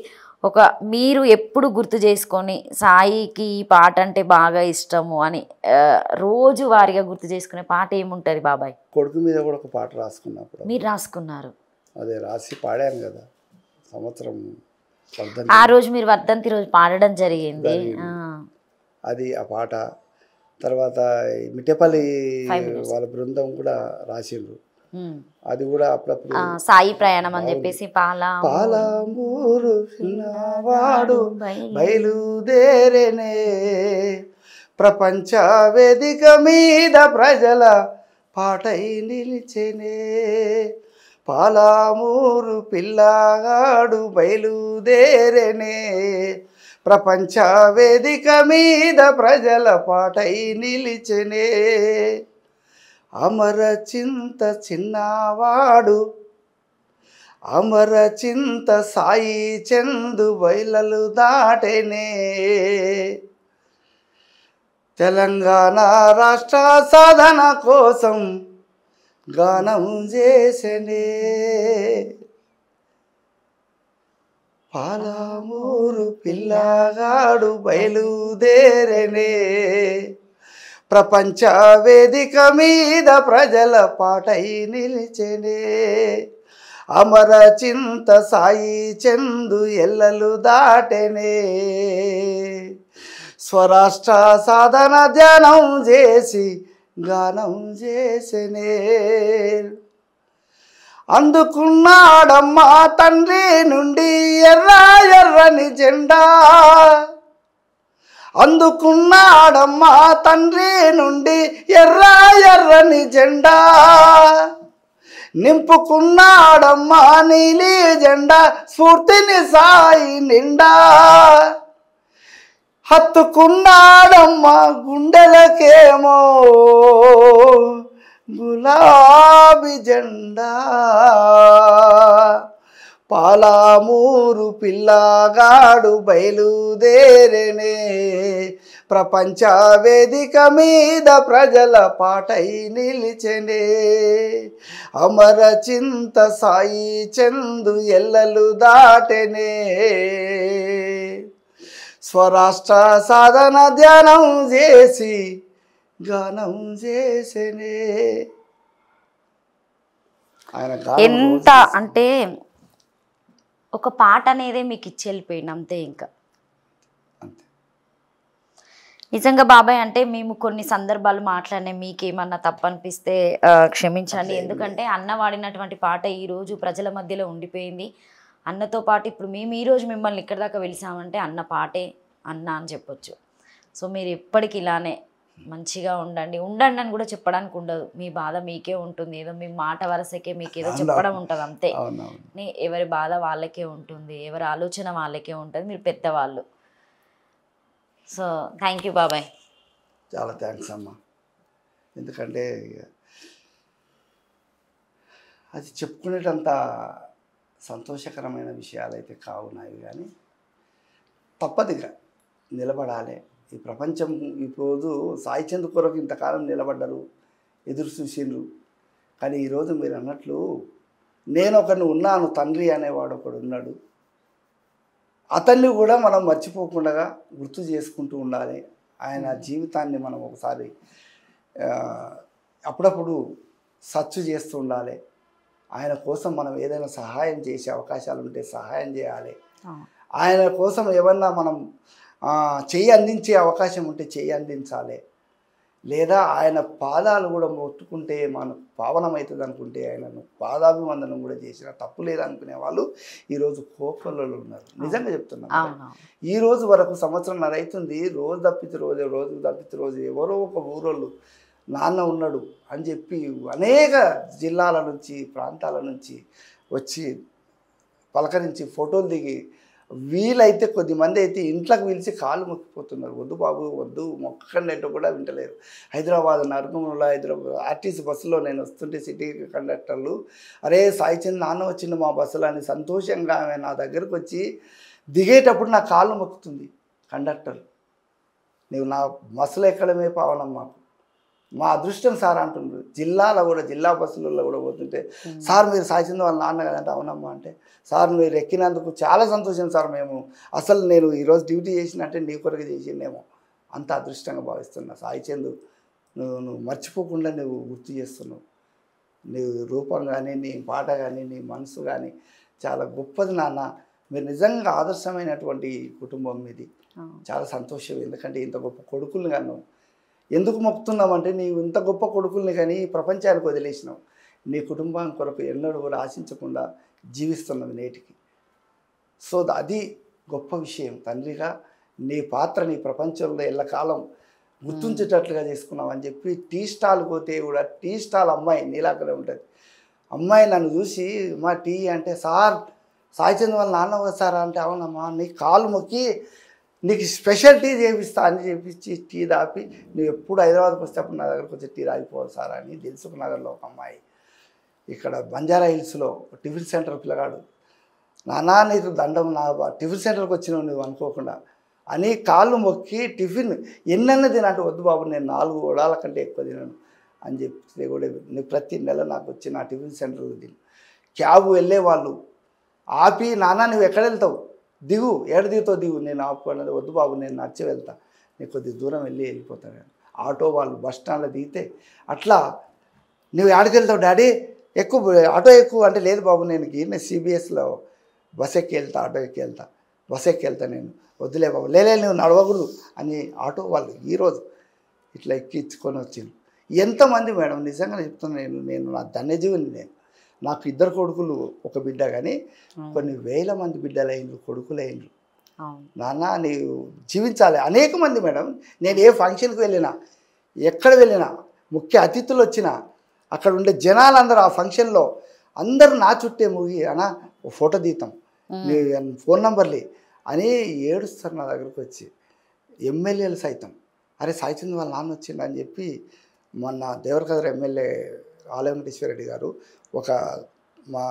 మీరు ఎప్పుడు గుర్తు చేసుకొని సాయికి ఈ పాట అంటే బాగా ఇష్టము అని రోజు వారిగా గుర్తు చేసుకునే పాట ఏముంటుంది బాబాయ్? కొడుకు మీద కూడా ఒక పాట రాసుకున్నప్పుడు మీరు రాసుకున్నారు, అదే రాసి పాడాను కదా సంవత్సరం ఆ రోజు మీరు వర్ధంతి రోజు పాడడం జరిగింది. అది ఆ పాట తర్వాత మిట్టపల్లి వాళ్ళ బృందం కూడా రాసిండ్రు, అది కూడా అప్పుడప్పుడు సాయి ప్రయాణం అని చెప్పేసి పాలమూరు పిల్లవాడు బయలుదేరేనే ప్రపంచ వేదిక మీద ప్రజల పాటై నిలిచెనే, పాలమూరు పిల్లగాడు బయలుదేరేనే ప్రపంచ వేదిక మీద ప్రజల పాటై నిలిచెనే, అమరచింత చిన్నవాడు అమరచింత సాయి చందు బయలలు దాటెనే, తెలంగాణ రాష్ట్ర సాధన కోసం గానం చేసెనే, పాలమూరు పిల్లగాడు బయలుదేరేనే ప్రపంచ వేదిక మీద ప్రజల పాటై నిలిచెనే, అమరచింత సాయి చందు ఎల్లలు దాటెనే, స్వరాష్ట్ర సాధన ధ్యానం చేసి గానం చేసెనే, అందుకున్నాడమ్మా తండ్రి నుండి ఎర్ర ఎర్రని జెండా, అందుకున్నాడమ్మా తండ్రి నుండి ఎర్ర ఎర్రని జెండా, నింపుకున్నాడమ్మా నీలి జెండా స్ఫూర్తిని సాయి నిండా, హత్తుకున్నాడమ్మా గుండెలకేమో గులాబీ జెండా, పాలమూరు పిల్లగాడు బయలుదేరేనే ప్రపంచ వేదిక మీద ప్రజల పాటై నిలిచెనే, అమరచింత సాయి చందు ఎల్లలు దాటెనే, స్వరాష్ట్ర సాధన ధ్యానం చేసి గానం చేసెనే. ఎంత అంటే ఒక పాట అనేదే మీకు ఇచ్చి వెళ్ళిపోయింది అంతే. ఇంకా నిజంగా బాబాయ్ అంటే మేము కొన్ని సందర్భాలు మాట్లాడినా మీకేమన్నా తప్పనిపిస్తే క్షమించండి. ఎందుకంటే అన్న వాడినటువంటి పాట ఈరోజు ప్రజల మధ్యలో ఉండిపోయింది. అన్నతో పాటు ఇప్పుడు మేము ఈరోజు మిమ్మల్ని ఇక్కడ దాకా వెలిసామంటే అన్న పాటే అన్న అని చెప్పొచ్చు. సో మీరు ఎప్పటికి ఇలానే మంచిగా ఉండండి అని కూడా చెప్పడానికి ఉండదు, మీ బాధ మీకే ఉంటుంది. ఏదో మీ మాట వరసకే మీకు ఏదో చెప్పడం ఉంటుంది అంతే. ఎవరి బాధ వాళ్ళకే ఉంటుంది, ఎవరి ఆలోచన వాళ్ళకే ఉంటుంది, మీరు పెద్దవాళ్ళు. సో థ్యాంక్ యూ బాబాయ్. చాలా థ్యాంక్స్ అమ్మ. ఎందుకంటే అది చెప్పుకునేటంత సంతోషకరమైన విషయాలు అయితే కావు నావి, కానీ తప్పదుగా నిలబడాలి. ఈ ప్రపంచం ఈరోజు సాయి చంద్ కొరకు ఇంతకాలం నిలబడ్డరు, ఎదురు చూసిండ్రు. కానీ ఈరోజు మీరు అన్నట్లు నేను ఒకరిని ఉన్నాను, తండ్రి అనేవాడు ఒకడు ఉన్నాడు. అతన్ని కూడా మనం మర్చిపోకుండా గుర్తు చేసుకుంటూ ఉండాలి. ఆయన జీవితాన్ని మనం ఒకసారి అప్పుడప్పుడు సర్చ్ చేస్తూ ఉండాలి. ఆయన కోసం మనం ఏదైనా సహాయం చేసే అవకాశాలు ఉంటే సహాయం చేయాలి. ఆయన కోసం ఏమన్నా మనం చెయ్యి అందించే అవకాశం ఉంటే చెయ్యి అందించాలి. లేదా ఆయన పాదాలు కూడా మొట్టుకుంటే మనకు పావనమవుతుంది అనుకుంటే ఆయనను పాదాభివందనం కూడా చేసిన తప్పు లేదనుకునే వాళ్ళు ఈరోజు కోపలలో ఉన్నారు. నిజంగా చెప్తున్నాను. ఈ రోజు వరకు సంవత్సరంన్నర అవుతుంది, రోజు తప్పితే రోజు ఎవరో ఒక ఊరోళ్ళు నాన్న ఉన్నాడు అని చెప్పి అనేక జిల్లాల నుంచి ప్రాంతాల నుంచి వచ్చి పలకరించి ఫోటోలు దిగి, వీలైతే కొద్దిమంది అయితే ఇంట్లోకి పిలిచి కాళ్ళు మొక్కిపోతున్నారు. వద్దు బాబు వద్దు మొక్కండి కూడా వింటలేరు. హైదరాబాద్ నరకంలో ఆర్టీసీ బస్సులో నేను వస్తుంటే సిటీ కండక్టర్లు, అరే సాయి చంద్ నాన్న వచ్చిండు మా బస్సులో అని సంతోషంగా ఆమె నా దగ్గరకు వచ్చి దిగేటప్పుడు నా కాళ్ళు మొక్కుతుంది. కండక్టర్, నీవు నా బస్సులో ఎక్కడమే పావనం మాకు, మా అదృష్టం సార్ అంటుండ్రు. జిల్లాలో కూడా జిల్లా బస్సులలో కూడా పోతుంటే, సార్ మీరు సాయి చంద్ వాళ్ళ నాన్న కదంటే అవునమ్మా అంటే, సార్ మీరు ఎక్కినందుకు చాలా సంతోషం సార్, మేము అసలు నేను ఈరోజు డ్యూటీ చేసినట్టే నీ కొరకు చేసిందేమో, అంత అదృష్టంగా భావిస్తున్నా. సాయి చంద్ నువ్వు మర్చిపోకుండా నువ్వు గుర్తు చేస్తున్నావు. నీ రూపం కానీ నీ పాట కానీ నీ మనసు కానీ చాలా గొప్పది నాన్న. మీరు నిజంగా ఆదర్శమైనటువంటి కుటుంబం మీది. చాలా సంతోషం. ఎందుకంటే ఇంత గొప్ప కొడుకుల్ని కన్నావు. ఎందుకు మొక్కుతున్నామంటే నీవు ఇంత గొప్ప కొడుకుల్ని కానీ ప్రపంచానికి వదిలేసినావు. నీ కుటుంబం కొరకు ఎన్నడూ కూడా ఆశించకుండా జీవిస్తున్నది నేటికి. సో అది గొప్ప విషయం. తండ్రిగా నీ పాత్ర నీ ప్రపంచంలో ఎల్లకాలం గుర్తుంచేటట్లుగా చేసుకున్నావు అని చెప్పి టీ స్టాల్ పోతే కూడా టీ స్టాల్ అమ్మాయి నీలాకనే ఉంటుంది. అమ్మాయి నన్ను చూసి మా టీ అంటే, సార్ సాయి చంద్ వాళ్ళ నాన్న వస్తారా అంటే, అవునమ్మా నీ కాలు మొక్కి నీకు స్పెషల్ టీ చేపిస్తా అని చేపించి టీ దాపి, నువ్వు ఎప్పుడు హైదరాబాద్కి వస్తే అప్పుడు నా దగ్గరకు వచ్చి టీ తాగిపోవాలి సార్ అని. దిల్సుఖ్ నగర్లో ఒక అమ్మాయి, ఇక్కడ బంజారా హిల్స్లో టిఫిన్ సెంటర్ పిల్లగాడు, నానా నీకు దండం, నా టిఫిన్ సెంటర్కి వచ్చినావు నువ్వు అనుకోకుండా అని కాళ్ళు మొక్కి టిఫిన్ ఎన్నెన్న తినంటే, వద్దు బాబు నేను 4 వడాల కంటే ఎక్కువ తినను అని చెప్తే కూడా నువ్వు ప్రతి నెల నాకు వచ్చి నా టిఫిన్ సెంటర్లో తిను. క్యాబ్ వెళ్ళే వాళ్ళు ఆపి, నాన్న నువ్వు ఎక్కడ వెళ్తావు దిగు, ఏడు దిగుతావు దిగు, నేను ఆపుకున్నది వద్దు బాబు నేను నడిచి వెళ్తా, నీకు కొద్ది దూరం వెళ్ళిపోతాను. ఆటో వాళ్ళు బస్ స్టాండ్లో దిగితే అట్లా నువ్వు ఎక్కడికి వెళ్తావు డాడీ ఎక్కువ ఆటో ఎక్కువ అంటే, లేదు బాబు నేను గిన్నె CBSలో బస్ ఎక్కి వెళ్తా, ఆటో ఎక్కి వెళ్తా, బస్ ఎక్కి వెళ్తా, నేను వద్దులే బాబు, లేలే నువ్వు నడవకూడదు అని ఆటో వాళ్ళు ఈరోజు ఇట్లా ఎక్కించుకొని వచ్చిండు. ఎంతమంది మేడం, నిజంగా చెప్తున్నాను, నేను నా ధన్యజీవిని. నాకు 2 కొడుకులు 1 బిడ్డ, కానీ కొన్ని వేల మంది బిడ్డలు అయినరు, కొడుకులు అయినరు. నాన్న నీవు జీవించాలి. అనేక మంది మేడం, నేను ఏ ఫంక్షన్కి వెళ్ళినా, ఎక్కడ వెళ్ళినా, ముఖ్య అతిథులు వచ్చినా, అక్కడ ఉండే జనాలందరూ ఆ ఫంక్షన్లో అందరూ నా చుట్టే ముగి, అన్నా ఓ ఫోటో తీద్దాం, నీ ఫోన్ నంబర్లే అని ఏడుస్తారు నా దగ్గరకు వచ్చి. ఎమ్మెల్యేలు సైతం, అరే సాయి చంద్ వాళ్ళ నాన్న వచ్చిండు అని చెప్పి, మొన్న దేవరకద్ర ఎమ్మెల్యే ఆల వెంకటేశ్వర రెడ్డి గారు ఒక మా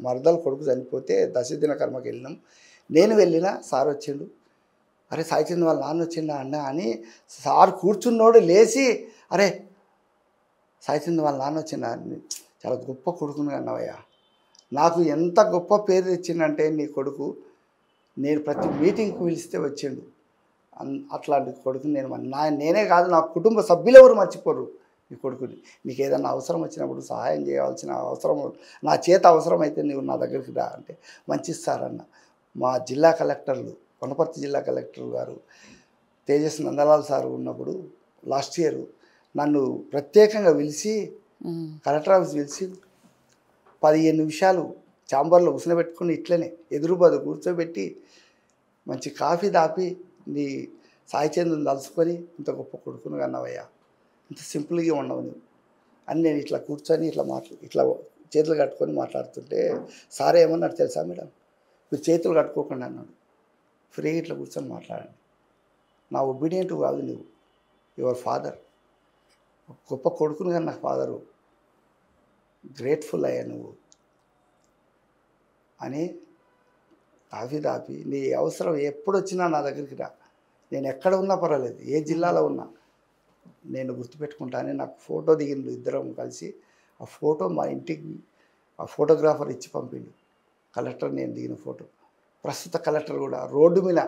మరదల కొడుకు చనిపోతే దశదిన కర్మకి వెళ్ళినాం. నేను వెళ్ళినా సార్ వచ్చిండు, అరే సాయి చంద్ వాళ్ళ నాన్న వచ్చిండా అన్న అని సార్ కూర్చున్నోడు లేచి, అరే సాయి చంద్ వాళ్ళ నాన్న వచ్చిండా, చాలా గొప్ప కొడుకుని అన్నవయ్యా, నాకు ఎంత గొప్ప పేరు తెచ్చిందంటే నీ కొడుకు, నేను ప్రతి మీటింగ్కి పిలిస్తే వచ్చిండు, అట్లాంటి కొడుకుని నేనే కాదు నా కుటుంబ సభ్యులు ఎవరు మర్చిపోరు నీ కొడుకుని. నీకు ఏదైనా అవసరం వచ్చినప్పుడు సహాయం చేయవలసిన అవసరం, నా చేత అవసరం అయితే నువ్వు నా దగ్గరికి రా అంటే మంచి ఇస్తారన్న. మా జిల్లా కలెక్టర్లు, వనపర్తి జిల్లా కలెక్టర్ గారు తేజస్ నందలాల్ సార్ ఉన్నప్పుడు లాస్ట్ ఇయర్ నన్ను ప్రత్యేకంగా పిలిచి, కలెక్టర్ ఆఫీస్ పిలిచి 15 నిమిషాలు ఛాంబర్లో ఉసనబెట్టుకుని ఇట్లనే ఎదురుబదు కూర్చోబెట్టి మంచి కాఫీ దాపి, నీ సాయి చంద్రుని తలుచుకొని ఇంత గొప్ప కొడుకును కన్నవయ్యా, ఇంత సింపుల్గా ఉండవు నువ్వు అని నేను ఇట్లా కూర్చొని ఇట్లా చేతులు కట్టుకొని మాట్లాడుతుంటే సార్ ఏమన్నాడు తెలుసా మేడం, మీరు చేతులు కట్టుకోకుండా అన్నాడు, ఫ్రీ ఇట్లా కూర్చొని మాట్లాడండి, నా ఒబీడియంట్ కాదు నువ్వు, యువర్ ఫాదర్, గొప్ప కొడుకుని కానీ నాకు ఫాదరు, గ్రేట్ఫుల్ అయ్యా నువ్వు అని దాపి నీ అవసరం ఎప్పుడు వచ్చినా నా దగ్గరికి రా, నేను ఎక్కడ ఉన్నా పర్వాలేదు, ఏ జిల్లాలో ఉన్నా నేను గుర్తుపెట్టుకుంటానని నాకు ఫోటో దిగిండు. ఇద్దరం కలిసి ఆ ఫోటో మా ఇంటికి ఆ ఫోటోగ్రాఫర్ ఇచ్చి పంపిండు. కలెక్టర్ నేను దిగిన ఫోటో, ప్రస్తుత కలెక్టర్ కూడా రోడ్డు మీద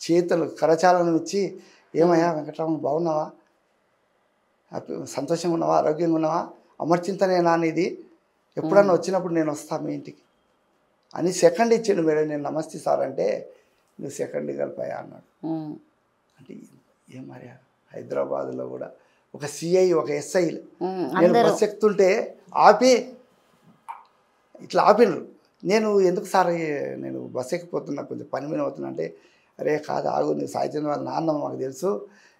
చేతులు కరచాలను ఇచ్చి, ఏమయ్యా వెంకటరామన్ బాగున్నావా, సంతోషంగా ఉన్నావా, ఆరోగ్యంగా ఉన్నావా, అమర్చింతనేనా ఇది, ఎప్పుడన్నా వచ్చినప్పుడు నేను వస్తాను మీ ఇంటికి అని సెకండ్ ఇచ్చిండు. మేడం నేను నమస్తే సార్ అంటే, నువ్వు సెకండ్ కలిపాయా అన్నాడు. అంటే ఏం మరి హైదరాబాద్లో కూడా ఒక సిఐ ఒక ఎస్ఐ నేను బస్సు ఎక్కుతుంటే ఆపి ఇట్లా ఆపినరు. నేను ఎందుకు సార్ నేను బస్సు ఎక్కిపోతున్నా, కొంచెం పని మీద అవుతున్నా అంటే, అరే కాదు ఆగు, నువ్వు సాయిచంద్ర వాళ్ళ నాన్న మాకు తెలుసు,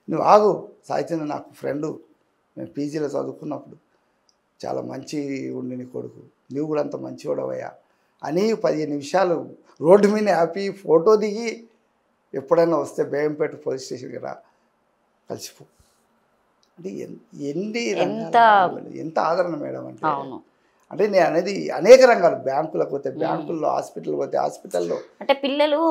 నువ్వు ఆగు, సాయిచంద్ర నాకు ఫ్రెండు, నేను పీజీలో చదువుకున్నప్పుడు చాలా మంచి ఉండి నీ కొడుకు, నువ్వు కూడా అంత మంచివాడవయ్యా అని 15 నిమిషాలు రోడ్డు మీద ఆపి ఫోటో దిగి, ఎప్పుడైనా వస్తే బేగంపేట పోలీస్ స్టేషన్కి రా కలిసిపో అంటే ఎంత ఆదరణ మేడం అంటే. అంటే నేను అనేది అనేక రంగాలు, బ్యాంకులకు పోతే బ్యాంకుల్లో, హాస్పిటల్కి పోతే హాస్పిటల్లో. అంటే పిల్లలు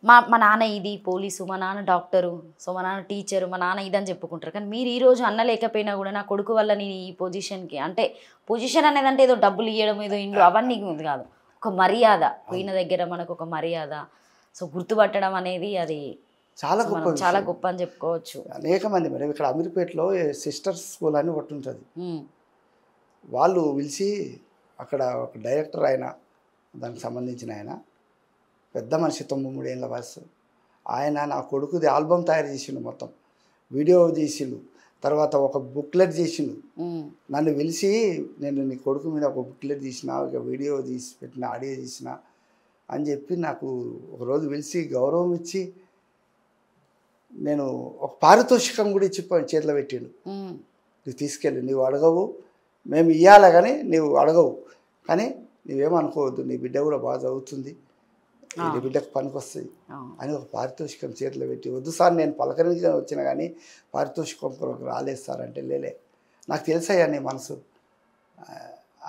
మా నాన్న ఇది పోలీసు, మా నాన్న డాక్టరు, సో మా నాన్న టీచరు, మా నాన్న ఇదని చెప్పుకుంటారు. కానీ మీరు ఈరోజు అన్న లేకపోయినా కూడా నా కొడుకు వల్ల నేను ఈ పొజిషన్కి, అంటే పొజిషన్ అనేది అంటే ఏదో డబ్బులు ఇవ్వడం, ఏదో ఇండ్లు అవన్నీ కాదు, ఒక మర్యాద, పోయిన దగ్గర మనకు ఒక మర్యాద, సో గుర్తుపట్టడం అనేది అది చాలా గొప్ప, చాలా గొప్ప అని చెప్పుకోవచ్చు. అనేక మంది మేడం ఇక్కడ అమీర్పేటలో సిస్టర్స్ స్కూల్ అని ఒకటి ఉంటుంది. వాళ్ళు పిలిచి అక్కడ ఒక డైరెక్టర్ ఆయన, దానికి సంబంధించిన ఆయన పెద్ద మనిషి, 93 ఏళ్ళ వయసు ఆయన, నా కొడుకుది ఆల్బమ్ తయారు చేసిండు, మొత్తం వీడియో చేసిండు, తర్వాత ఒక బుక్లెట్ చేసిండు. నన్ను పిలిచి, నేను నీ కొడుకు మీద ఒక బుక్లెట్ తీసిన, ఒక వీడియో తీసి పెట్టిన, ఆడియో తీసిన అని చెప్పి నాకు ఒకరోజు పిలిచి గౌరవం ఇచ్చి, నేను ఒక పారితోషికం కూడా ఇచ్చి చేతిలో పెట్టిండు. నువ్వు తీసుకెళ్ళి, నువ్వు అడగవు, మేము ఇవ్వాలి కానీ నువ్వు అడగవు, కానీ నువ్వేమనుకోవద్దు, నీ బిడ్డ కూడా బాగా చదువుతుంది, నీ బిడ్డకు పనికి వస్తుంది అని ఒక పారితోషికం చేతిలో పెట్టి, వద్దు సార్ నేను పలకరించి వచ్చినా కానీ పారితోషికం కొరకు రాలేదు సార్ అంటే, లేలే నాకు తెలుసయ్యా నీ మనసు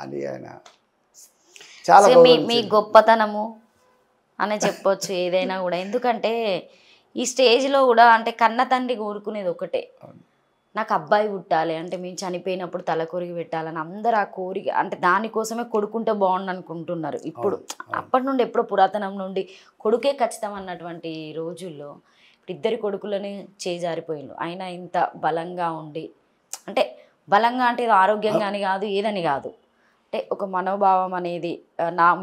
అని ఆయన చాలా మీ గొప్పతనము అనే చెప్పొచ్చు ఏదైనా కూడా. ఎందుకంటే ఈ స్టేజ్లో కూడా అంటే కన్న తండ్రి కోరుకునేది ఒకటే, నాకు అబ్బాయి పుట్టాలి, అంటే మేము చనిపోయినప్పుడు తల కొరిగి పెట్టాలని అందరు ఆ కోరిక, అంటే దానికోసమే కొడుకుంటే బాగుండు అనుకుంటున్నారు ఇప్పుడు. అప్పటి నుండి ఎప్పుడో పురాతనం నుండి కొడుకే ఖచ్చితం అన్నటువంటి రోజుల్లో ఇప్పుడు ఇద్దరి కొడుకులని చేజారిపోయిండు. అయినా ఇంత బలంగా ఉండి, అంటే బలంగా అంటే ఏదో ఆరోగ్యంగా అని కాదు, ఏదని కాదు, అంటే ఒక మనోభావం అనేది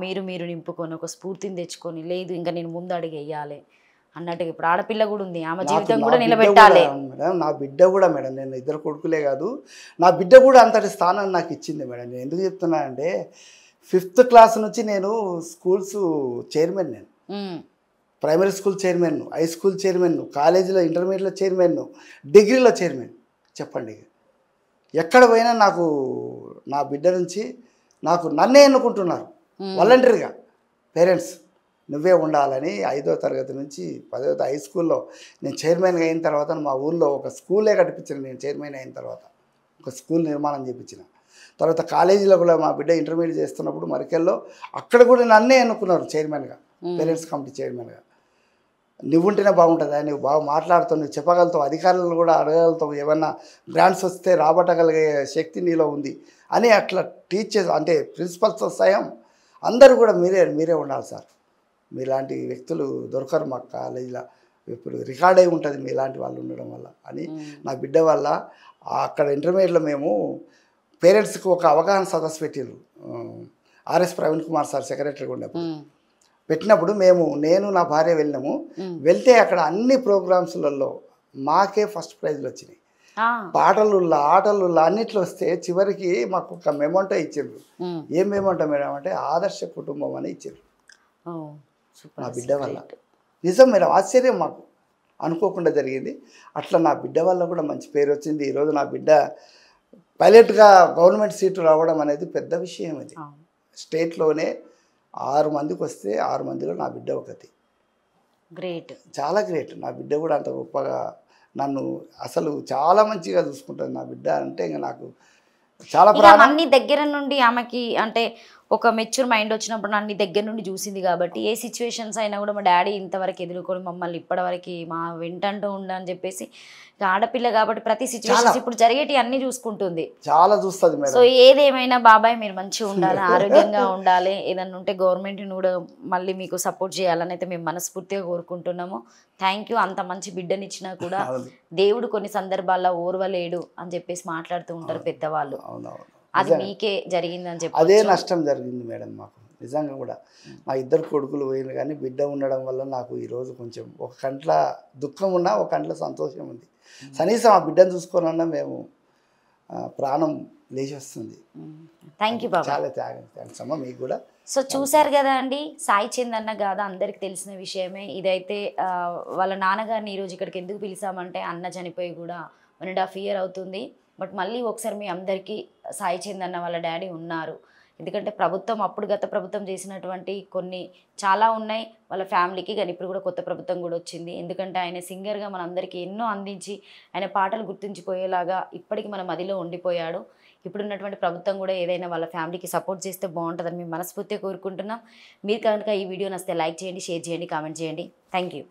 మీరు నింపుకొని ఒక స్ఫూర్తిని తెచ్చుకొని, లేదు ఇంకా నేను ముందు అడుగు వేయాలి అన్నట్టుగా. ఇప్పుడు ఆడపిల్ల కూడా ఉంది, ఆమె జీవితం కూడా నిలబెట్టాలి. మేడం నా బిడ్డ కూడా మేడం, నేను ఇద్దరు కొడుకులే కాదు, నా బిడ్డ కూడా అంతటి స్థానం నాకు ఇచ్చింది మేడం. నేను ఎందుకు చెప్తున్నానంటే 5th క్లాస్ నుంచి నేను స్కూల్స్ చైర్మన్, నేను primary school chairman, high school chairman, కాలేజీలో ఇంటర్మీడియట్లో చైర్మన్, డిగ్రీలో చైర్మన్. చెప్పండి, ఎక్కడ పోయినా నాకు నా బిడ్డ నుంచి నన్నే ఎన్నుకుంటున్నారు వాలంటరీగా పేరెంట్స్. నువ్వే ఉండాలని 5వ తరగతి నుంచి 10వ హై స్కూల్లో నేను చైర్మన్గా అయిన తర్వాత మా ఊళ్ళో ఒక స్కూలే కట్టించిన. నేను చైర్మన్ అయిన తర్వాత ఒక స్కూల్ నిర్మాణం చేయించిన తర్వాత కాలేజీలో కూడా మా బిడ్డ ఇంటర్మీడియట్ చేస్తున్నప్పుడు మరికెల్లో అక్కడ కూడా నన్నే ఎన్నుకున్నారు చైర్మన్గా, పేరెంట్స్ కమిటీ చైర్మన్గా. నువ్వు ఉంటేనే బాగుంటుందా, నువ్వు బాగా మాట్లాడుతావు, నువ్వు చెప్పగలుగుతావు, అధికారులను కూడా అడగలుగుతావు, ఏమన్నా గ్రాంట్స్ వస్తే రాబట్టగలిగే శక్తి నీలో ఉంది అని అట్లా టీచర్స్ అంటే ప్రిన్సిపల్స్తో సహాయం అందరూ కూడా మీరే ఉండాలి సార్, మీలాంటి వ్యక్తులు దొరకరు మా కాలేజీలో, ఇప్పుడు రికార్డ్ అయి ఉంటుంది మీలాంటి వాళ్ళు ఉండడం వల్ల అని. నా బిడ్డ వల్ల అక్కడ ఇంటర్మీడియట్లో మేము పేరెంట్స్కి ఒక అవగాహన సదస్సు పెట్టిండ్రు, ఆర్ఎస్ ప్రవీణ్ కుమార్ సార్ సెక్రటరీగా ఉన్నప్పుడు పెట్టినప్పుడు నేను నా భార్య వెళ్ళినాము. వెళ్తే అక్కడ అన్ని ప్రోగ్రామ్స్లలో మాకే ఫస్ట్ ప్రైజ్లు వచ్చినాయి, పాటలుల్లా ఆటలుల్లా అన్నిట్లో వస్తే చివరికి మాకు ఒక మెమోంటో ఇచ్చిండ్రు. ఏం మెమోంటో మేడం అంటే ఆదర్శ కుటుంబం అని ఇచ్చిండ్రు నా బిడ్డ వల్ల. నిజం మేడం, ఆశ్చర్యం, మాకు అనుకోకుండా జరిగింది. అట్లా నా బిడ్డ వల్ల కూడా మంచి పేరు వచ్చింది. ఈరోజు నా బిడ్డ పైలట్గా గవర్నమెంట్ సీటు రావడం అనేది పెద్ద విషయం. అది స్టేట్లోనే 6 మందికి వస్తే 6 మందిలో నా బిడ్డ ఒకటి. గ్రేట్, చాలా గ్రేట్. నా బిడ్డ కూడా అంత గొప్పగా నన్ను అసలు చాలా మంచిగా చూసుకుంటుంది నా బిడ్డ అంటే ఇంకా నాకు చాలా ఇక ప్రాణం. అన్ని దగ్గర నుండి ఆమెకి అంటే ఒక మెచ్యూర్ మైండ్ వచ్చినప్పుడు అన్ని దగ్గర నుండి చూసింది కాబట్టి ఏ సిచ్యువేషన్స్ అయినా కూడా మా డాడీ ఇంతవరకు ఎదుర్కొని మమ్మల్ని ఇప్పటివరకు మా వెంటంటూ ఉండని చెప్పేసి ఇక ఆడపిల్ల కాబట్టి ప్రతి సిచ్యువేషన్స్ ఇప్పుడు జరిగేటి అన్ని చూసుకుంటుంది. చాలా చూస్తుంది సో మేడం. ఏదేమైనా బాబాయ్ మీరు మంచిగా ఉండాలి, ఆరోగ్యంగా ఉండాలి, ఏదన్నా ఉంటే గవర్నమెంట్ని కూడా మళ్ళీ మీకు సపోర్ట్ చేయాలని అయితే మేము మనస్ఫూర్తిగా కోరుకుంటున్నాము. Thank you. అంత మంచి బిడ్డనిచ్చినా కూడా దేవుడు కొన్ని సందర్భాల్లో ఓర్వలేడు అని చెప్పేసి మాట్లాడుతూ ఉంటారు పెద్దవాళ్ళు. అవునవును, అది మీకే జరిగిందని చెప్పి అదే నష్టం జరిగింది మేడం మాకు నిజంగా కూడా. మా ఇద్దరు కొడుకులు పోయింది కానీ బిడ్డ ఉండడం వల్ల నాకు ఈరోజు కొంచెం ఒక కంట్లో దుఃఖం ఉన్నా ఒక కంట్లో సంతోషం ఉంది. కనీసం ఆ బిడ్డను చూసుకోనన్నా మేము ప్రాణం లేచి వస్తుంది. థ్యాంక్ యూ బాబా. చాలా థ్యాంక్స్ అమ్మ మీకు కూడా. సో చూసారు కదా అండి, సాయి చంద్ అన్న కాదా అందరికి తెలిసిన విషయమే. ఇదైతే వాళ్ళ నాన్నగారిని ఈరోజు ఇక్కడికి ఎందుకు పిలిచామంటే అన్న చనిపోయి కూడా 1.5 year అవుతుంది. బట్ మళ్ళీ ఒకసారి మీ అందరికీ సాయి చంద్ అన్న వాళ్ళ డాడీ ఉన్నారు. ఎందుకంటే ప్రభుత్వం అప్పుడు గత ప్రభుత్వం చేసినటువంటి కొన్ని చాలా ఉన్నాయి వాళ్ళ ఫ్యామిలీకి, కానీ ఇప్పుడు కూడా కొత్త ప్రభుత్వం కూడా వచ్చింది. ఎందుకంటే ఆయన సింగర్గా మనందరికీ ఎన్నో అందించి ఆయన పాటలు గుర్తుంచిపోయేలాగా ఇప్పటికి మన మదిలో ఉండిపోయాడు. ఇప్పుడున్నటువంటి ప్రభుత్వం కూడా ఏదైనా వాళ్ళ ఫ్యామిలీకి సపోర్ట్ చేస్తే బాగుంటుందని మేము మనస్ఫూర్తిగా కోరుకుంటున్నాం. మీరు కనుక ఈ వీడియో నచ్చితే లైక్ చేయండి, షేర్ చేయండి, కామెంట్ చేయండి. Thank you.